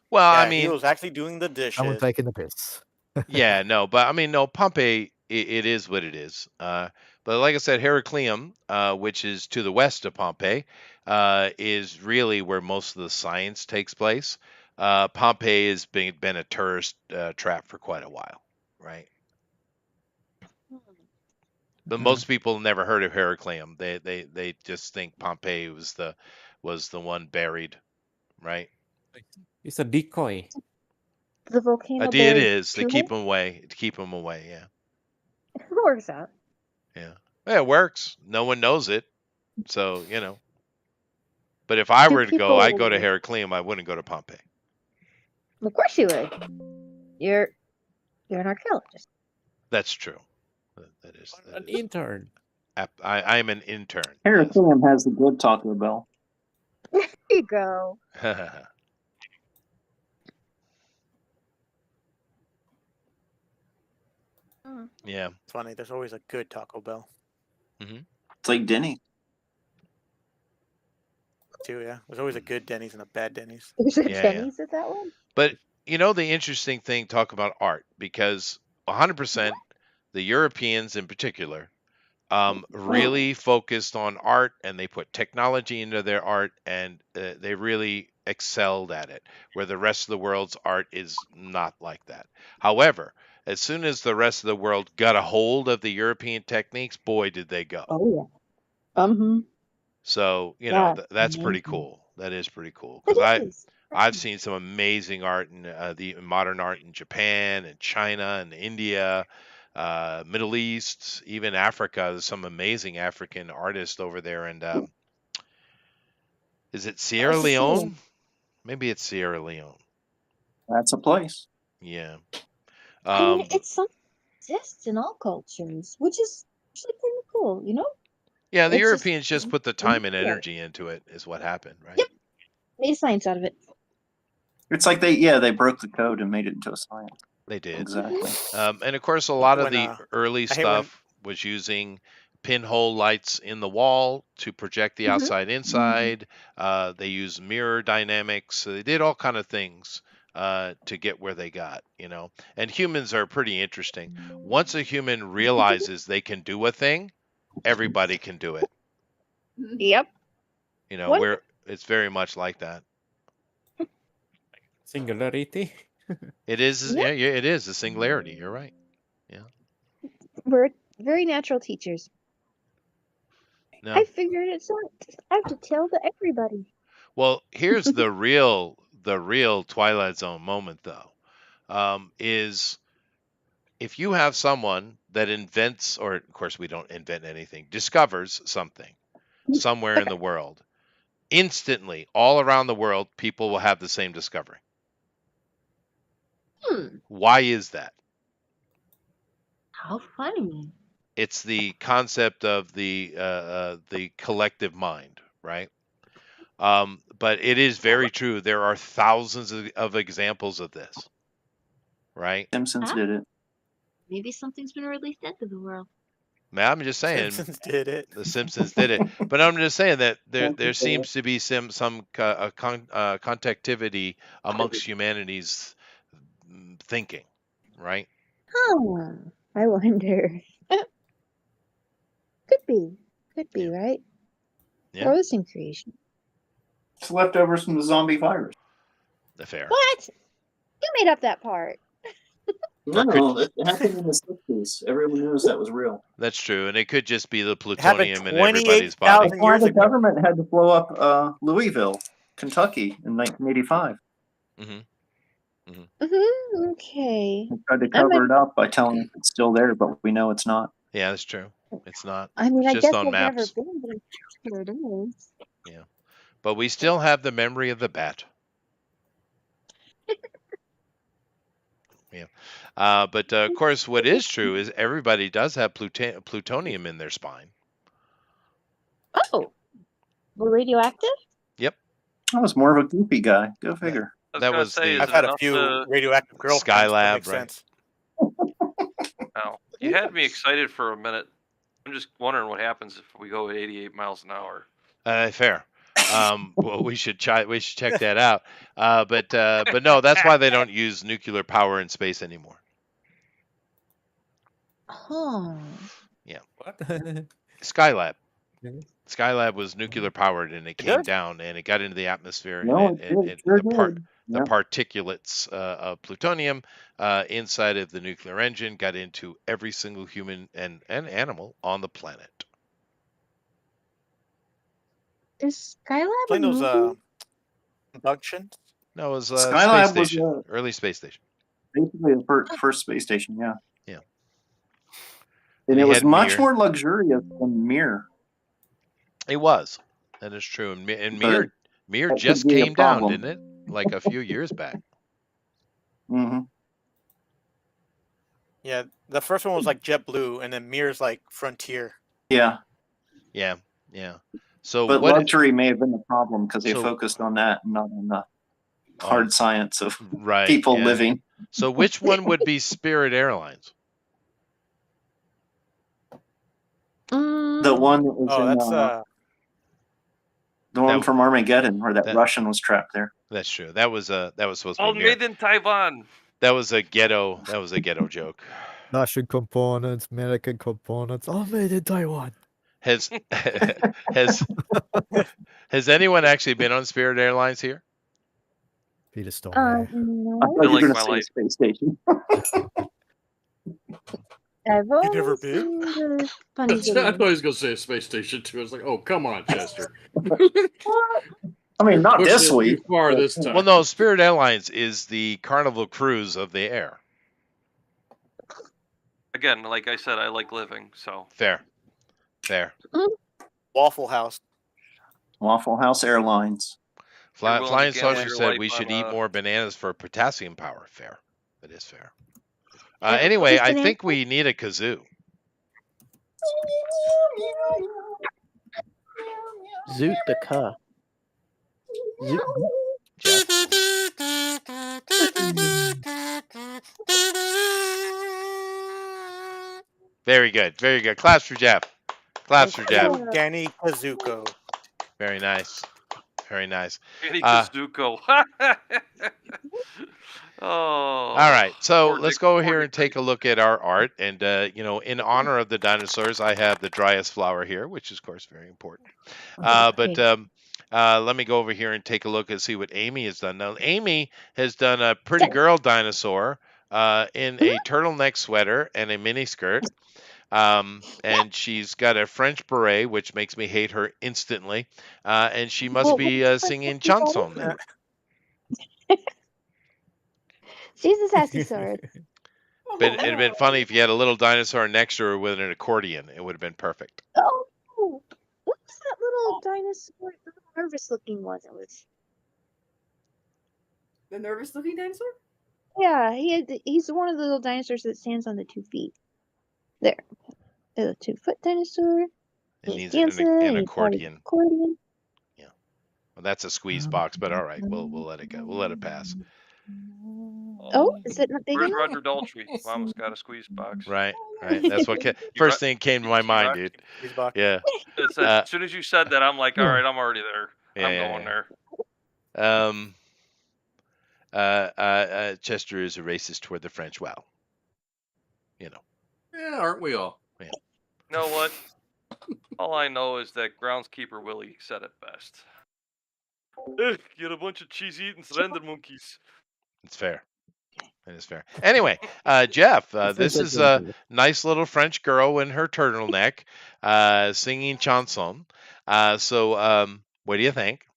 Well, Yeah, I mean, he was actually doing the dishes. Someone taking the piss. yeah, no, but I mean, no, Pompeii, it is what it is. But like I said, Heracleum, which is to the west of Pompeii, is really where most of the science takes place. Pompeii has been a tourist trap for quite a while, right? But most people never heard of Heracleum. They just think Pompeii was the one buried, right? It's a decoy. The volcano It buried is. They two keep holes? them away. To keep them away. Yeah. It works out. Yeah. Yeah, it works. No one knows it. So, But if I Do were to go, I'd go to people- Heracleum. I wouldn't go to Pompeii. Of course you would. You're an archaeologist. That's true. That is. An intern. I am an intern. Heracleum has the good Taco Bell. There you go. Yeah. It's funny. There's always a good Taco Bell It's like Denny. too. Yeah, there's always a good Denny's and a bad Denny's. There's a Yeah, Denny's at that one. But the interesting thing, talk about art, because 100% the Europeans in particular really focused on art, and they put technology into their art, and they really excelled at it, where the rest of the world's art is not like that. However, as soon as the rest of the world got a hold of the European techniques, boy, did they go. Oh yeah. So, Yeah, that's pretty amazing. cool. That is pretty cool, It because is. I've seen some amazing art in the modern art in Japan and China and India, Middle East, even Africa. There's some amazing African artists over there. And is it Sierra Leone? Maybe it's Sierra Leone. That's a place. Yeah. I mean, it's something that exists in all cultures, which is actually pretty cool, Yeah, the It's just- Europeans just put the time and energy into it, is what happened, right? Yep. Made science out of it. It's like they broke the code and made it into a science. They did. Exactly. And of course, a lot of When, the early I hate when- stuff was using pinhole lights in the wall to project the outside inside. They used mirror dynamics. So they did all kind of things to get where they got, And humans are pretty interesting. Once a human realizes they can do a thing, everybody can do it. Yep. It's very much like that. Singularity. It is. Yeah, it is a singularity. You're right. We're very natural teachers. No. I figured it's out. I have to tell to everybody. Well, here's the real Twilight Zone moment, though, is if you have someone that invents, or of course we don't invent anything, discovers something somewhere in the world, instantly, all around the world, people will have the same discovery. Why is that? How funny. It's the concept of the collective mind, right? But it is very true. There are thousands of examples of this, right? Simpsons did it. Maybe something's been released into the world. Man, I'm just saying Simpsons did it. the Simpsons did it, but I'm just saying that there seems to be some contactivity amongst humanity's thinking, right? Huh. I wonder. Could be, Yeah. right? Yeah. Or the same creation. It's leftovers from the zombie virus. Fair. What? You made up that part. No, it happened in the 60s. Everyone knows that was real. That's true, and it could just be the It happened plutonium in everybody's body. 28,000 That's why years the ago. government had to blow up Louisville, Kentucky in 1985. Okay. They tried to cover it up by telling us it's still there, but we know it's not. Yeah, that's true. It's not. I mean, It's I just guess on I've never maps. been, but I'm sure it is. Yeah, but we still have the memory of the bat. Yeah, but of course, what is true is everybody does have plutonium in their spine. Oh, we're radioactive? Yep. I was more of a goofy guy. Go figure. That was the I've had a few radioactive girlfriends. So that Skylab, makes right? sense. Now, you had me excited for a minute. I'm just wondering what happens if we go at 88 miles an hour. Fair. Well, we should check that out. But no, that's why they don't use nuclear power in space anymore. Huh. Yeah. What? Skylab. Mhm. Skylab was nuclear powered, and it came does? down, and it got into the atmosphere, No, and it sure did. the Yeah. particulates of plutonium inside of the nuclear engine got into every single human and animal on the planet. Is Skylab a Playing those movie? inductions. No, it was Skylab space was, station, early space station. basically the first space station, yeah. Yeah. And And it he was had much Mir. more luxurious than Mir. It was. That is true. And But Mir that just could be a came down, problem. didn't it? Like a few years back. hmm Yeah, the first one was like JetBlue, and then Mir's like Frontier. Yeah. Yeah. Yeah. So But what? luxury may have been the problem because they So focused on that and not on the on hard science of right. people Yeah. living. So which one would be Spirit Airlines? The one that was Oh, in that's the one That- from Armageddon, where that that- Russian was trapped there. That's true. That was supposed to All be Mir. made in Taiwan. That was a ghetto joke. Russian components, American components, all made in Taiwan. Has has anyone actually been on Spirit Airlines here? Peter Storm. I No. thought you were like going to my say life. space station. I've only never been? seen the funny I thought he videos. was going to say a space station too. I was like, oh, come on, Chester. I mean, not Pushed this it week. too far this time. Well, no. Spirit Airlines is the Carnival Cruise of the air. Again, like I said, I like living, so. Fair. Waffle House. Waffle House Airlines. You're willing to Flying gamble Saucer your said life we should on, eat more bananas for potassium power. Fair. That is fair. Yeah, Anyway, just I an think we need a kazoo. Zoot the cuh. Zoot. Jeff? Very good. Very good. Claps for Jeff. Claps for Jeff. Yeah. Danny Kazuko. Very nice. Very nice. Danny Uh, Kazuko. Oh. All right, so poor let's Nick- go poor here Nick and take a look at our art. And, in honor of the dinosaurs, I have the driest flower here, which is, of course, very important. But let me go over here and take a look and see what Amy has done. Now, Amy has done a pretty girl dinosaur in a turtleneck sweater and a mini skirt. And she's got a French beret, which makes me hate her instantly. And she must Well, be what singing is that? chanson then. She's a sassy sword. But it'd been funny if you had a little dinosaur next to her with an accordion. It would have been perfect. Oh, what was that little dinosaur? The little nervous-looking one. It was. The nervous-looking dinosaur? Yeah, he's one of the little dinosaurs that stands on the 2 feet. There, the 2-foot dinosaur. It He's needs dancing. an he's got his accordion. accordion. Well, that's a squeeze box, but all right, we'll let it go. We'll let it pass. Oh, is it not big Where's enough? Roger Daltrey? Mama's got a squeeze box. Right. That's what first thing came to my mind, dude. Yeah. As soon as you said that, I'm like, all right, I'm already there. I'm going there. Chester is a racist toward the French. Well, you know. Yeah, aren't we all? Yeah. You know what? All I know is that groundskeeper Willie said it best. Get a bunch of cheese-eating surrender monkeys. It's fair. It is fair. Anyway, Jeff, this is a nice little French girl in her turtleneck singing chanson. So what do you think?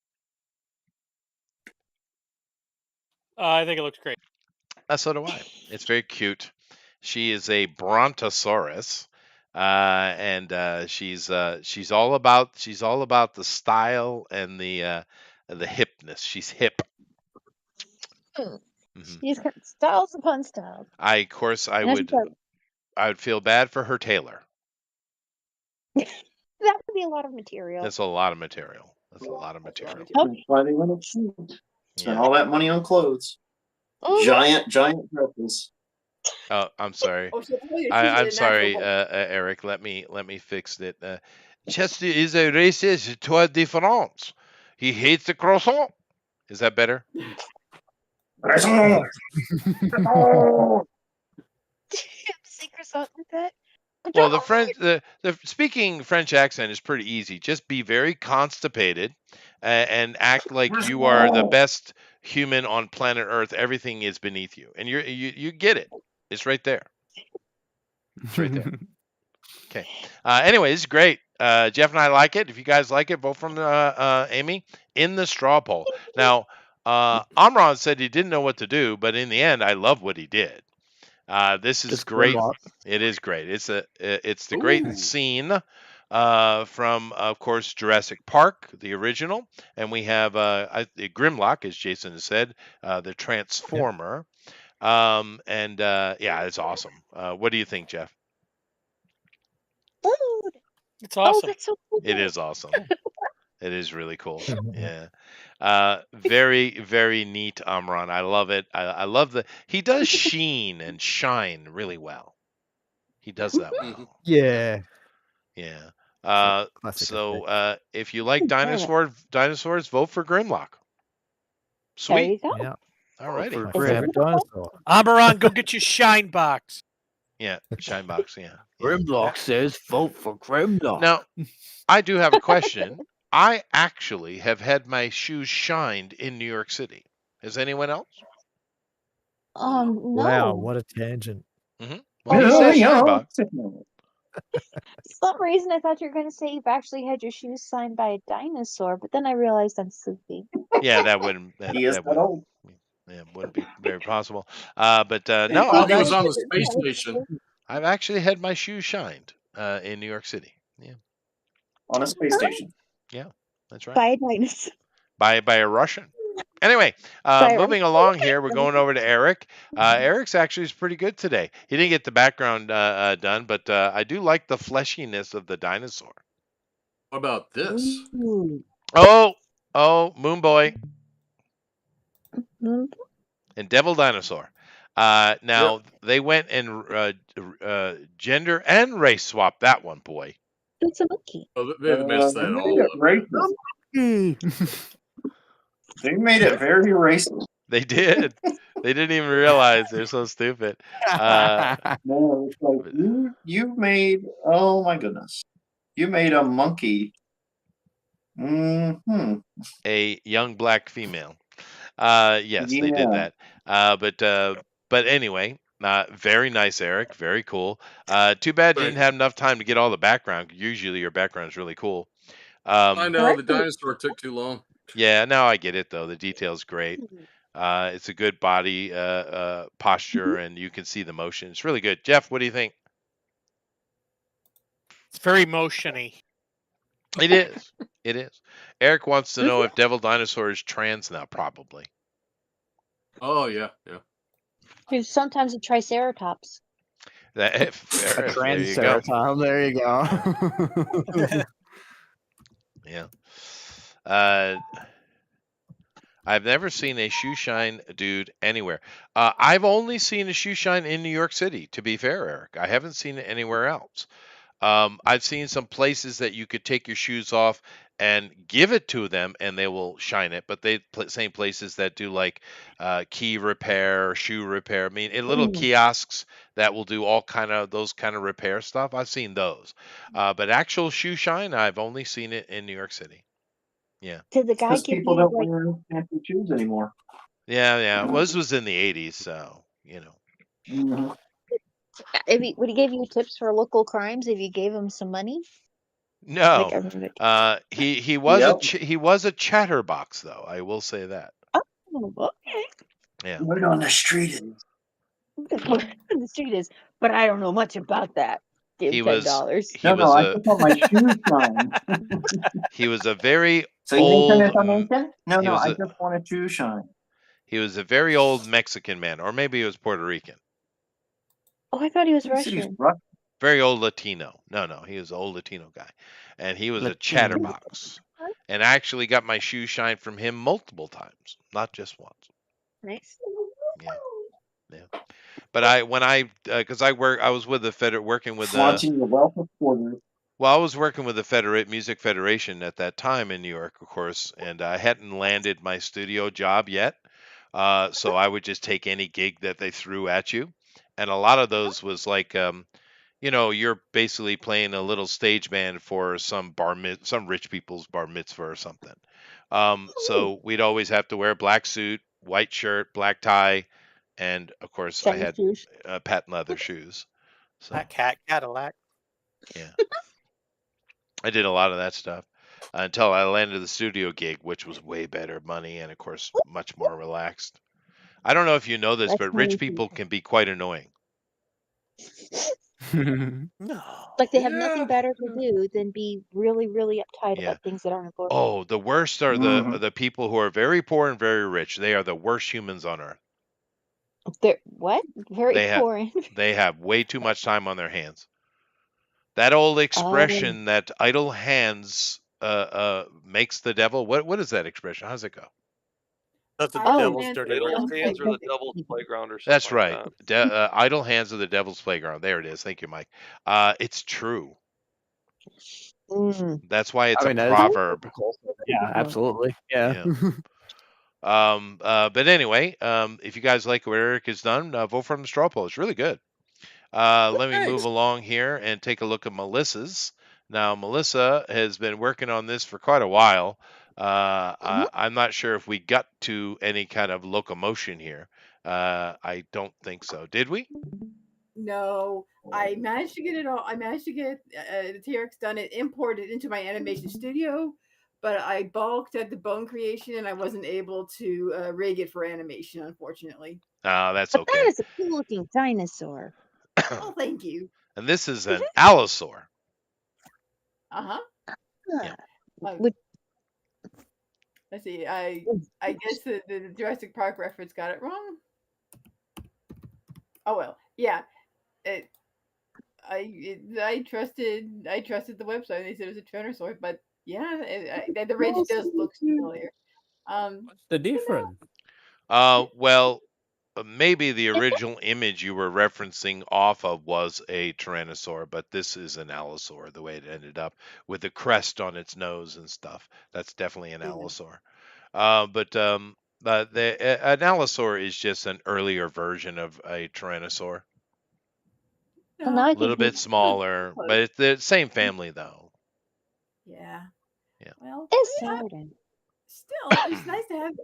I think it looks great. So do I. It's very cute. She is a brontosaurus, and she's all about the style and the hipness. She's hip. She's got styles upon styles. I would feel bad for her tailor. That would be a lot of material. That's a lot of material. That's why they went upstairs. Spent all that money on clothes. Giant dresses. Oh, I'm sorry. I'm sorry, Eric. Let me fix it. Chester is a racist toward the France. He hates the croissant. Is that better? Say croissant like that. Well, the French, the speaking French accent is pretty easy. Just be very constipated and act like you are the best human on planet Earth. Everything is beneath you, and you get it. It's right there. It's right there. Okay. Anyway, this is great. Jeff and I like it. If you guys like it, vote from Amy in the straw poll. Now, Amron said he didn't know what to do, but in the end, I love what he did. This is great. It is great. It's the great scene from, of course, Jurassic Park, the original, and we have Grimlock, as Jason has said, the Transformer, and yeah, it's awesome. What do you think, Jeff? It's awesome. Oh, that's so cool. It is awesome. It is really cool. Yeah. Very, very neat, Amron. I love it. I love he does sheen and shine really well. He does that well. Yeah. Yeah. So if you like dinosaurs, vote for Grimlock. Sweet. There you go. Yeah. All righty. My favorite dinosaur. Amaran, go get your shine box. Yeah, shine box. Yeah. Grimlock says vote for Grimlock. Now, I do have a question. I actually have had my shoes shined in New York City. Has anyone else? No. Wow, what a tangent. Well, he says shine box. For some reason, I thought you were going to say you've actually had your shoes signed by a dinosaur, but then I realized I'm sleepy. Yeah, that wouldn't. Wouldn't be very possible. But no, Well, he was on the space station. I've actually had my shoes shined in New York City. Yeah. On a space station. Yeah, that's right. By a dinosaur. By a Russian. Anyway, moving along here, we're going over to Eric. Eric's actually is pretty good today. He didn't get the background done, but I do like the fleshiness of the dinosaur. What about this? Ooh. Oh, Moon Boy. And Devil Dinosaur. Now, they went and gender and race swapped that one, boy. It's a monkey. Oh, they messed that all up. They made it very racist. They did. They didn't even realize they're so stupid. No, it's like you made. Oh my goodness, you made a monkey. A young black female. Yes, they did that. But anyway, very nice, Eric. Very cool. Too bad you didn't have enough time to get all the background. Usually your background is really cool. I know the dinosaur took too long. Yeah, now I get it though. The detail's great. It's a good body posture, and you can see the motion. It's really good. Jeff, what do you think? It's very motiony. It is. It is. Eric wants to know if Devil Dinosaur is trans now. Probably. Oh yeah. There's sometimes a triceratops. A triceratops. There you go. Yeah. I've never seen a shoe shine dude anywhere. I've only seen a shoe shine in New York City, to be fair, Eric. I haven't seen it anywhere else. I've seen some places that you could take your shoes off and give it to them and they will shine it, but same places that do like key repair, shoe repair. I mean, in little kiosks that will do all kind of those kind of repair stuff. I've seen those, but actual shoe shine, I've only seen it in New York City. Yeah. Did the guy Because give people you don't like? wear fancy shoes anymore. Yeah. Well, this was in the 80s, so you know. Mhm. Would he give you tips for local crimes if you gave him some money? No, Like, he was Yep. he was a chatterbox though. I will say that. oh, okay. Yeah. Word on the street is. The street is, but I don't know much about that. Give He $10. he was I a just want my shoes shine. he was a very So you need old some information? No, he no, was I a just want a shoe shine. he was a very old Mexican man, or maybe he was Puerto Rican. Oh, I thought he was You said he's Russian. Russian. Very old Latino. No, he was an old Latino guy, and he was a Latino. chatterbox. And I actually got my shoe shine from him multiple times, not just once. Nice. Yeah. But because I was with the working with the Flaunting your wealth of quarters. well, I was working with the Music Federation at that time in New York, of course, and I hadn't landed my studio job yet. So I would just take any gig that they threw at you, and a lot of those was like, you're basically playing a little stage band for some some rich people's bar mitzvah or something. So we'd always have to wear a black suit, white shirt, black tie, and of course I had patent leather shoes. So That Cadillac. yeah, I did a lot of that stuff until I landed the studio gig, which was way better money and of course much more relaxed. I don't know if you know this, but rich people can be quite annoying. No. Like they have nothing better to do than be really, really uptight Yeah. about things that aren't important. Oh, the worst are the people who are very poor and very rich. They are the worst humans on earth. They're what? Very They have poor. they have way too much time on their hands. That old expression that idle hands makes the devil. What is that expression? How's it go? That's the Idle devil's dirty hands work. are the devil's playground or something. That's like right. that. Idle hands are the devil's playground. There it is. Thank you, Mike. It's true. That's why it's a proverb. Yeah, absolutely. Yeah. But anyway, if you guys like what Eric has done, vote for him in straw poll. It's really good. Let me move along here and take a look at Melissa's. Now, Melissa has been working on this for quite a while. I'm not sure if we got to any kind of locomotion here. I don't think so. Did we? No, I managed to get it all. I managed to get the T-Rex done and imported into my animation studio, but I balked at the bone creation and I wasn't able to rig it for animation, unfortunately. That's But okay. that is a cool looking dinosaur. Oh, thank you. And this is an allosaur. Uh-huh. Yeah. Let's see. I guess the Jurassic Park reference got it wrong. Oh well, yeah. I trusted the website. They said it was a Tyrannosaur, but yeah, the ridge does look familiar. What's the difference? Well, maybe the original image you were referencing off of was a tyrannosaur, but this is an allosaur, the way it ended up with the crest on its nose and stuff. That's definitely an allosaur. But an allosaur is just an earlier version of a tyrannosaur. A little bit smaller, but it's the same family though. Yeah. Yeah. Well, it's still, it's nice to have.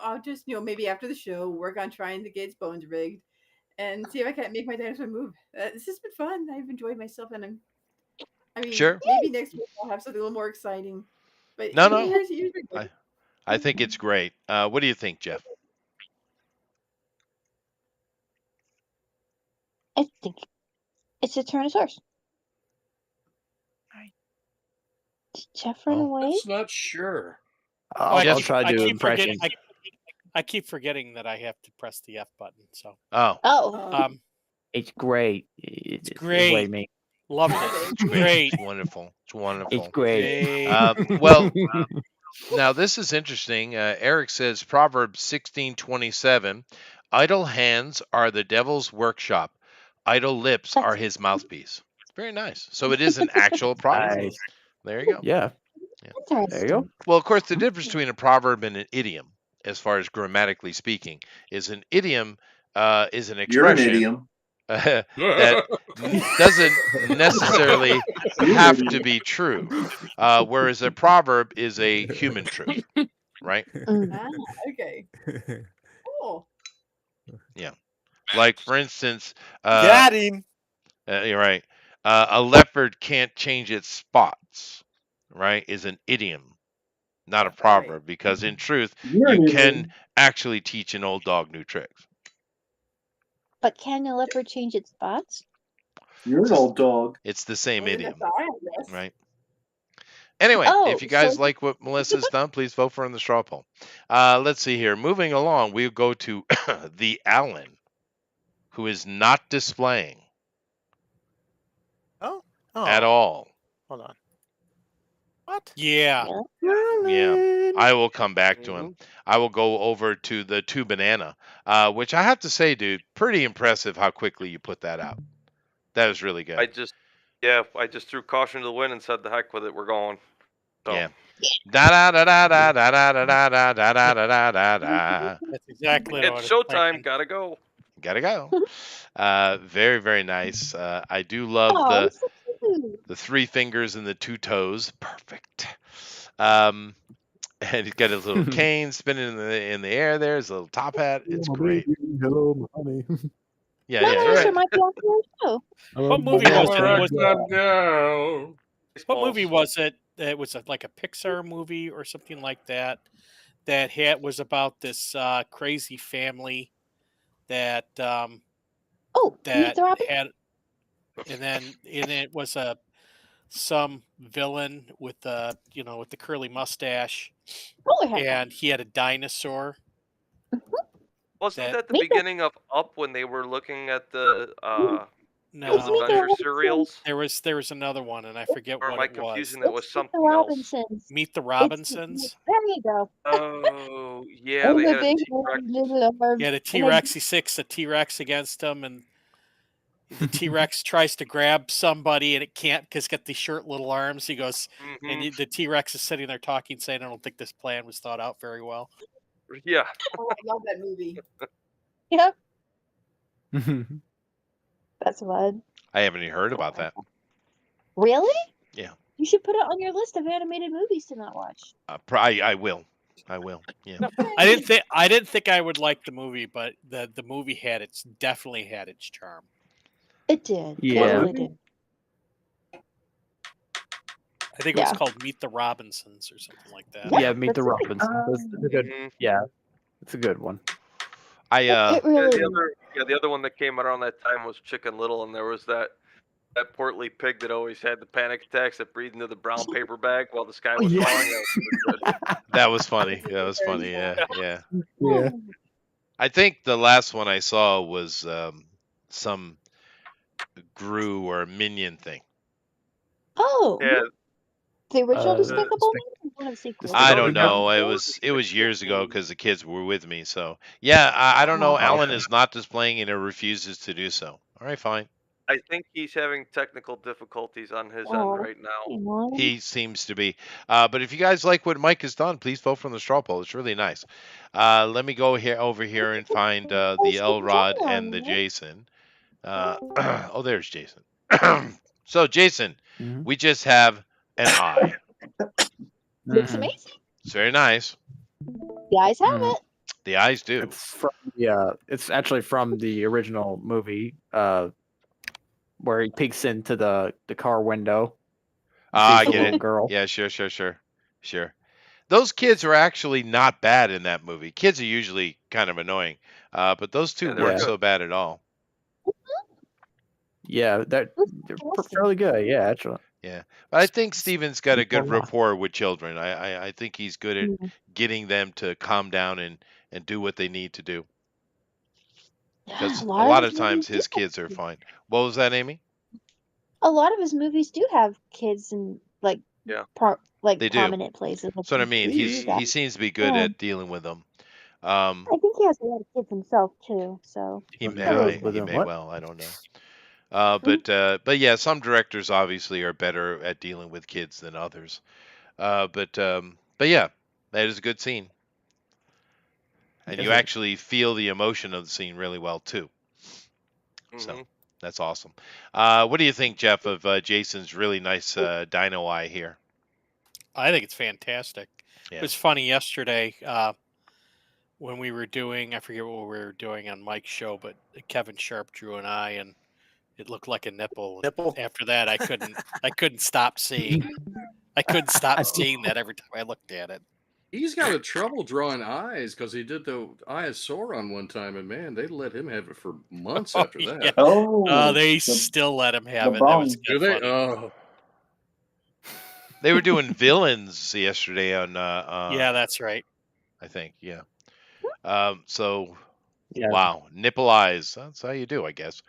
I'll just maybe after the show work on trying to get its bones rigged, and see if I can make my dinosaur move. This has been fun. I've enjoyed myself, and Sure. maybe next week I'll have something a little more exciting. But No. I think it's great. What do you think, Jeff? I think it's a Tyrannosaurus. Did Jeff run away? That's not sure. I'll try to do an impression. I keep forgetting that I have to press the F button. So. Oh. It's great. It's great. Love it. It's great. It's wonderful. It's wonderful. It's great. Well, Now this is interesting. Eric says Proverbs 16:27, idle hands are the devil's workshop. Idle lips are That's his mouthpiece. Very nice. So it is an actual proverb. Nice. There you go. Yeah. Yeah. There you interesting. go. Well, of course, the difference between a proverb and an idiom, as far as grammatically speaking, is an idiom is an You're an expression idiom. that doesn't necessarily You're an have to idiom. be true, whereas a proverb is a human truth, right? Okay. Cool. Yeah. Like, for instance, Got him. you're right. A leopard can't change its spots, right? Is an idiom, not a proverb, because in truth, You're you an can idiom. actually teach an old dog new tricks. But can a leopard change its spots? You're an old dog. It's the same Well, idiom, that's all right, yes. right? Anyway, Oh, if you guys so like what Melissa's done, please vote for her in the straw poll. Let's see here. Moving along, we'll go to the Allen, who is not displaying Oh. at all. Hold on. What? Yeah. Yeah, I will come back to him. I will go over to the 2 banana, which I have to say, dude, pretty impressive how quickly you put that out. That was really good. I just threw caution to the wind and said, "The heck with it, we're going." So. Yeah. Da da da da da da da da da da da da da da da. That's exactly what I It's was showtime. thinking. Gotta go. Gotta go. Very, very nice. I do love oh, it's so cute. the 3 fingers and the 2 toes. Perfect. And he's got his little cane spinning in the air there, his little top hat. It's great. Hello, my honey. Yeah, My yeah, master right. might be on your show. What movie was it? Right Was, now. what movie was it? It was like a Pixar movie or something like that. That was about this crazy family that Oh, Meet that the Robin. had, and then it was some villain with the with the curly mustache, Roller hat. and he had a dinosaur. Wasn't that the Meet the- beginning of Up when they were looking at the No, those adventure cereals? there was another one, and I forget Or am what I it was. confusing that with Meet the something else? Robinsons. Meet the It's- Robinsons. There you go. Oh, yeah, And they the had a big T-Rex. little arms. Yeah, the And T-Rex. He sicks a T-Rex against him, and the T-Rex tries to grab somebody, and it can't because it's got these short little arms. He goes, and the T-Rex is sitting there talking, saying, "I don't think this plan was thought out very well." Yeah. Oh, I love that movie. Yep, that's fun. I haven't even heard about that. Really? Yeah. You should put it on your list of animated movies to not watch. I will. I will. Yeah. I didn't think I would like the movie, but the movie definitely had its charm. It did. Yeah. It really did. I think it was Yeah. called Meet the Robinsons or something like that. Yeah, Meet the that's right. Robinsons. That's a good. Yeah, it's a good one. It really is. The other one that came around that time was Chicken Little, and there was that portly pig that always had the panic attacks that breathed into the brown paper bag while the sky was yeah. falling. That was funny. That was funny. Yeah, yeah. Yeah. I think the last one I saw was some Gru or Minion thing. Oh, Yeah, the original Uh, Despicable Me? Or one of the sequels? I don't Despicable know. It was years ago because the kids were with me. So yeah, I don't know. Oh, Alan okay. is not displaying and refuses to do so. All right, fine. I think he's having technical difficulties on his Oh, end right now. come on. He seems to be. But if you guys like what Mike has done, please vote from the straw poll. It's really nice. Let me go over here and find the Elrod and the Jason. Oh, there's Jason. So Jason, Mhm. we just have an eye. Looks Mhm. amazing. It's very nice. The eyes have Mhm. it. The eyes do. It's actually from the original movie, where he peeks into the car window. I sees the get little it. girl. Yeah, sure. Those kids are actually not bad in that movie. Kids are usually kind of annoying, but those two Yeah, they were weren't good. so bad at all. Yeah, they're Awesome. fairly good. Yeah, actually. Yeah, but I think Steven's got a good People laugh. rapport with children. I think he's good at Mm. getting them to calm down and do what they need to do. Because A a lot lot of of his times movies do his kids are fine. What was that, Amy? a lot of his movies do have kids and like Yeah. like They do. prominent places. That's what I mean. He seems to be good Yeah. at dealing with them. I think he has a lot of kids himself too. So He that is may nice. well. I don't know. But yeah, some directors obviously are better at dealing with kids than others. But yeah, that is a good scene, and Yes, you it is. actually feel the emotion of the scene really well too. So Mhm. that's awesome. What do you think, Jeff, of Jason's really nice dino eye here? I think it's fantastic. Yeah. It was funny yesterday when we were doing, I forget what we were doing on Mike's show, but Kevin Sharp drew an eye and it looked like a nipple. Nipple. After that, I couldn't stop seeing. I couldn't stop seeing that every time I looked at it. He's got a trouble drawing eyes because he did the Eye of Sauron one time, and man, they let him have it for months after that. Yeah. Oh, They still let him have the it. That was bone. Do kind they? of funny. Oh, They were doing villains yesterday on. Yeah, that's right. I think. Yeah. So. Yeah. Wow, nipple eyes. That's how you do, I guess.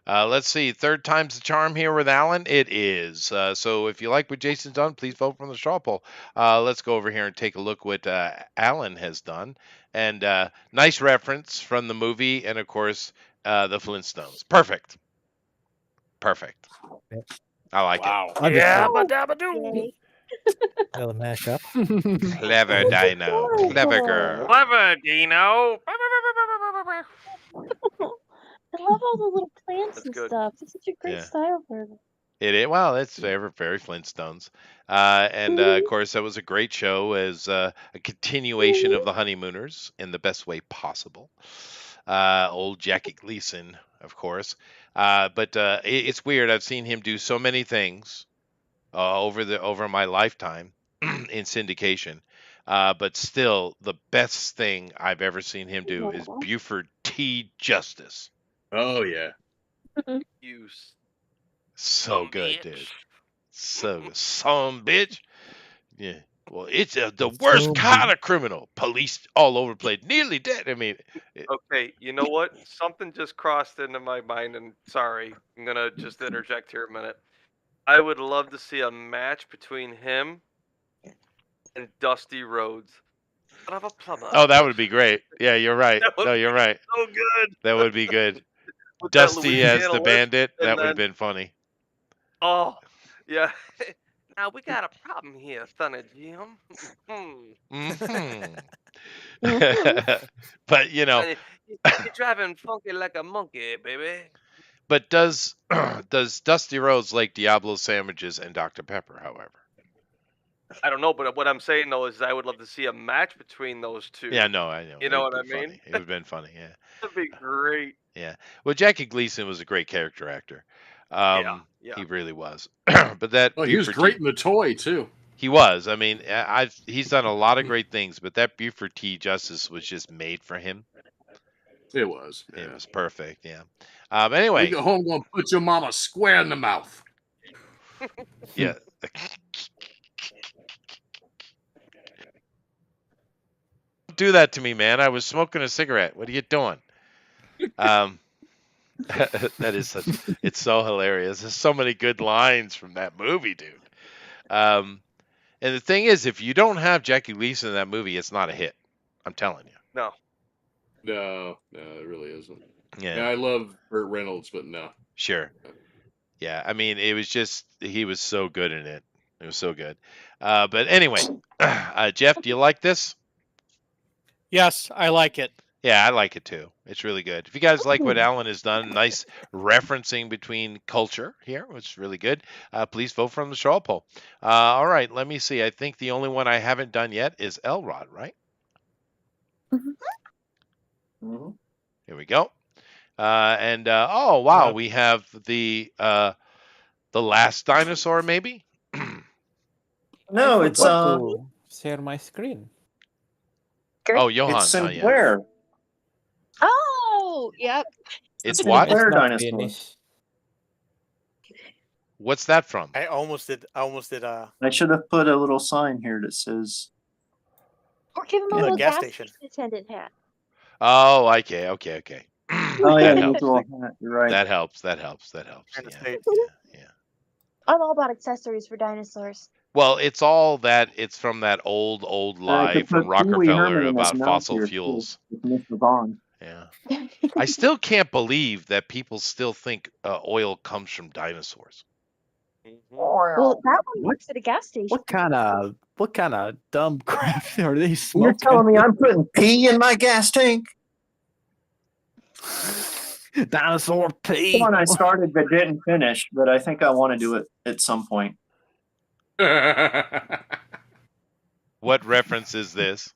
Let's see. Third time's the charm here with Alan. It is. So if you like what Jason's done, please vote from the straw poll. Let's go over here and take a look what Alan has done. And nice reference from the movie, and of course the Flintstones. Perfect. I like Wow. it. Yabba dabba doo. Another mashup. Clever Dino. Clever girl. Clever, Dino. I love all the little plants That's and good. stuff. It's such a great Yeah. style for them. It is. Well, it's very Flintstones. And of course, that was a great show as a continuation of The Honeymooners in the best way possible. Old Jackie Gleason, of course. But it's weird. I've seen him do so many things over my lifetime in syndication. But still, the best thing I've ever seen him do is Buford T. Justice. oh yeah. You So good, dude. So some bitch. Yeah. Well, it's the worst Some kind of criminal. Police all over the place, nearly dead. I mean, Okay, you know what? Something just crossed into my mind, and sorry, I'm gonna just interject here a minute. I would love to see a match between him and Dusty Rhodes. Son of a plumber. oh, that would be great. Yeah, you're right. That would No, be you're right. so good. That would be good. With that Dusty as Louisiana the lisp, bandit. and That would have then- been funny. Oh, yeah. Now we got a problem here, son of Jim. But You're driving funky like a monkey, baby. but does Dusty Rhodes like Diablo sandwiches and Dr. Pepper? However. I don't know, but what I'm saying though is I would love to see a match between those two. Yeah, no, I know. You know what I mean? Funny. It would have been funny. Yeah. That'd be great. Yeah. Well, Jackie Gleason was a great character actor. Yeah. He really was. But that Oh, he was Buford great T- in the toy too. He was. I mean, he's done a lot of great things, but that Buford T. Justice was just made for him. It was. It Yeah. was perfect. Yeah. You Anyway, go home, gonna put your mama square in the mouth. yeah. Don't do that to me, man. I was smoking a cigarette. What are you doing? That is such. It's so hilarious. There's so many good lines from that movie, dude. And the thing is, if you don't have Jackie Gleason in that movie, it's not a hit. I'm telling you. No. No, it really isn't. Yeah. Yeah, I love Burt Reynolds, but no. Sure. Yeah. I mean, it was just he was so good in it. It was so good. But anyway, Jeff, do you like this? Yes, I like it. Yeah, I like it too. It's really good. If you guys like what Alan has done, nice referencing between culture here, which is really good. Please vote from the straw poll. All right, let me see. I think the only one I haven't done yet is Elrod, right? Mhm. Here we go. Oh wow, we have the last dinosaur, maybe. No, it's to share my screen. Oh, Johan. it's Oh, yeah. Sinclair. Oh, yep. It's what? Sinclair It's not dinosaur. finished. What's that from? I almost did. I should have put a little sign here that says Or give him a Yeah, little gas gas station. station attendant hat. Oh, okay. Oh yeah, That you helps. need a hat. You're right. That helps. And the Yeah. state. Yeah. I'm all about accessories for dinosaurs. Well, it's all that. It's from that old I lie could from put Pee Wee Rockefeller Herman in this about mouth fossil here too, fuels. with Mr. Bond. Yeah. I still can't believe that people still think oil comes from dinosaurs. Well, that one What? works at a gas station. What kind of dumb crap are they You're smoking? telling me I'm putting pee in my gas tank? Dinosaur pee. The one I started but didn't finish, but I think I want to do it at some point. What reference is this?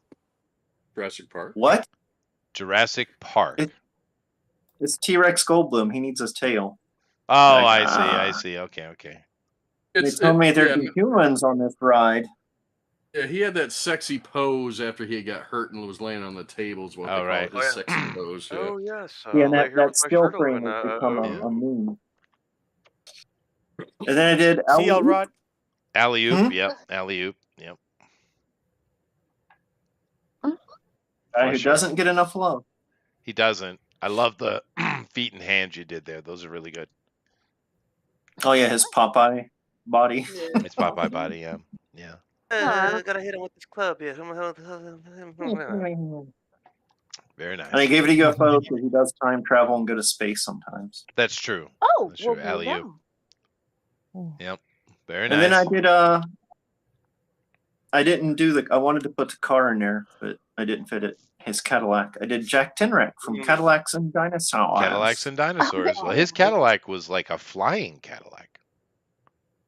Jurassic Park. What? Jurassic Park. It's T-Rex Goldblum. He needs his tail. Oh, Like, I see. Okay. They told me there'd be humans on this ride. Yeah, he had that sexy pose after he got hurt and was laying on the table. Is what they call it, his sexy pose. Yeah. Oh yes. Yeah, lay and here that with my still shirt frame open, has become a meme. And then I did See, Rod? Alley oop. Yep. Alley oop. Yep. Guy who doesn't get enough love. He doesn't. I love the feet and hands you did there. Those are really good. Oh yeah, his Popeye body. It's Popeye body. Yeah. I gotta hit him with this club. Yeah. Very nice. And I gave it a UFO because he does time travel and go to space sometimes. That's true. Oh, That's true. well, Alley oop. Yep. Very nice. And then I did I didn't do I wanted to put the car in there, but I didn't fit it. His Cadillac. I did Jack Tinrek from Cadillacs and Dinosaurs. Cadillacs and Dinosaurs. Well, his Cadillac was like a flying Cadillac.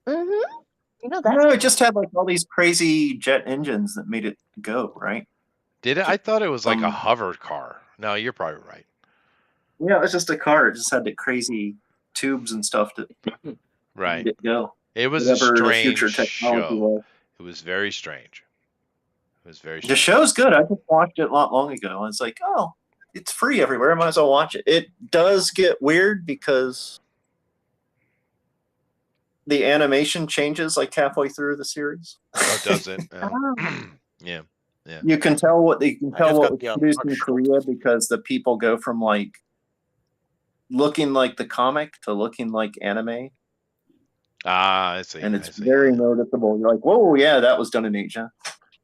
Mm-hmm. You know that. No, it just had like all these crazy jet engines that made it go, right? Did it? I thought it was like a hover car. No, you're probably right. Yeah, it was just a car. It just had the crazy tubes and stuff to Right. make it go. It was Whatever a the strange future technology show. was. It was very strange. It was very The strange. show's good. I just watched it not long ago. And it's like, oh, it's free everywhere. I might as well watch it. It does get weird because the animation changes like halfway through the series. Oh, does it? Yeah. You can tell what was the produced in Korea because the people go from like looking like the comic to looking like anime. Ah, I see. And it's very noticeable. You're like, whoa, yeah, that was done in Asia.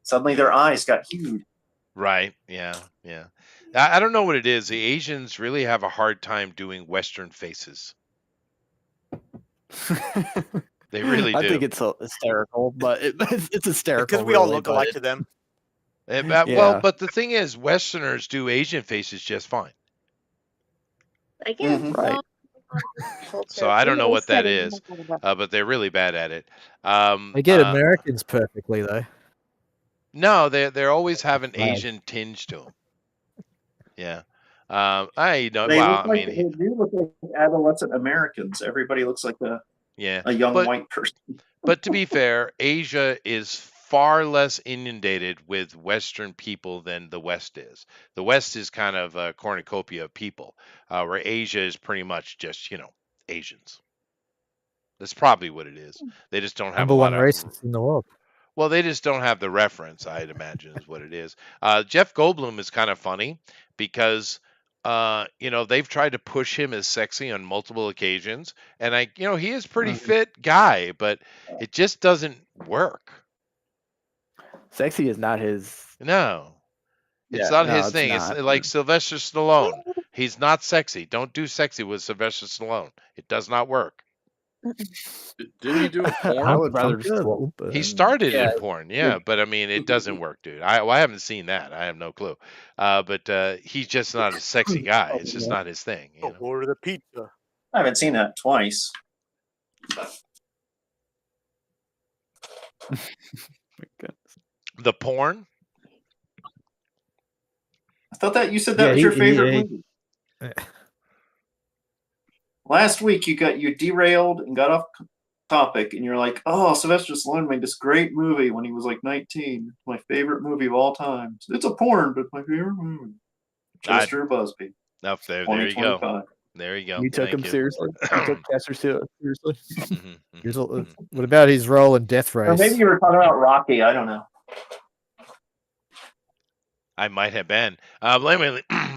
Suddenly their eyes got huge. Right. Yeah. I don't know what it is. The Asians really have a hard time doing Western faces. They really do. I think it's hysterical, but it's hysterical Because we all really, look but alike to them. Well, but the thing is, Westerners do Asian faces just fine. Again, Right. So I don't know what that is, but they're really bad at it. They get Americans perfectly though. No, they're always have an Asian tinge to them. Yeah. They do look like adolescent Americans. Everybody looks like a young white person. But to be fair, Asia is far less inundated with Western people than the West is. The West is kind of a cornucopia of people, where Asia is pretty much just, Asians. That's probably what it is. They just don't have Number a one lot of racist in the world. Well, they just don't have the reference, I'd imagine, is what it is. Jeff Goldblum is kind of funny because, they've tried to push him as sexy on multiple occasions. And he is a pretty fit guy, but it just doesn't work. Sexy is not his. No. It's not his thing. It's like Sylvester Stallone. He's not sexy. Don't do sexy with Sylvester Stallone. It does not work. Didn't he do a porn? I would rather just He started in porn, but I mean, it doesn't work, dude. I haven't seen that. I have no clue. But he's just not a sexy guy. It's just not his thing. Order the pizza. I haven't seen that twice. The porn? I thought that you said that was your favorite movie. Last week you derailed and got off topic, and you're like, "Oh, Sylvester Stallone made this great movie when he was like 19. My favorite movie of all time. It's a porn, but it's my favorite movie." Chester Busby. No, there you go. There you go. You took him seriously. You took Chester seriously. What about his role in Death Race? Or maybe you were talking about Rocky. I don't know. I might have been. Let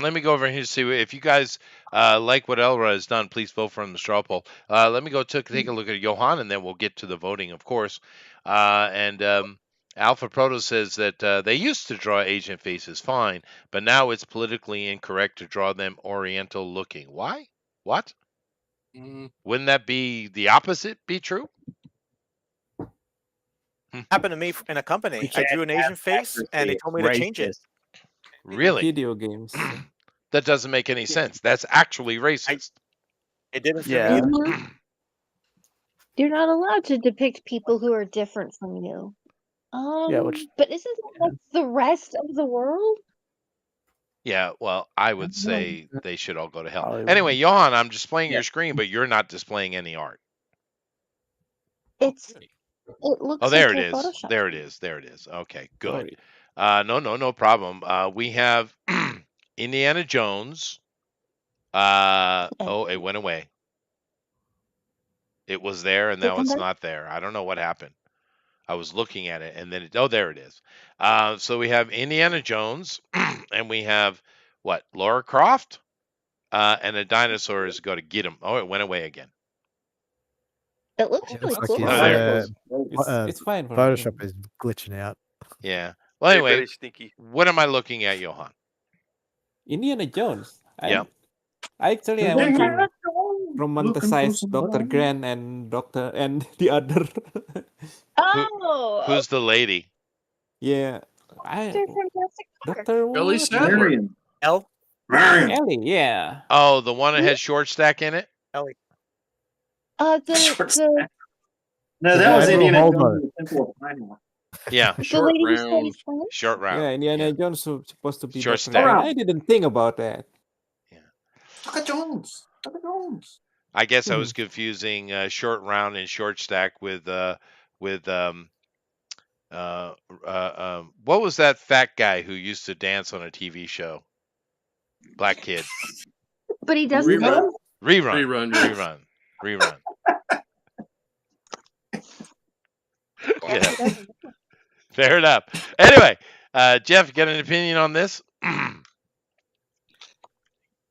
let me go over here to see if you guys like what Elra has done. Please vote for him in the straw poll. Let me go take a look at Johan, and then we'll get to the voting, of course. And Alpha Proto says that they used to draw Asian faces fine, but now it's politically incorrect to draw them Oriental looking. Why? What? Wouldn't that be the opposite be true? Happened to me in a company. I drew an Asian face, and they told me to change it. Really? Video games. That doesn't make any sense. That's actually racist. It didn't for Yeah. me either. You're not allowed to depict people who are different from you. But isn't that like the rest of the world? Yeah, well, I would say they should all go to hell. Anyway, Johan, I'm displaying your screen, but you're not displaying any art. It looks Oh, there like it a is. Photoshop. There it is. There it is. Okay, good. Sorry. No problem. We have Indiana Jones. Oh, it went away. It was there, and now it's not there. I don't know what happened. I was looking at it, and then there it is. So we have Indiana Jones, and we have what? Laura Croft, and the dinosaurs go to get him. Oh, it went away again. It looks It really looks cool. like there It's fine for Photoshop me. is glitching out. Yeah. Well, anyway, very sneaky. what am I looking at, Johan? Indiana Jones. Yeah. I want to romanticize Dr. Grant and the other. Who's the lady? Yeah. They're from Jurassic Park. Dr. Ellie Sattler. Ellie, yeah. Oh, the one that has short stack in it? Ellie. No, The that was Admiral Indiana Holdo. Jones and the Temple of Primal. Yeah. The lady who studies Spanish? Short round. Yeah, Indiana Jones was supposed to be Short Dr. stack. Grant. I didn't think about that. Look at Jones. Look at Jones. I guess I was confusing short round and short stack with what was that fat guy who used to dance on a TV show? Black kid. But he doesn't. Rerun. Yeah. Fair enough. Anyway, Jeff, got an opinion on this?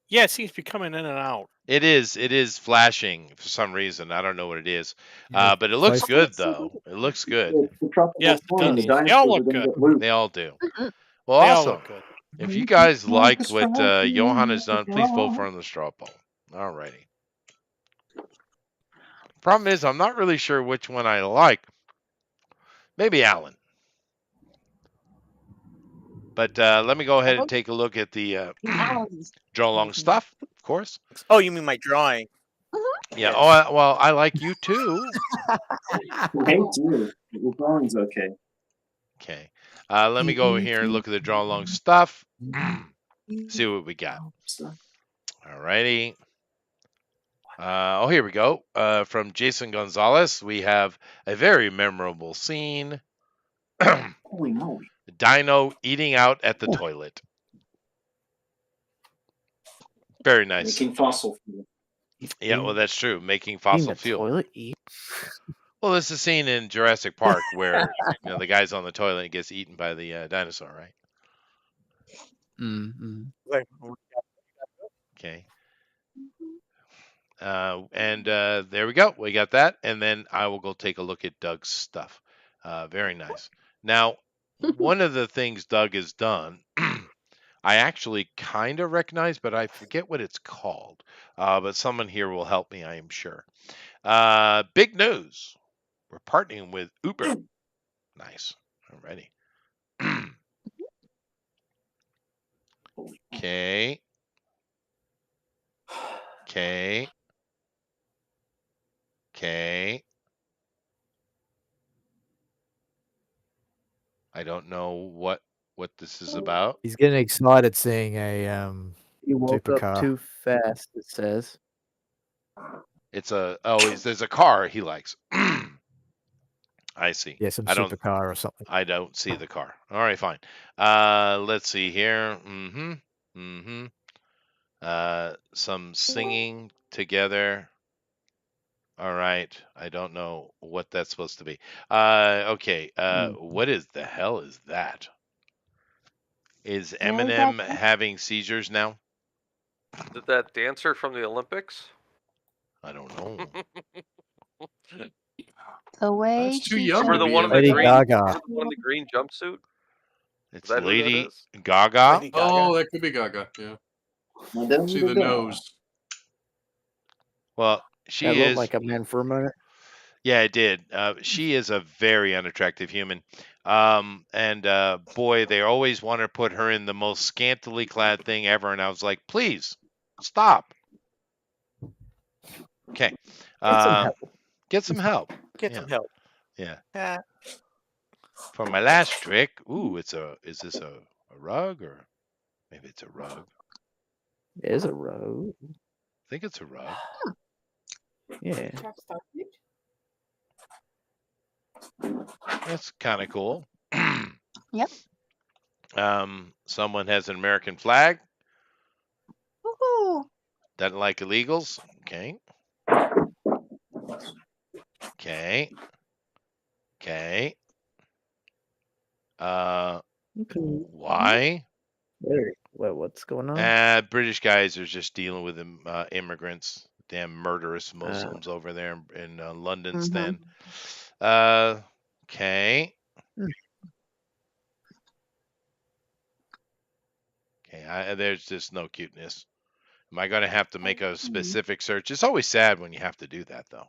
Yeah, it seems to be coming in and out. It is flashing for some reason. I don't know what it is. But it looks good though. It looks good. Yes, it does. They all look good. They all do. Well, They all awesome. look good. If you guys like what Johan has done, please vote for him in the straw poll. Alrighty. Problem is, I'm not really sure which one I like. Maybe Alan. But let me go ahead and take a look at the draw along stuff, of course. Oh, you mean my drawing? Yeah. Oh, well, I like you too. Hey, too. Your drawing's okay. Okay. Let me go over here and look at the draw along stuff. See what we got. Alrighty. Oh, here we go. From Jason Gonzalez, we have a very memorable scene. Holy moly. Dino eating out at the toilet. Very nice. Making fossil fuel. Yeah, well, that's true. Making fossil fuel. Toilet eat. Well, there's a scene in Jurassic Park where the guy's on the toilet and gets eaten by the dinosaur, right? Mm-hmm. Okay. And there we go. We got that. And then I will go take a look at Doug's stuff. Very nice. Now, one of the things Doug has done, I actually kind of recognize, but I forget what it's called. But someone here will help me, I am sure. Big news. We're partnering with Uber. Nice. Alrighty. Okay. Okay. Okay. I don't know what this is about. He's getting excited seeing a You woke supercar. up too fast, it says. It's there's a car he likes. I see. Yeah, some I don't supercar or something. I don't see the car. All right, fine. Let's see here. Some singing together. All right. I don't know what that's supposed to be. Okay. What is the hell is that? Is Very Eminem gotcha. having seizures now? Is it that dancer from the Olympics? I don't know. The way That's too she young Remember to the be one in the Lady green? Eminem. Gaga. Remember the one in the green jumpsuit? Is It's that who that Lady is? Gaga. Lady Gaga. Oh, that could be Gaga. Yeah. See the nose. Well, That she looked is. like a man for a minute. Yeah, it did. She is a very unattractive human. And boy, they always want to put her in the most scantily clad thing ever. And I was like, please stop. Okay. Get some help. Get some help. Get Yeah. some help. Yeah. Yeah. For my last trick, is this a rug or maybe it's a rug? It is a road. I think it's a rug. Yeah. That's kind of cool. Yep. Someone has an American flag. Woohoo. Doesn't like illegals. Okay. Okay. Okay. Why? What's going on? British guys are just dealing with immigrants. Damn murderous Muslims over there in London stand. Okay. Okay. There's just no cuteness. Am I going to have to make a specific search? It's always sad when you have to do that, though.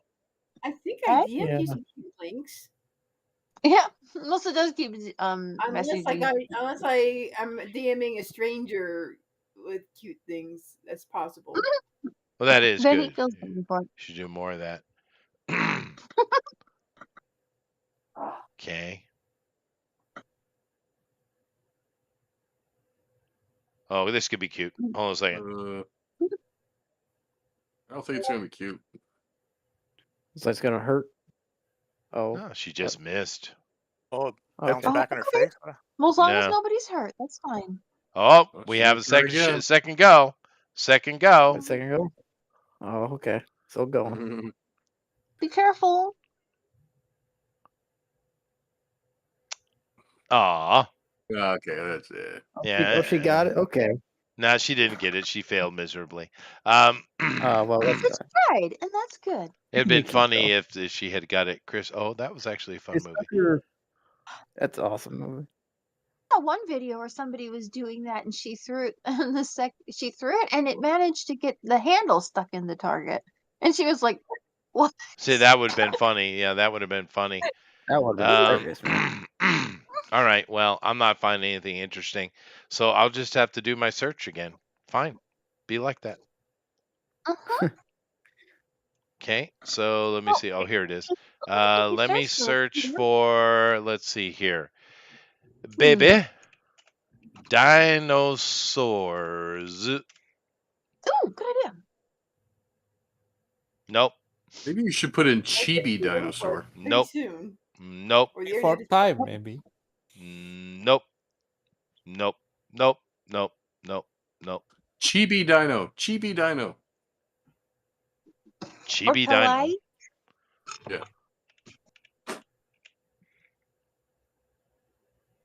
I think I Right? DM'd you some cute links. Yeah, Melissa does keep Unless messaging. unless I am DMing a stranger with cute things, that's possible. Well, that is Then he good. feels something for it. You should do more of that. Okay. Oh, this could be cute. Hold on a second. I don't think it's gonna be cute. So it's gonna hurt. Oh. No, she just missed. Oh, bounced Okay. back on her Okay. face. Well, as long as No. nobody's hurt, that's fine. Oh, Well, we she have a did try again. second go. Second go. Second go. Oh, okay. Still going. Be careful. Aw. Okay, that's it. Yeah. She got it. Okay. No, she didn't get it. She failed miserably. Well, that's It's tried, and that's good. It'd been Unique, funny if she had got it, Chris. Oh, that was actually a fun movie. That's awesome movie. I saw one video where somebody was doing that, and she threw it, and she threw it, and it managed to get the handle stuck in the target, and she was like, "What?" See, that would have been funny. Yeah, that would have been funny. That would have been hilarious, man. All right. Well, I'm not finding anything interesting, so I'll just have to do my search again. Fine. Be like that. Okay. So let me see. Oh, here it is. Let me search for. Let's see here. Baby. Dinosaurs. Ooh, good idea. Nope. Maybe you should put in Chibi Dinosaur. Nope. Soon. Nope. For time, maybe. Nope. Nope. Nope. Nope. Nope. Nope. Chibi Dino. Chibi Dino. Chibi Dino. Yeah.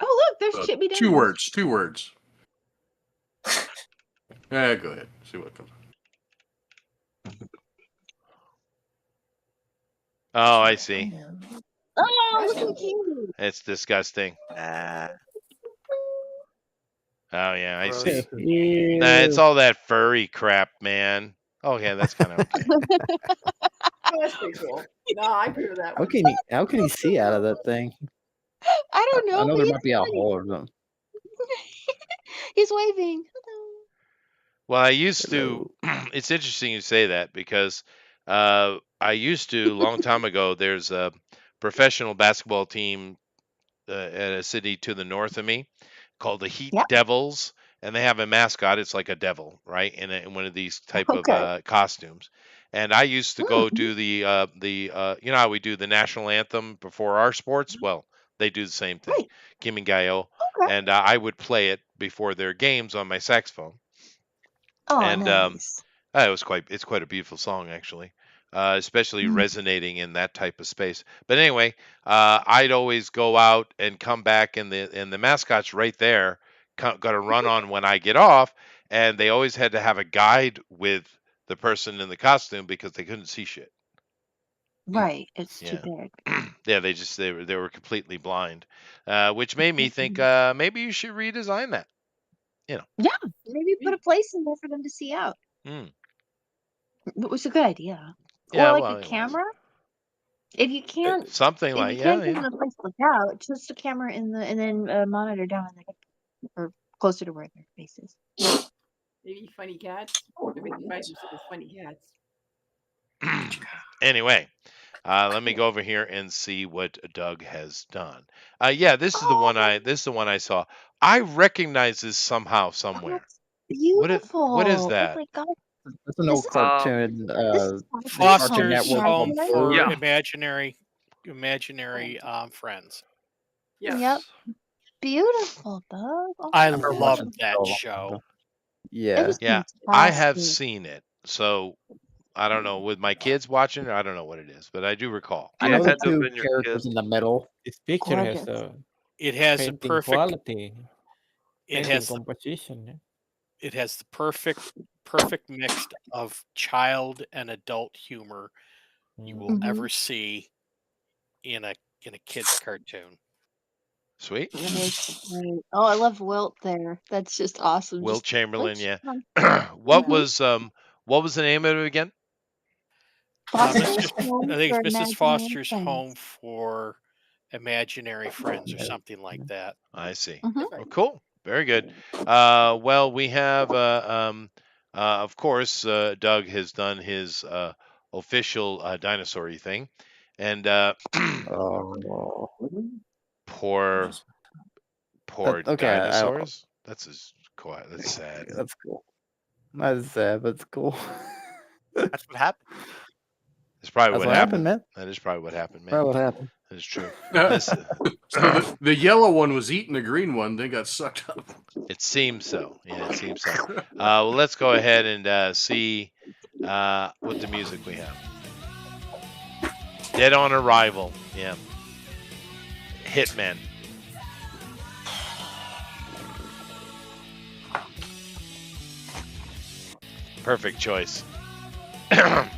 Oh, look, there's Chibi Dino. 2 words. 2 words. Yeah, go ahead. See what comes. Oh, I see. Oh, look at cute. It's disgusting. Oh yeah, I see. Ew. Nah, it's all that furry crap, man. Oh yeah, that's kind of okay. Oh, that's pretty cool. No, I agree with that How one. can he see out of that thing? I don't know. I know but there he's might be a funny. hole or something. He's waving. Hello. Well, I used to. It's interesting you say that because I used to a long time ago. There's a professional basketball team at a city to the north of me called the Heat Devils, and they have a mascot. It's like a devil, right, in one of these type of costumes. And I used to go do the you know how we do the national anthem before our sports. Well, they do the same thing, Kimi Gayo, and I would play it before their games on my saxophone. Oh, And nice. it's quite a beautiful song actually, especially resonating in that type of space. But anyway, I'd always go out and come back, and the mascot's right there got to run on when I get off, and they always had to have a guide with the person in the costume because they couldn't see shit. Right. It's too Yeah. big. Yeah, they were completely blind, which made me think maybe you should redesign that. You know. Yeah. Maybe put a place in there for them to see out. Mm. It was a good idea. Yeah, Or like well, a it was. camera. If you can't, Something if like you can't yeah, give them a place to look out, just a camera in the and then a monitor down in the or closer to where their face is. Maybe funny cats. Everything Pfizer said is funny cats. Anyway, let me go over here and see what Doug has done. Yeah, this is the one I saw. I recognize this somehow somewhere. That's beautiful. What is Oh that? my god. That's an This old is cartoon. this is Cartoon Foster's Network Home called for Yeah. Imaginary Friends. Yes. Yep. Beautiful, Doug. Oh I my remember god. loved watching that so long show. ago. It Yeah. was Yeah, I have fantastic. seen it. So I don't know with my kids watching it. I don't know what it is, but I do recall. I Yeah, know it the had to have two been your characters kid. in the middle. This picture has Gorgeous. a It has a painting perfect. quality, It painting has the composition. Yeah. it has the perfect mix of child and adult humor you will Mhm. ever see in a kid's cartoon. Sweet. It is great. Oh, I love Wilt there. That's just awesome. Will Just Chamberlain, yeah. lunchtime. what Mhm. was the name of it again? Foster's Home I think for it's Mrs. Imaginary Foster's Friends. Home for Imaginary Friends or something like that. I see. Mhm. Oh, cool. Very good. Well, we have of course Doug has done his official dinosaur-y thing. And Oh. poor Okay. dinosaurs. That's sad. That's cool. That's sad, but it's cool. That's what happened. That's probably That's what what happened, happened. man. That is probably what happened, man. Probably what happened. That is true. So the yellow one was eating the green one, then got sucked up. It seems so. Yeah, it seems so. Well, let's go ahead and see what the music we have. Dead on Arrival. Yeah. Hitman. Perfect choice. Yeah.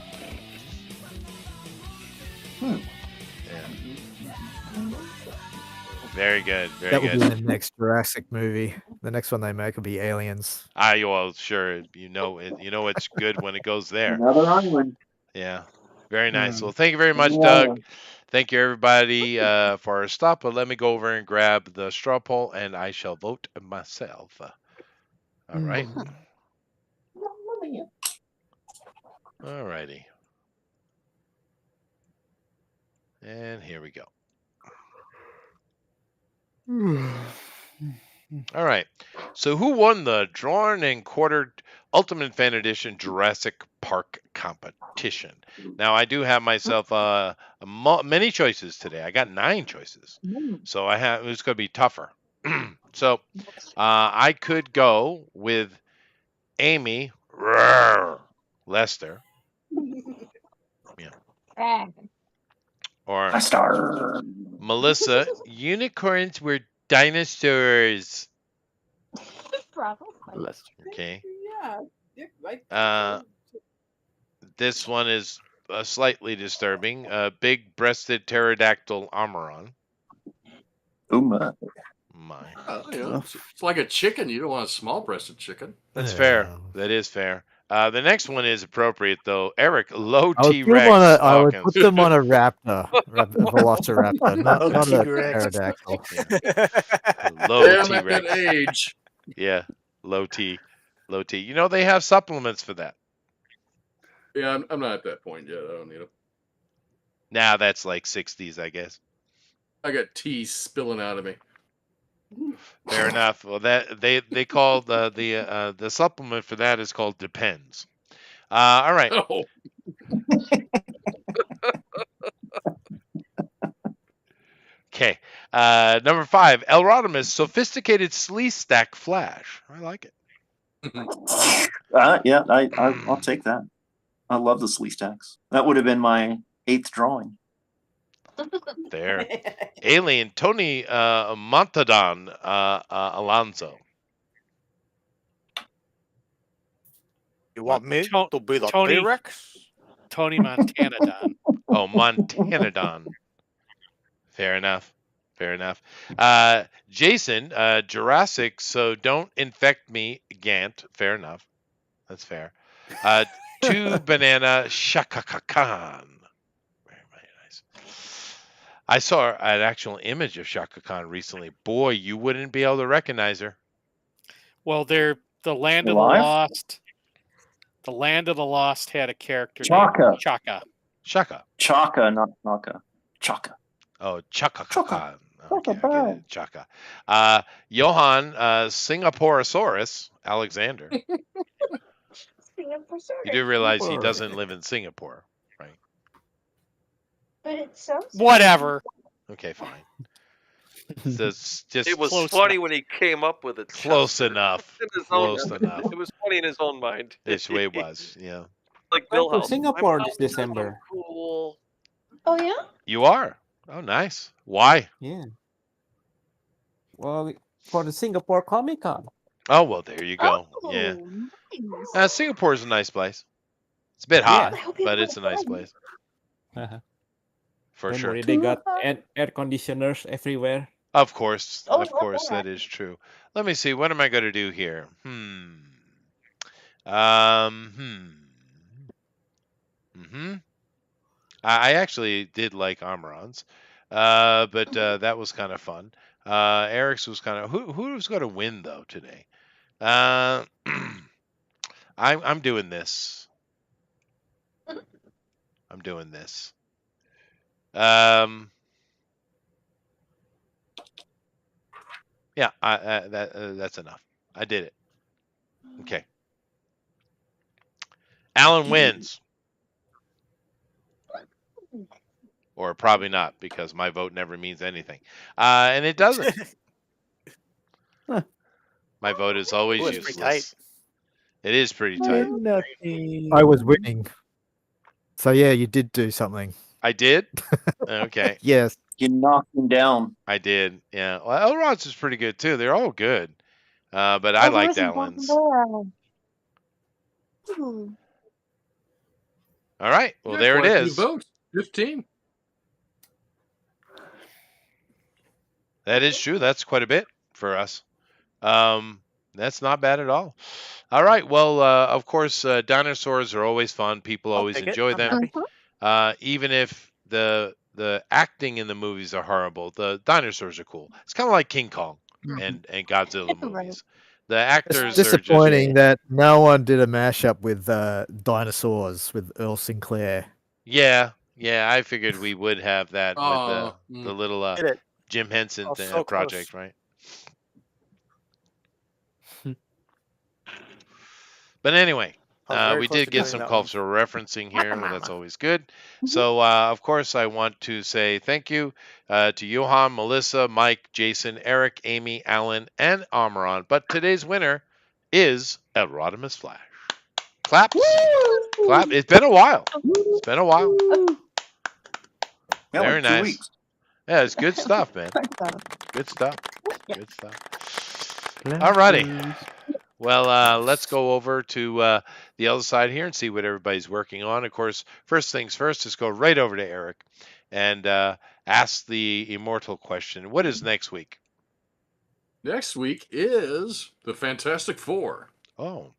Very good. Very That will good. be the next Jurassic movie. The next one they make will be Aliens. Well, sure. You know it's good when it goes there. Another island. Yeah. Very nice. Hmm. Well, thank you very much, Doug. Thank you, everybody, for our stop. But let me go over and grab the straw poll, and I shall vote myself. All right. All righty. And here we go. All right. So who won the drawn and quartered Ultimate Fan Edition Jurassic Park competition? Now I do have myself many choices today. I got 9 choices. So it's going to be tougher. So I could go with Amy Lester. Yeah. Or Melissa, unicorns were dinosaurs. Probably. Okay. Yeah. This one is slightly disturbing. Big-breasted pterodactyl Amaron. Oh my. It's like a chicken. You don't want a small-breasted chicken. That's fair. That is fair. The next one is appropriate, though. Eric, low I would T-Rex I would Hawkins. put them on a raptor, a velociraptor, not a T-Rex. pterodactyl. Low Damn T-Rex. that age. Yeah, low T. Low T. You know, they have supplements for that. Yeah, I'm not at that point yet. I don't need them. Now that's like 60s, I guess. I got tea spilling out of me. Fair enough. Well, that they call the supplement for that is called Depends. All right. Oh. Okay. Number 5, Elrodimus Sophisticated Sleestack Flash. I like it. Yeah, I'll take that. I love the Slee stacks. That would have been my 8th drawing. There. Alien Tony Montadon Alonso. You want me to be the Tony- T-Rex? Tony Montanadon. Oh, Montanadon. Fair enough. Fair enough. Jason, Jurassic, so don't infect me, Gant. Fair enough. That's fair. 2 banana Shaka-Khan. Very, very nice. I saw an actual image of Shaka Khan recently. Boy, you wouldn't be able to recognize her. Well, they're the Land of Alive? the Lost. The Land of the Lost had a character Chaka. named Chaka. Shaka. Chaka, not Chaka. Chaka. Oh, Chaka Chaka. Khan. Okay, Chaka, I get it. Chaka. Johann Singaporosaurus Alexander. You do realize he doesn't live in Singapore, right? But it sounds Whatever. Okay, fine. So it's just It was Close funny enough. when he came up with it. close Chester. enough. In his Close own, enough. It was funny in his own mind. It's the way it was. Yeah. Like Going Bill to Singapore this December. Cool. Oh yeah? You are. Oh, nice. Why? Yeah. Well, for the Singapore Comic Con. Oh, well, there you go. Yeah. Nice. Singapore is a nice place. It's a bit Yeah. hot, I hope you but have it's a nice fun. place Uh-huh. for Don't sure. worry, they got air conditioners everywhere. Of course, Oh, of yeah, course, yeah. that is true. Let me see. What am I going to do here? I actually did like Amaran's, but that was kind of fun. Eric's was kind of who's going to win though today? I'm doing this. I'm doing this. Yeah, that's enough. I did it. Okay. Alan wins. Or probably not, because my vote never means anything. And it doesn't. My vote is always Ooh, it's pretty useless. It is pretty tight. I was winning. So yeah, you did do something. I did? Okay. Yes. You knocked him down. I did. Yeah. Well, Elrod's is pretty good too. They're all good. But I liked Alan's. All right. Well, there it quite a few is. votes. 15. That is true. That's quite a bit for us. That's not bad at all. All right. Well, of course, dinosaurs are always fun. People always take it. enjoy I'm them. happy. Even if the acting in the movies are horrible, the dinosaurs are cool. It's kind of like King Kong and Godzilla movies. The actors It's disappointing that no one did a mashup with dinosaurs with Earl Sinclair. Yeah. I figured we would have that with the Mm. little Did it. Jim Henson Oh, so project, close. right? But anyway, I was very we close did to get doing some that one. cultural referencing here. Well, that's always good. So, of course, I want to say thank you to Johan, Melissa, Mike, Jason, Eric, Amy, Alan, and Amaran. But today's winner is Erotimus Flash. Claps. Clap. It's been a while. It's been a while. Yeah, Very like 2 nice. weeks. Yeah, it's good stuff, man. Good stuff. Good stuff. All righty. Well, let's go over to the other side here and see what everybody's working on. Of course, first things first, let's go right over to Eric and ask the immortal question. What is next week? Next week is the Fantastic Four. Oh.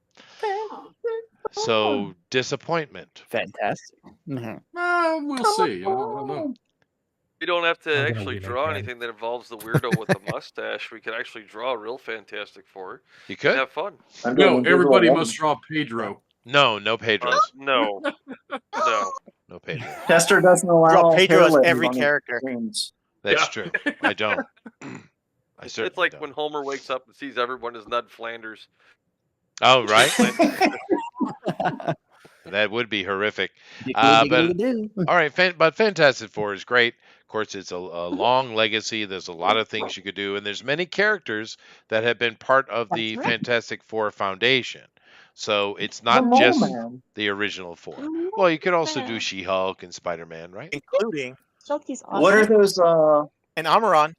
So, disappointment. Fantastic. We'll see. I don't know. We don't have to I'm gonna actually win draw again. anything that involves the weirdo with the mustache. We could actually draw a real Fantastic Four. You could? Have fun. I'm No, doing everybody Invisible must draw Pedro. No Pedros. No. No. No Pedro. Woman. Tester doesn't allow Draw Pedro as parallelism every on his character. screens. That's Yeah. true. I don't. I It's certainly like don't. when Homer wakes up and sees everyone as Ned Flanders. Oh, right? That would be horrific. But all right, but Fantastic Four is great. Of course, it's a long legacy. There's a lot of things you could do, and there's many characters that have been part of the Fantastic Four Foundation. So it's not The just Mole-Man. the original four. Well, you could also do She-Hulk and Spider-Man, right? Including Chucky's awesome. What are those? and Amaran.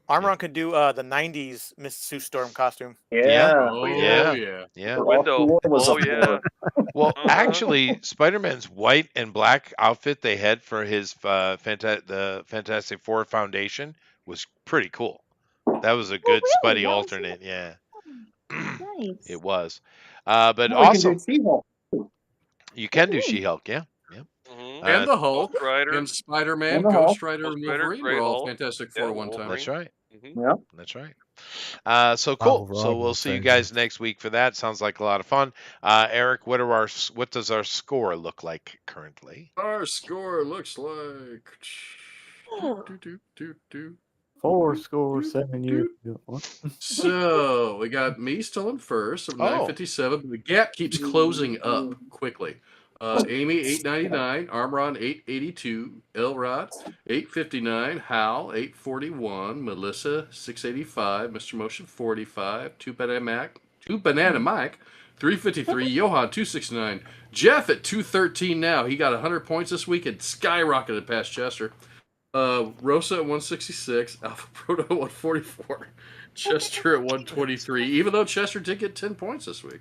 Armron could do the '90s Miss Sue Storm costume. Yeah. Oh Yeah. yeah. Yeah. The Window. floor was Oh a yeah. floor. Well, actually, Spider-Man's white and black outfit they had for his the Fantastic Four Foundation was pretty cool. That was a good really? Spuddy That was alternate. Yeah, nice. it was. But Well, we can do awesome. She-Hulk. You can do She-Hulk. Yeah. Yeah. Mhm. And the Hulk, Ghost Rider. and Spider-Man, And the Ghost Hulk. Rider, Ghost and Rider, Wolverine Grey were all Hulk. Fantastic Yeah, Four one time. That's Wolverine. right. Mhm. Yeah. That's right. So cool. Marvel So we'll Rival see you sounds guys next week for that. Sounds like a lot of fun. Eric, what does our score look like currently? Our score looks like 4-7 years. So we got me still in first of 957, but the gap keeps closing up quickly. Amy 899, Armron 882, Elrod 859, Hal 841, Melissa 685, Mr. Motion 45, Two Banana Mike 353, Johan 269, Jeff at 213 now. He got 100 points this week and skyrocketed past Chester. Rosa at 166, Alpha Proto at 144, Chester at 123. Even though Chester did get 10 points this week.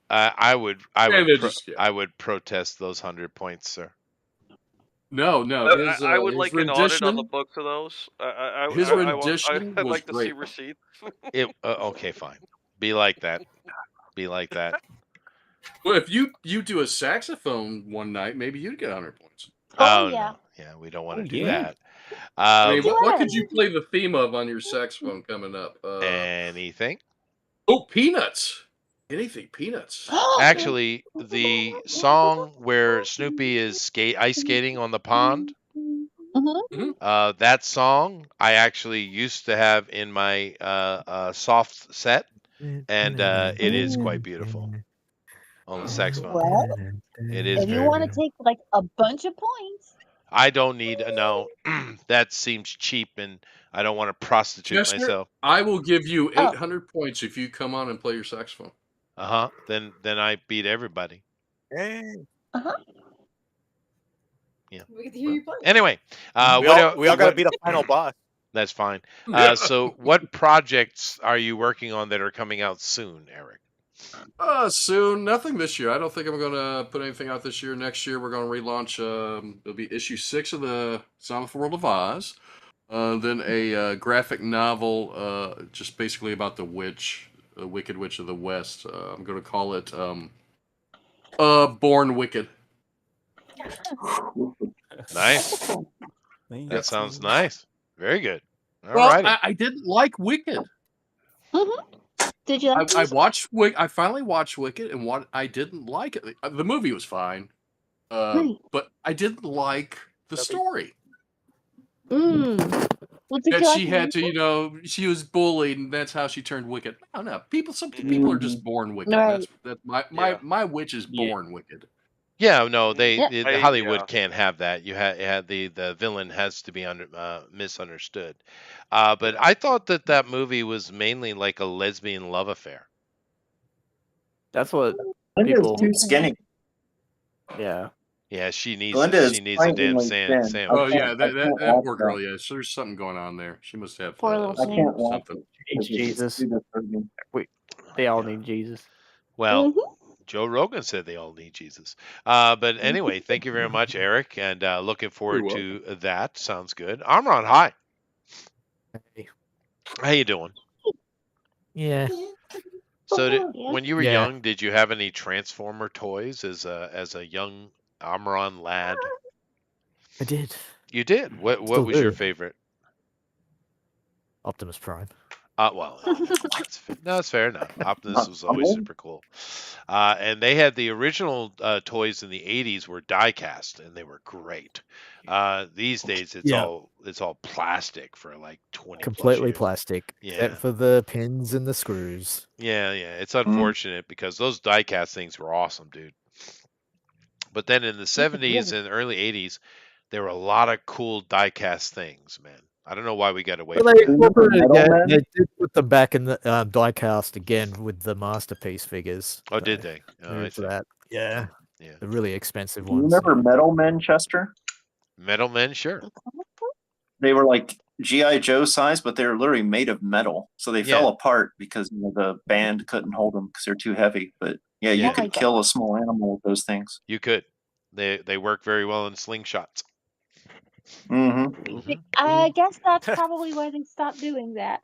I would protest those 100 points, sir. No. I would his like an audit on the rendition- books of those. His rendition I'd was like to see great. receipts. Okay, fine. Be like that. Be like that. Well, if you do a saxophone one night, maybe you'd get 100 points. Oh, no. Yeah, we don't want to do that. I mean, what could you play the theme of on your saxophone coming up? Anything? Oh, Peanuts. Anything, Peanuts. Actually, the song where Snoopy is ice skating on the pond, that song I actually used to have in my soft set, and it is quite beautiful on the saxophone. Well, It is if you very want to beautiful. take like a bunch of points, I don't need no. That seems cheap, and I don't want to prostitute Chester, myself. I will give you 800 points if you come on and play your saxophone. Then I beat everybody. Hey. Yeah. We get to hear you play. Anyway, we all got to beat a final boss. That's fine. So, what projects are you working on that are coming out soon, Eric? Soon. Nothing this year. I don't think I'm going to put anything out this year. Next year, we're going to relaunch. It'll be issue 6 of the Song of the World of Oz. Then a graphic novel, just basically about the witch, the Wicked Witch of the West. I'm going to call it Born Wicked. Nice. That sounds nice. Very good. All Well, righty. I didn't like Wicked. Did you like I watched I finally watched Wicked, and what I didn't like it. The movie was fine, but I didn't like the story. Well, did That you like she the had to, music? she was bullied, and that's how she turned wicked. I don't know. Some people are just born wicked. Right. That's my witch is born wicked. Yeah, no, Hollywood yeah. can't have that. You had the villain has to be misunderstood. But I thought that movie was mainly like a lesbian love affair. That's what Glinda's people. too skinny. Yeah. Yeah, she needs Glinda is a damn frighteningly thin. sandwich. Oh can't- yeah, I that can't poor watch girl. that. Yeah, there's something going on there. She must have Poor little I can't watch something. it. Needs Jesus. They all need Jesus. Well, Joe Rogan said they all need Jesus. But anyway, thank you very much, Eric, and looking forward to that. Sounds good. Amron, hi. Hey. How you doing? Yeah. So, when you were Yeah. young, did you have any Transformer toys as a young Amron lad? I did. You did. What Still was your do. favorite? Optimus Prime. Well, that's fair enough. Optimus was always super cool. And they had the original toys in the 80s were die cast, and they were great. These days, it's all plastic for like 20 Completely plus years. plastic, Yeah. except for the pins and the screws. Yeah. It's unfortunate because those die cast things were awesome, dude. But then in the 70s and early 80s, there were a lot of cool die cast things, man. I don't know why we got away Well, from they that. incorporated Metal again. Man? They did put them back in the diecast again with the masterpiece figures. Oh, did they? Oh, I There's see. that. Yeah. Yeah. The really expensive Do you ones. remember Metal Men, Chester? Metal Men, sure. They were like GI Joe size, but they're literally made of metal, so they fell apart because the band couldn't hold them because they're too heavy. But yeah, you could kill a small animal with those things. You could. They work very well in slingshots. Mm-hmm. I guess that's probably why they stopped doing that.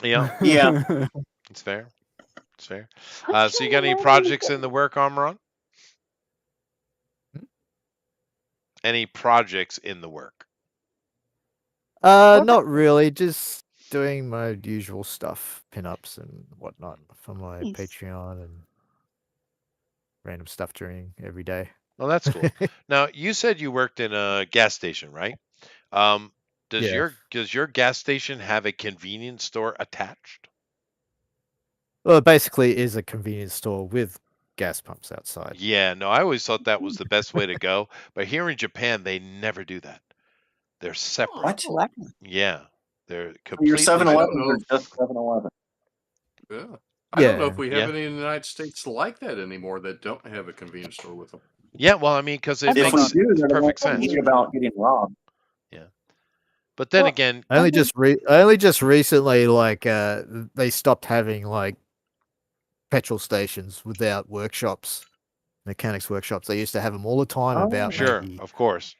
Yeah. Yeah. It's fair. It's fair. So you got any projects in the work, Amron? Any projects in the work? Not really. Just doing my usual stuff, pinups and whatnot for my Patreon and random stuff during every day. Well, that's cool. Now, you said you worked in a gas station, right? Does your gas station have a convenience store attached? Well, it basically is a convenience store with gas pumps outside. Yeah, no, I always thought that was the best way to go. But here in Japan, they never do that. They're separate. What? Yeah, they're Your completely 7-Eleven are just 7-Eleven. Yeah. I don't know if we have any in the United States like that anymore that don't have a convenience store with them. Yeah, well, I mean, because it If we makes do, then perfect we'll sense. read about getting robbed. Yeah, but then again, I only just recently they stopped having like petrol stations without workshops, mechanics workshops. They used to have them all the time. About sure, maybe of course,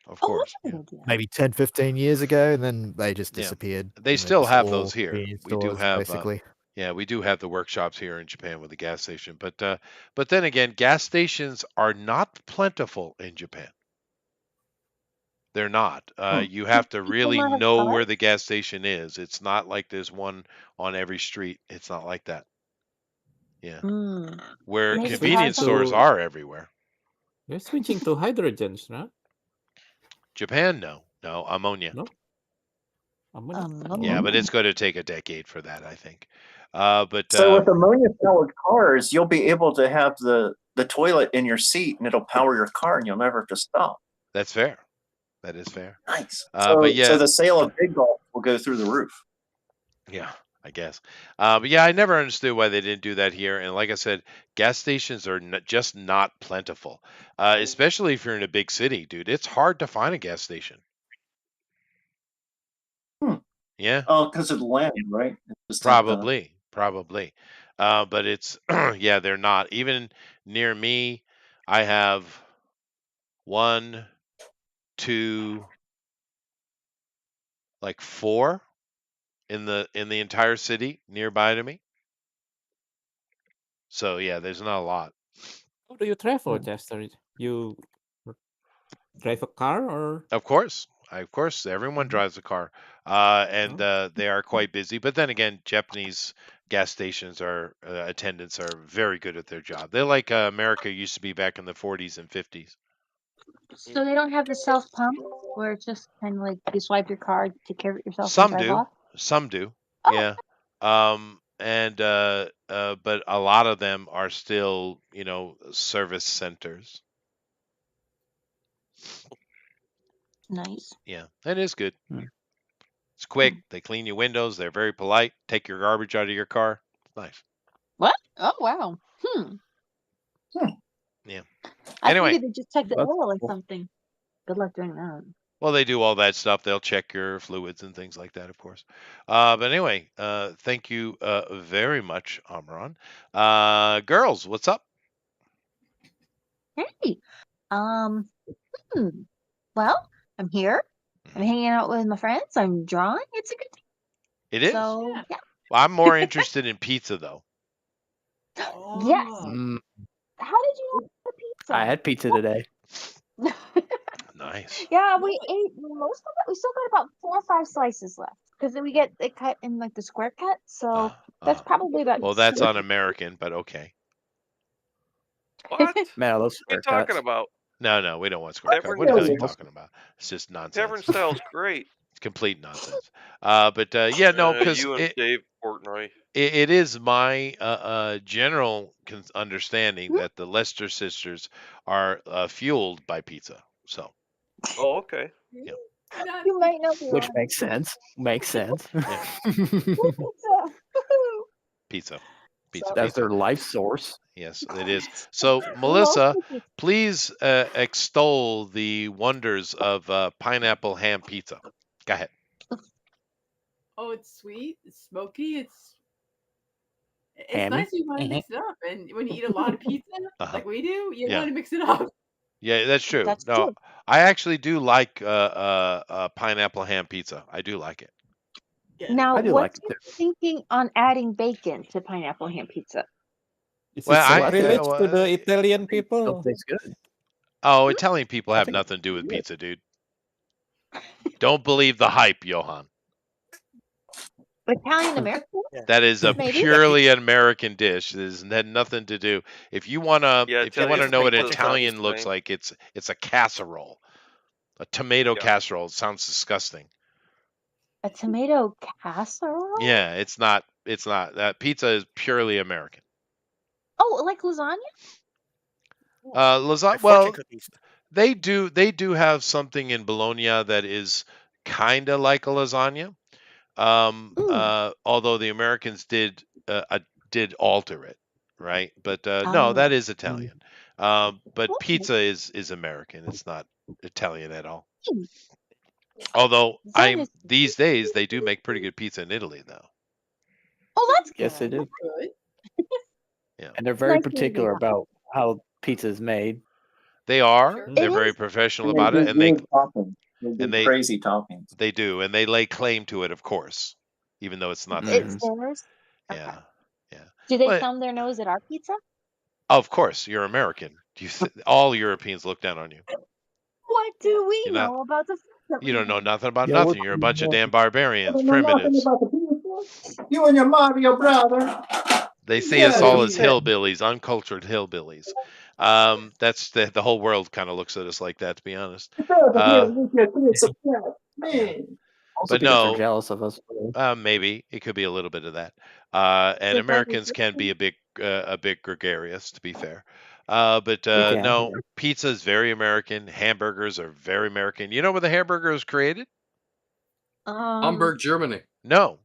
yeah. maybe 10, 15 years ago, and then they just disappeared. They and still it's have all those here. convenience We do stores, have basically. yeah, we do have the workshops here in Japan with the gas station. But then again, gas stations are not plentiful in Japan. They're not. You have to really not have know cars? where the gas station is. It's not like there's one on every street. It's not like that. Yeah. Where Maybe convenience cars stores to- are everywhere. You're switching to hydrogens, right? Japan, no. No, ammonia. No. Yeah, but it's going to take a decade for that, I think. But So with ammonia-powered cars, you'll be able to have the toilet in your seat, and it'll power your car, and you'll never have to stop. that's fair. That is fair. Nice. But yeah, So the sale of big golf will go through the roof. yeah, I guess. But yeah, I never understood why they didn't do that here. And like I said, gas stations are just not plentiful, especially if you're in a big city, dude. It's hard to find a gas station. Yeah. Oh, because of the land, right? Just Probably. But it's yeah, they're not. Even near me, I have 1, 2, like 4 in the entire city nearby to me. So yeah, there's not a lot. How do you travel, Chester? You drive a car or? Of course, everyone drives a car, and they are quite busy. But then again, Japanese gas stations attendants are very good at their job. They're like America used to be back in the 40s and 50s. So they don't have the self pump where it's just kind of like you swipe your card, take care of it yourself, Some and drive do, off? some do, yeah. But a lot of them are still, service centers. Nice. Yeah, that is good. It's quick. They clean your windows. They're very polite. Take your garbage out of your car. It's nice. What? Oh wow. Yeah. I Anyway, figured they just check the oil or something. Good luck doing that. well, they do all that stuff. They'll check your fluids and things like that, of course. But anyway, thank you very much, Amron. Girls, what's up? Hey. Well, I'm here. I'm hanging out with my friends. I'm drawing. It's a good thing. It is? So yeah. Well, I'm more interested in pizza, though. Yes. How did you have the pizza? I had pizza today. Nice. Yeah, we ate most of it. We still got about 4 or 5 slices left because then we get it cut in like the square cut. So that's probably about. Well, that's un-American, but okay. What? Man, I love What are square you talking cuts. about? No, we don't want square cut. Tavern What the hell are you style. talking about? It's just nonsense. Tavern style's great. It's complete nonsense. But yeah, no, because you and Dave Portnoy. it is my general understanding that the Lester sisters are fueled by pizza. So. Oh, okay. Yeah. You might not be Which wrong. makes sense. Makes sense. Pizza. That's their life source. Yes, it is. So, Melissa, please extol the wonders of pineapple ham pizza. Go ahead. Oh, it's sweet. It's smoky. It's Hammy. nice when you want to mix it up, and when you eat a lot of pizza, like we do, you Yeah. want to mix it up. Yeah, that's true. That's No, true. I actually do like pineapple ham pizza. I do like it. Now, I do like what's it your too. thinking on adding bacon to pineapple ham pizza? Is Well, it I what relates to the Italian Don't people? taste good. oh, Italian people I have think nothing to do with good. pizza, dude. Don't believe the hype, Johan. Italian American? That is a Maybe. purely American dish. It had nothing to do. If you wanna, Yeah, if you wanna Italian know what pizza is not the Italian looks same. like, it's a casserole, a tomato Yeah. casserole. It sounds disgusting. A tomato casserole? Yeah, it's not. It's not. That pizza is purely American. Oh, like lasagna? Lasagna. Like fortune Well, cookies. they do have something in Bologna that is kind of like a lasagna. Although the Americans did alter it, right? But no, that Oh. is Italian. But pizza is American. It's not Italian at all. Hmm. Although Lasagna's these days they do make pretty good pizza in Italy, though. Oh, that's good. Yes, they do. Good. Yeah, And they're very Nice to hear particular that. about how pizza is made. they are. Sure. They're It very is. professional And they about do it, and they weird toppings. They do and they crazy toppings. they do, and they lay claim to it, of course, even though it's not It's theirs. theirs. Okay. Yeah, yeah. Do they But thumb their nose at our pizza? of course, you're American. All Europeans look down on you. What do we You're not. know about the food that You we don't know make? nothing about Yeah, nothing. You're a bunch of damn I barbarians, don't know nothing primitives. about the pizza. You and your Mario brother. They see Yeah, us all as you bet. hillbillies, uncultured hillbillies. That's the whole world kind of looks at us like that, to be honest. Get over here Uh, and get your kids upset. yeah. Man. Also But because they're no, jealous of us. maybe it could be a little bit of that. And So Americans can be a bit gregarious, to be fair. But We can. no, pizza is very American. Hamburgers are very American. You know where the hamburger was created? Hamburg, Germany. No,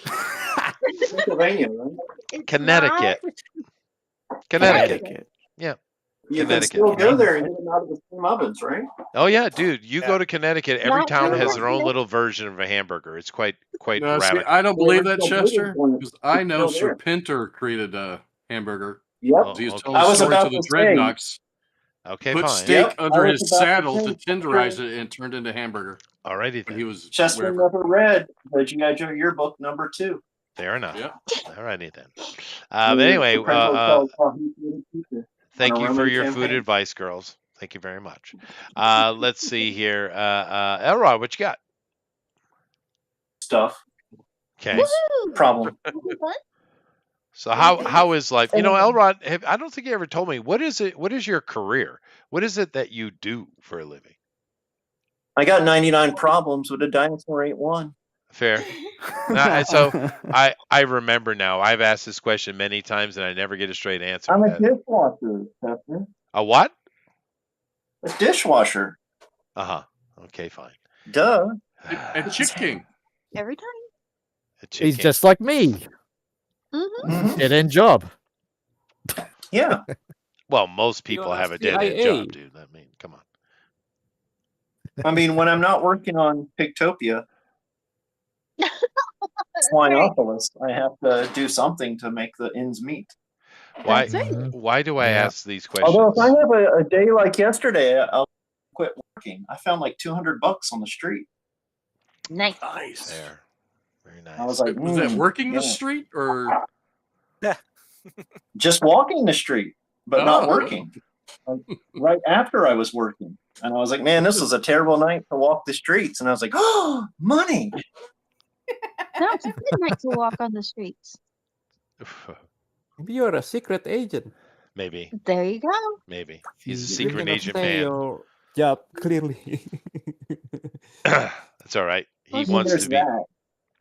Pennsylvania, right? It's Connecticut. not Connecticut. Yeah, You can Connecticut. still go there and eat them out of the same ovens, right? Oh yeah, dude. You Yeah. go to Connecticut, every Not town very has their own Connecticut. little version of a hamburger. It's quite No, see, radical. I don't The believe that, original British Chester, one because I is know still Sir there. Pinter created a hamburger. Yep. Oh, He was okay. telling I the was story about to the to say. dreadnoughts. Okay, Put fine. steak Yep, I under was his about to saddle to say, tenderize it and it turned into hamburger Alrighty when then. he was Chester wherever. never read the G.I. Joe yearbook #2. Fair enough. Yep. Alrighty then. Where But anyway, Pringle tells how he created pizza on a thank you for Roman your food campaign. advice, girls. Thank you very much. Let's see here. Elrod, what you got? Stuff. Okay. Woo! Problem. What? So how is life? You know, Elrod, I don't think you ever told me what is it. What is your career? What is it that you do for a living? I got 99 problems with a dinosaur ain't one. Fair. So I remember now. I've asked this question many times and I never get a straight answer. I'm a dishwasher, Chester. A what? A dishwasher. Uh-huh. Okay, fine. Duh. And chicken. Every time. He's just like me. Mm-hmm. Dead end job. Yeah. Well, most people You're a have a dead end CIA. job, dude. I mean, come on. I mean, when I'm not working on Pictopia, Swinopolis, I have to do something to make the ends meet. Why? That's right. Why do I Yeah. ask these questions? Although if I have a day like yesterday, I'll quit working. I found like $200 on the street. Nice. Nice. There. Very nice. I was like, Was that working the yeah. street or? Just walking the street, but not Oh. working. Like, right after I was working. And I was like, man, this is a terrible night to walk the streets. And I was like, oh, money. Now it's a good night to walk on the streets. Maybe you're a secret agent. Maybe. There you go. Maybe. He's a You secret cannot agent say man. your job clearly. That's all right. He Well, wants there's to be. that.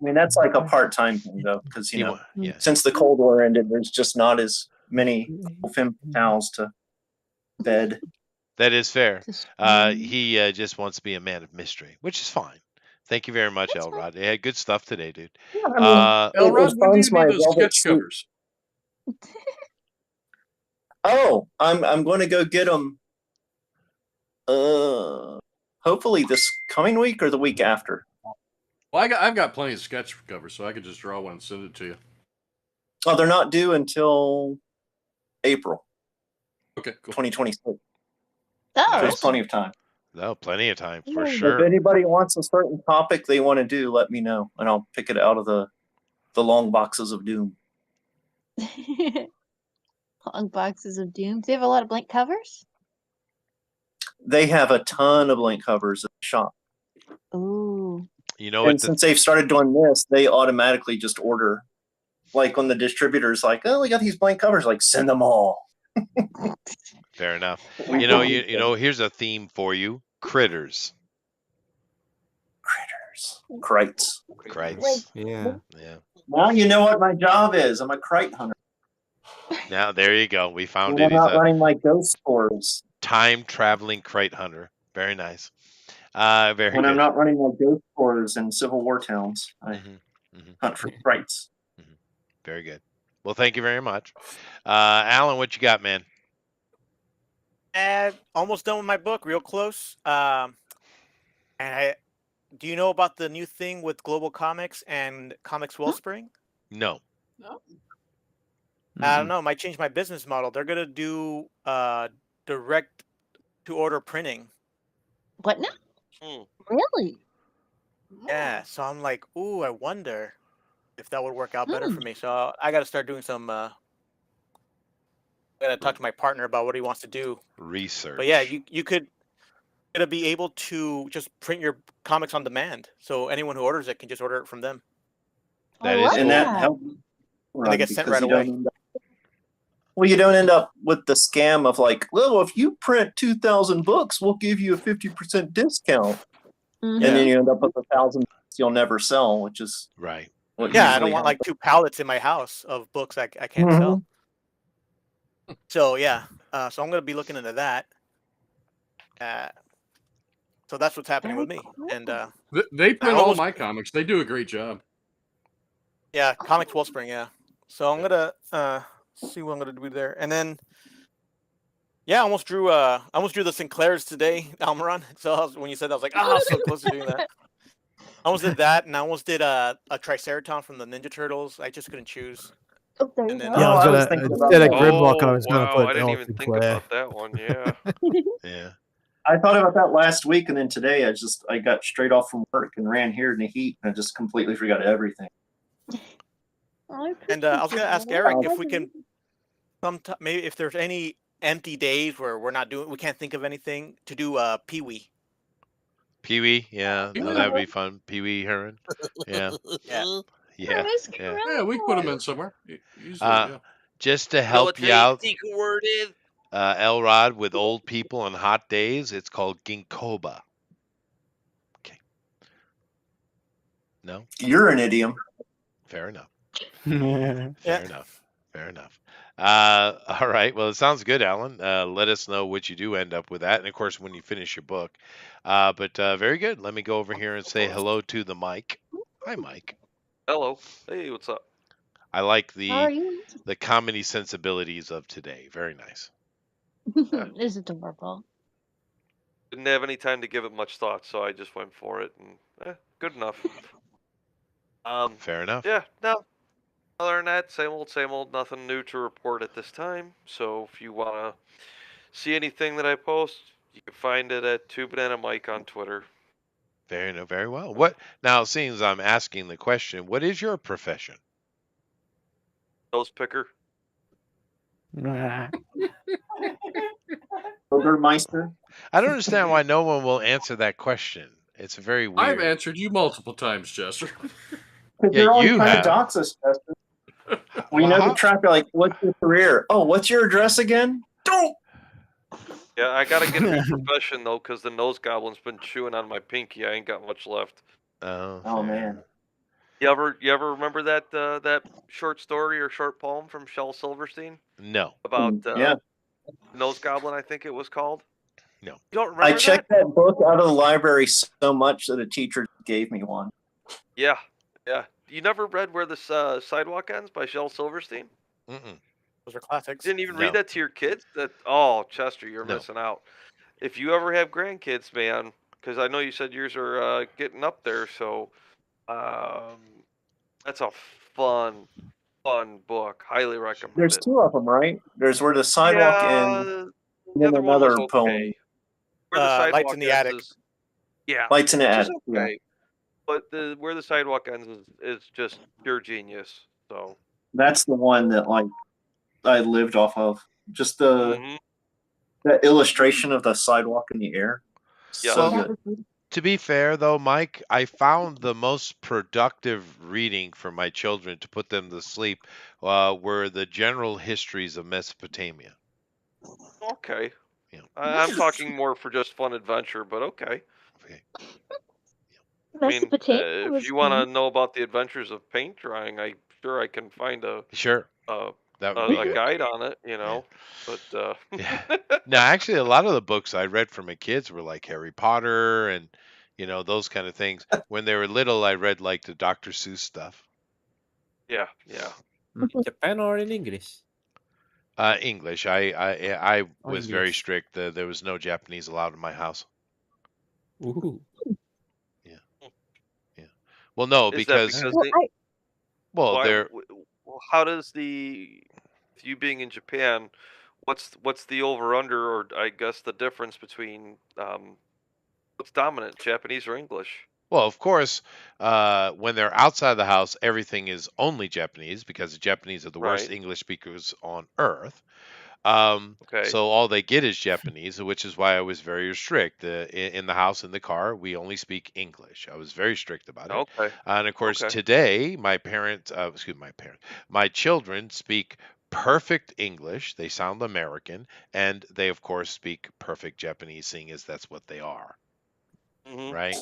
I mean, that's like a part-time thing, though, because, you He know, yeah. since the Cold War ended, there's just not as many femme fatales to bed. That is fair. Just- He just wants to be a man of mystery, which is fine. Thank you very much, That's fine. Elrod. They had good stuff today, dude. Yeah, I mean, Elrod, it when do you funds my need those velvet sketch suit. covers? Oh, I'm going to go get them. Hopefully this coming week or the week after. Well, I've got plenty of sketch covers, so I could just draw one and send it to you. Oh, they're not due until April. Okay, cool. 2026. Oh, So there's plenty of time. No, plenty of time for Yay. sure. If anybody wants a certain topic they want to do, let me know, and I'll pick it out of the long boxes of doom. Long boxes of doom. Do they have a lot of blank covers? They have a ton of blank covers at the shop. Ooh. You know And what? since they've started doing this, they automatically just order. Like when the distributor's like, "Oh, we got these blank covers," like send them all. Fair enough. We You know, believe you know. Here's a theme for you: critters. Krites. Krites. Yeah. Yeah. Now you know what my job is. I'm a krite hunter. Now there you go. We found When it. I'm He's not a running my ghost tours. time traveling crate hunter. Very nice. Very When good. I'm not running my ghost tours in Civil War towns, I hunt for krites. Very good. Well, thank you very much. Alan, what you got, man? Almost done with my book, real close. Do you know about the new thing with Global Comics and Comics Wellspring? No. No. I don't know. It might change my business model. They're gonna do direct to order printing. What now? Really? Yeah. So I'm like, ooh, I wonder if that would work out better for me. So I got to start doing some. I got to talk to my partner about what he wants to do. Research. But yeah, you could gonna be able to just print your comics on demand, so anyone who orders it can just order it from them. That is And that helps. And they get sent right away. Well, you don't end up with the scam of like, well, if you print 2,000 books, we'll give you a 50% discount. And then you end up with 1,000 books you'll never sell, which is right. What Yeah, I usually don't want like happens. 2 pallets in my house of books I can't sell. So yeah, so I'm gonna be looking into that. So that's what's happening with me. And They print I all almost- my comics. They do a great job. yeah, Comics Wellspring. Yeah. So I'm gonna see what I'm gonna do there, and then yeah, I almost drew the Sinclairs today, Almiron. So when you said that, I was like, oh, so close to doing that. I almost did that, and I almost did a Triceratops from the Ninja Turtles. I just couldn't choose. Oh, there you And then, go. Yeah, I was gonna instead of Grimlock, I was gonna wow, put I didn't Elf even think Sinclair. about that one. Yeah. Yeah. I thought about that last week, and then today I got straight off from work and ran here in the heat, and I just completely forgot everything. And I was gonna ask Eric if we can, maybe if there's any empty days where we can't think of anything to do. Pee-wee. Pee-wee, yeah, no, that would be fun. Pee-wee Herman, yeah, Yeah. yeah, yeah. Yeah, we can put them in somewhere. Usually, yeah. Just to You know help what you today's out, secret word is? Elrod, with old people on hot days, it's called ginkgoba. Okay. No? You're an idiom. Fair enough. Yeah. Fair enough. Fair enough. All right. Well, it sounds good, Alan. Let us know what you do end up with that, and of course, when you finish your book. But very good. Let me go over here and say hello to the Mike. Hi, Mike. Hello. Hey, what's up? I like How are you? the comedy sensibilities of today. Very nice. Is adorable. Didn't have any time to give it much thought, so I just went for it, and good enough. Fair enough. Yeah, no. Other than that, same old, nothing new to report at this time. So if you want to see anything that I post, you can find it at Two Banana Mike on Twitter. Very well. What now? Seeing as I'm asking the question, what is your profession? Nose picker. Burgermeister. I don't understand why no one will answer that question. It's very weird. I've answered you multiple times, Chester. Because Yeah, you're always you trying have. to dox us, Justin. We know the trap. You're like, what's your career? Oh, what's your address again? Don't. Yeah, I gotta get a new profession though, because the nose goblin's been chewing on my pinky. I ain't got much left. Oh man. You ever remember that that short story or short poem from Shel Silverstein? No. About Yeah. Nose Goblin, I think it was called. No. You don't remember I checked that book out of the library so much that a teacher gave me one. Yeah. You never read Where the Sidewalk Ends by Shel Silverstein? Mm-mm. Those are classics. You didn't even No. read that to your kids? Chester, you're missing out. If you ever have grandkids, man, because I know you said yours are getting up there, so That's a fun book. Highly recommend There's it. 2 of them, right? There's Where the Sidewalk Ends, Yeah, and the then other one was another poem, okay. Where the Lights Sidewalk in the Ends Attic. is Lights in the which is Attic. Yeah, okay. But Where the Sidewalk Ends is just pure genius. So that's the one that like I lived off of. Just the mhm. illustration of the sidewalk in the air. Yes. So Well, good. to be fair, though, Mike, I found the most productive reading for my children to put them to sleep were the general histories of Mesopotamia. Okay. Yeah. I'm talking more for just fun adventure, but okay. Okay. I mean, Mesopotamia if was you want to fun. know about the adventures of paint drying, I'm sure I can find Sure, that would be a good. guide on it, you Yeah. know. But Yeah. No, actually, a lot of the books I read for my kids were like Harry Potter and those kind of things. When they were little, I read like the Dr. Seuss stuff. yeah. Japan or in English? English. I Oh, was very English. strict. There was no Japanese allowed in my house. Ooh. Yeah. Yeah. Well, no, Is that because because Well, I well, why? they're How does you being in Japan? What's the over under, or I guess the difference between what's dominant, Japanese or English? well, of course, when they're outside the house, everything is only Japanese because the Japanese are the worst Right. English speakers on earth. Okay. So all they get is Japanese, which is why I was very strict. In the house, in the car, we only speak English. I was very strict about it. Okay. And of course, Okay. today, my children speak perfect English. They sound American, and they, of course, speak perfect Japanese, seeing as that's what they are, hmm right?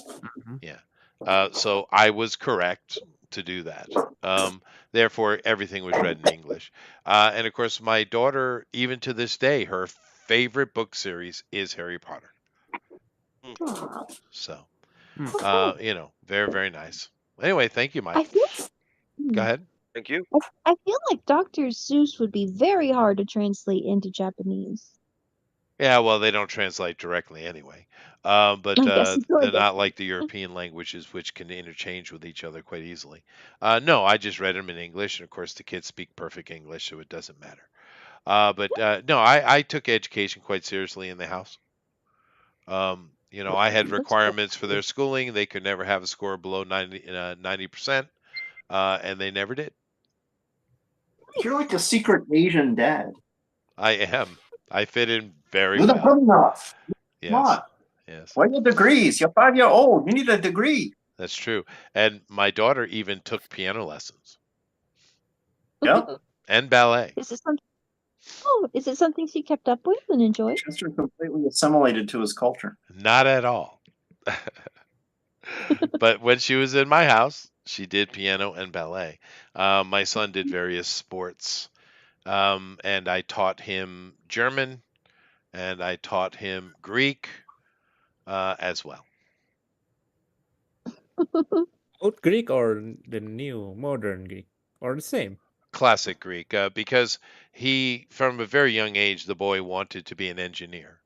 Mhm. Yeah. So I was correct to do that. Therefore, everything was read in English. And of course, my daughter, even to this day, her favorite book series is Harry Potter. Aw. So, Hmm. very, very nice. Anyway, thank you, I Mike. feel Go hmm, ahead. Thank you. I feel like Dr. Seuss would be very hard to translate into Japanese. Yeah, well, they don't translate directly anyway. But I guess they're not like the European languages, which can interchange with each other quite easily. No, I just read them in English, and of course, the kids speak perfect English, so it doesn't matter. But no, I took education quite seriously in the house. I had That's requirements for their schooling. They could never have a score below 90%, and they never did. You're like a secret Asian dad. I am. I fit in very You're not well. good enough. Come Yes. on. Yes. Why your degrees? You're 5-year-old. You need a degree. That's true. And my daughter even took piano lessons Yeah. and ballet. Is it something? Oh, is it something she kept up with and enjoyed? Chester completely assimilated to his culture. Not at all. But when she was in my house, she did piano and ballet. My son did various sports. And I taught him German and I taught him Greek as well. Old Greek or the new modern Greek or the same? Classic Greek, because he, from a very young age, the boy wanted to be an engineer,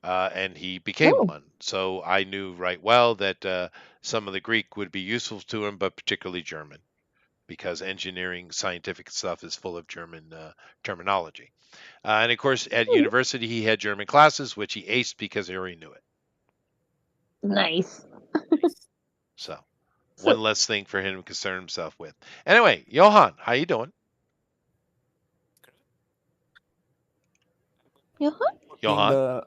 and he became Oh, one. So I knew right well that some of the Greek would be useful to him, but particularly German, because engineering, scientific stuff is full of German terminology. And of course, at hmm, university, he had German classes, which he aced because he already knew it. nice. So one So, less thing for him to concern himself with. Anyway, Johan, how you doing? Johan? In Johan? the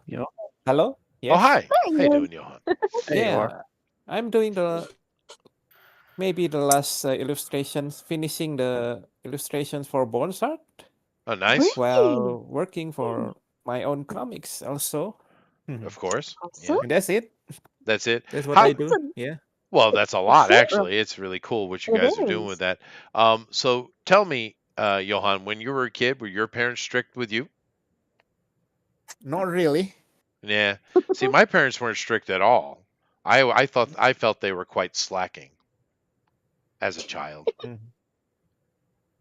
hello? Oh, Yes. hi. Hi, How you Johan. doing, Johan? There you are. Yeah. I'm doing maybe the last illustrations, finishing the illustrations for Bones Art Oh, nice. Great. while working for my own comics also. Of course. Awesome. Yeah, And that's it. that's it. That's what How? I do. Awesome. Yeah. Well, that's a lot Sure. actually. It's really cool what you It guys are doing with is. that. So tell me, Johan, when you were a kid, were your parents strict with you? Not really. Yeah. See, my parents weren't strict at all. I felt they were quite slacking as a child. Mhm.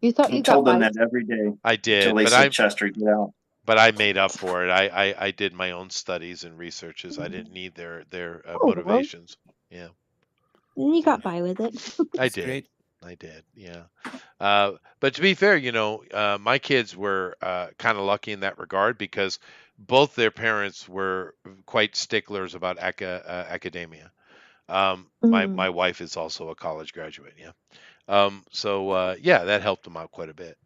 You thought I you got told them by. that every day I until did, they said, Chester, get out. but I made up for it. I did my own studies and researches. I didn't need their Oh, well, motivations. Yeah. You got by with it. I It's did. great. I did. Yeah. But to be fair, my kids were kind of lucky in that regard because both their parents were quite sticklers about academia. My wife is also a college graduate. Yeah. So yeah, that helped them out quite a bit.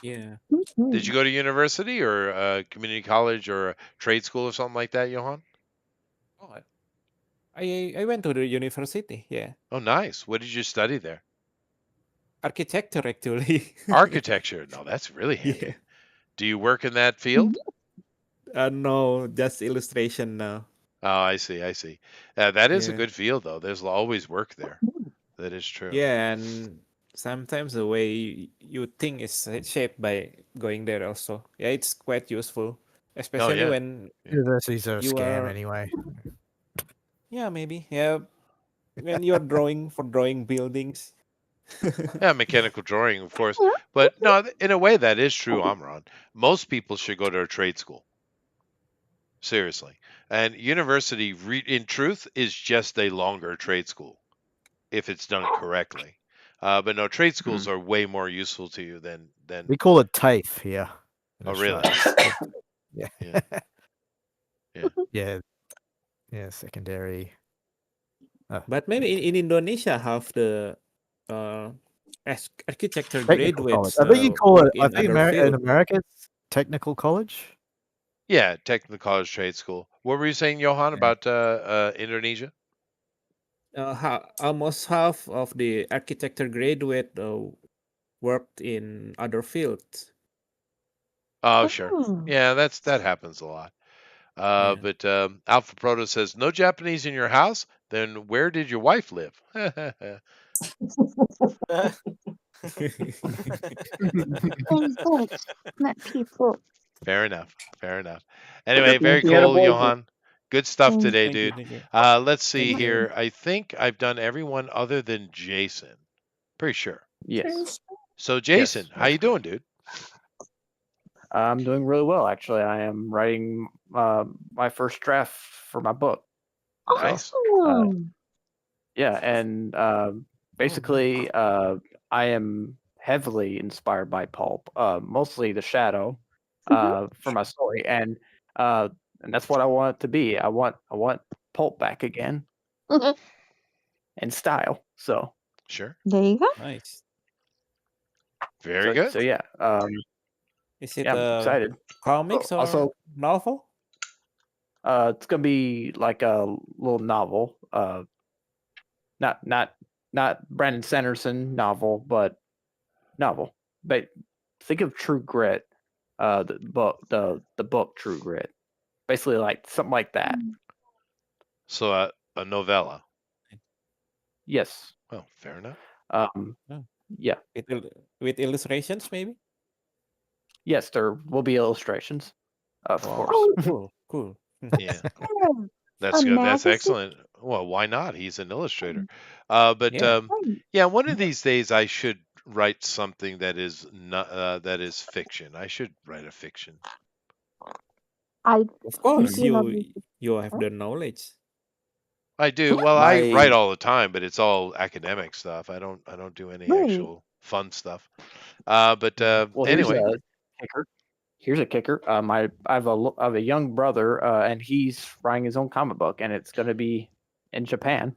Yeah. Did you go to university or community college or a trade school or something like that, Johan? Oh, I went to the university. Yeah. Oh, nice. What did you study there? Architecture, actually. Architecture. No, that's really handy. Yeah. Do you work in that field? No, just illustration now. Oh, I see. I see. That is a Yeah. good field, though. There's always work there. That is true. Yeah, and sometimes the way you think is shaped by going there also. Yeah, it's quite useful, Oh, especially yeah. when Universities are a you scam are. anyway. Yeah, maybe. Yeah, when you're drawing buildings. Yeah, mechanical drawing, of course. But no, in a way, that is true, Amran. Most people should go to a trade school. Seriously. And university, in truth, is just a longer trade school if it's done correctly. But no, trade schools are way more useful to you than. We call it TAFE here. in Oh, really? Australia. Yeah. Yeah. Yeah. Yeah. Yeah. Secondary. But maybe in Indonesia have the architecture Technical college. graduates I think you call it. work I in think other in field. America it's technical college. Yeah, technical college trade school. What were you saying, Johan, about Indonesia? Almost half of the architecture graduate worked in other fields. Oh, sure. Yeah, that happens a lot. Yeah. But Alpha Proto says, no Japanese in your house? Then where did your wife live? Not people. Fair enough. Fair enough. Anyway, very You had a cool, boy. Johan. Good stuff today, Thank you, dude. thank you. Let's see Thank you. here. I think I've done everyone other than Jason. Pretty sure. Yes. So, Jason, how you doing, dude? I'm doing really well, actually. I am writing my first draft for my book. Nice. Yeah, and basically, I am heavily inspired by pulp, mostly the shadow, for my story, and that's what I want it to be. I want pulp back again in style. So Sure. There you go. Nice. Very good. So yeah, Is it yeah, I'm excited. comics or Also, novel? it's gonna be like a little novel. Not Brandon Sanderson novel, but novel. But think of True Grit, the book True Grit, basically like something like that. So, a novella. Yes. Oh, fair enough. Yeah. With illustrations, maybe. Yes, there will be illustrations, of course. Cool. Yeah. That's good. That's excellent. Well, why not? He's an illustrator. But Yeah. one of these days I should write something that is not that is fiction. I should write a fiction. Of course, you have the knowledge. I do. Well, I write all the time, but it's all academic stuff. I don't do any actual fun stuff. But Well, anyway. Here's a kicker. I have a young brother, and he's writing his own comic book, and it's going to be in Japan.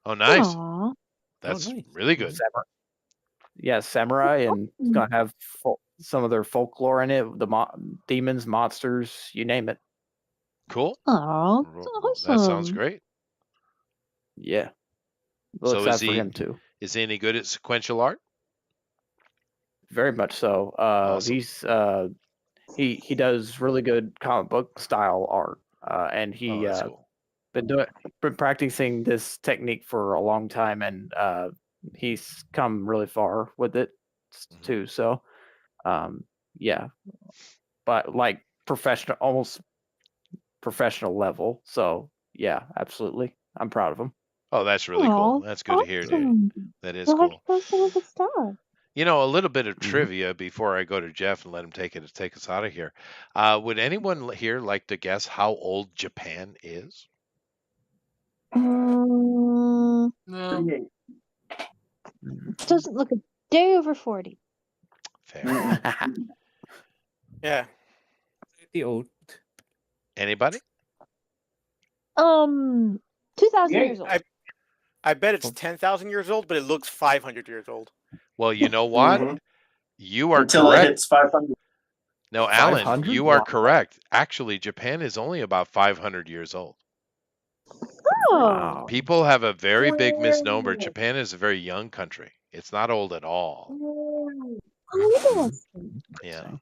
Oh, nice. Aww. That's nice. really good. Samurai, and it's going to have some of their folklore in it, the demons, monsters, you name it. Cool. Oh, that sounds great. Yeah. Well, So excited for him too. Is he any good at sequential art? Very much so. Awesome. He's he does really good comic book style art, and he that's cool. been practicing this technique for a long time, and he's come really far with it too. So, yeah, but like almost professional level. So yeah, absolutely, I'm proud of him. Oh, that's really cool. That's good to hear, dude. That is cool. A little bit of trivia before I go to Jeff and let him take us out of here. Would anyone here like to guess how old Japan is? No. Doesn't look a day over 40. Fair. Yeah. Pretty old. Anybody? 2,000 years old. I bet it's 10,000 years old, but it looks 500 years old. Well, you know what? Mhm. You are Until correct. it hits 500. No, Alan, 500? you are correct. Actually, Japan is only about 500 years old. Oh. People have a very big misnomer. Japan is a very young country. It's not old at all. Yeah,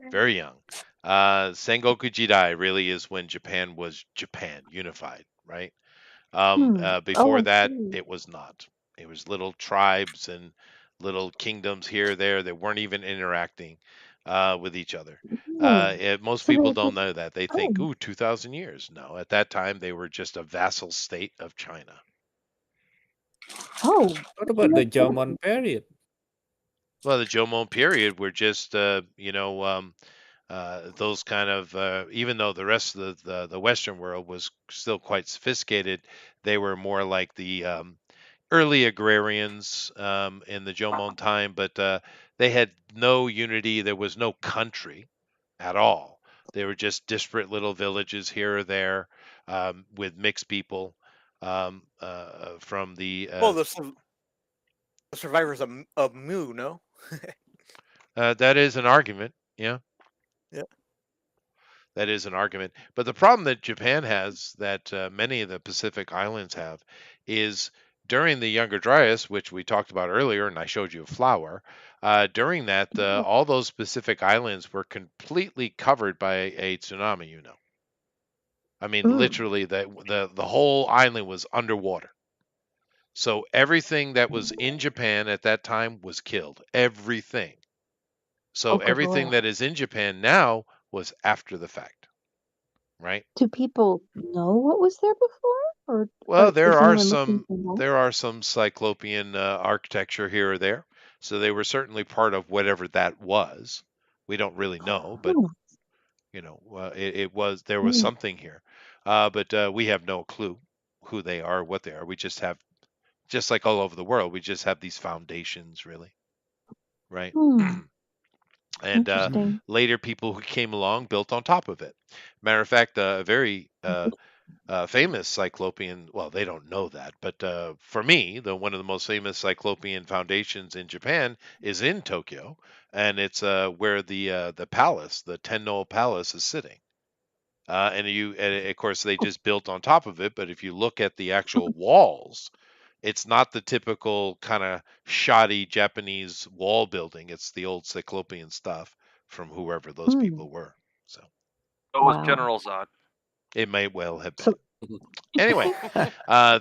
very young. Sengoku Jidai really is when Japan was Japan, unified, right? Before that, it was not. It was little tribes and little kingdoms here, there. They weren't even interacting with each other. Most people don't know that. They think, ooh, 2,000 years. No, at that time, they were just a vassal state of China. Oh. What about the Jomon period? Well, the Jomon period were just, those kind of, even though the rest of the Western world was still quite sophisticated, they were more like the early agrarians in the Jomon time, but they had no unity. There was no country at all. They were just disparate little villages here or there with mixed people from the. Well, the survivors of Mu, no? That is an argument. Yeah. Yeah. That is an argument. But the problem that Japan has, that many of the Pacific islands have, is during the Younger Dryas, which we talked about earlier, and I showed you a flower. During that, all those Pacific islands were completely covered by a tsunami. I mean, literally, the whole island was underwater. So everything that was in Japan at that time was killed. Everything. So everything that is in Japan now was after the fact, right? Do people know what was there before? Well, there are some cyclopean architecture here or there, so they were certainly part of whatever that was. We don't really know, but there was something here, but we have no clue who they are, what they are. We just have, just like all over the world, we just have these foundations, really, right? And later people who came along built on top of it. Matter of fact, a very famous cyclopean, well, they don't know that, but for me, one of the most famous cyclopean foundations in Japan is in Tokyo, and it's where the palace, the Tenno Palace, is sitting. And of course, they just built on top of it, but if you look at the actual walls, it's not the typical kind of shoddy Japanese wall building. It's the old cyclopean stuff from whoever those people were. So was General Zod. It may well have been. Anyway,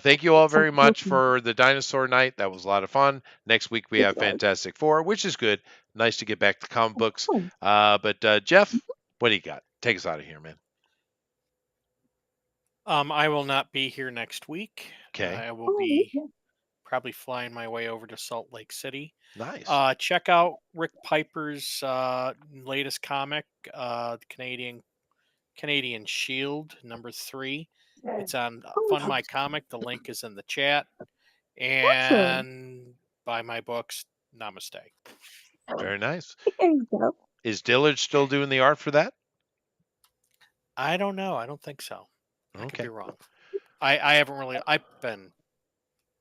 thank you all very much for the dinosaur night. That was a lot of fun. Next week we have Fantastic Four, which is good. Nice to get back to comic books. But Jeff, what do you got? Take us out of here, man. I will not be here next week. Okay. I will be probably flying my way over to Salt Lake City. Nice. Check out Rick Piper's latest comic, Canadian Shield #3. It's on Fund My Comic. The link is in the chat. And buy my books. Namaste. Very nice. There you go. Is Dillard still doing the art for that? I don't know. I don't think so. I Okay. could be wrong. I haven't really. I've been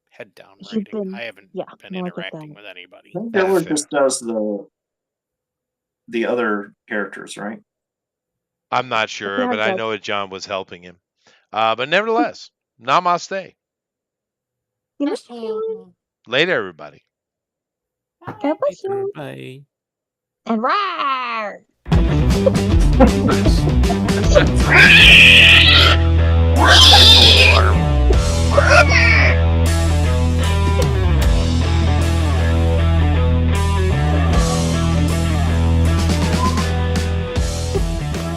head down writing. I haven't been interacting with anybody. Dillard just does the other characters, right? I'm not sure, but I know that John was helping him. But nevertheless, namaste. Later, everybody. God bless you. Bye. And rawr!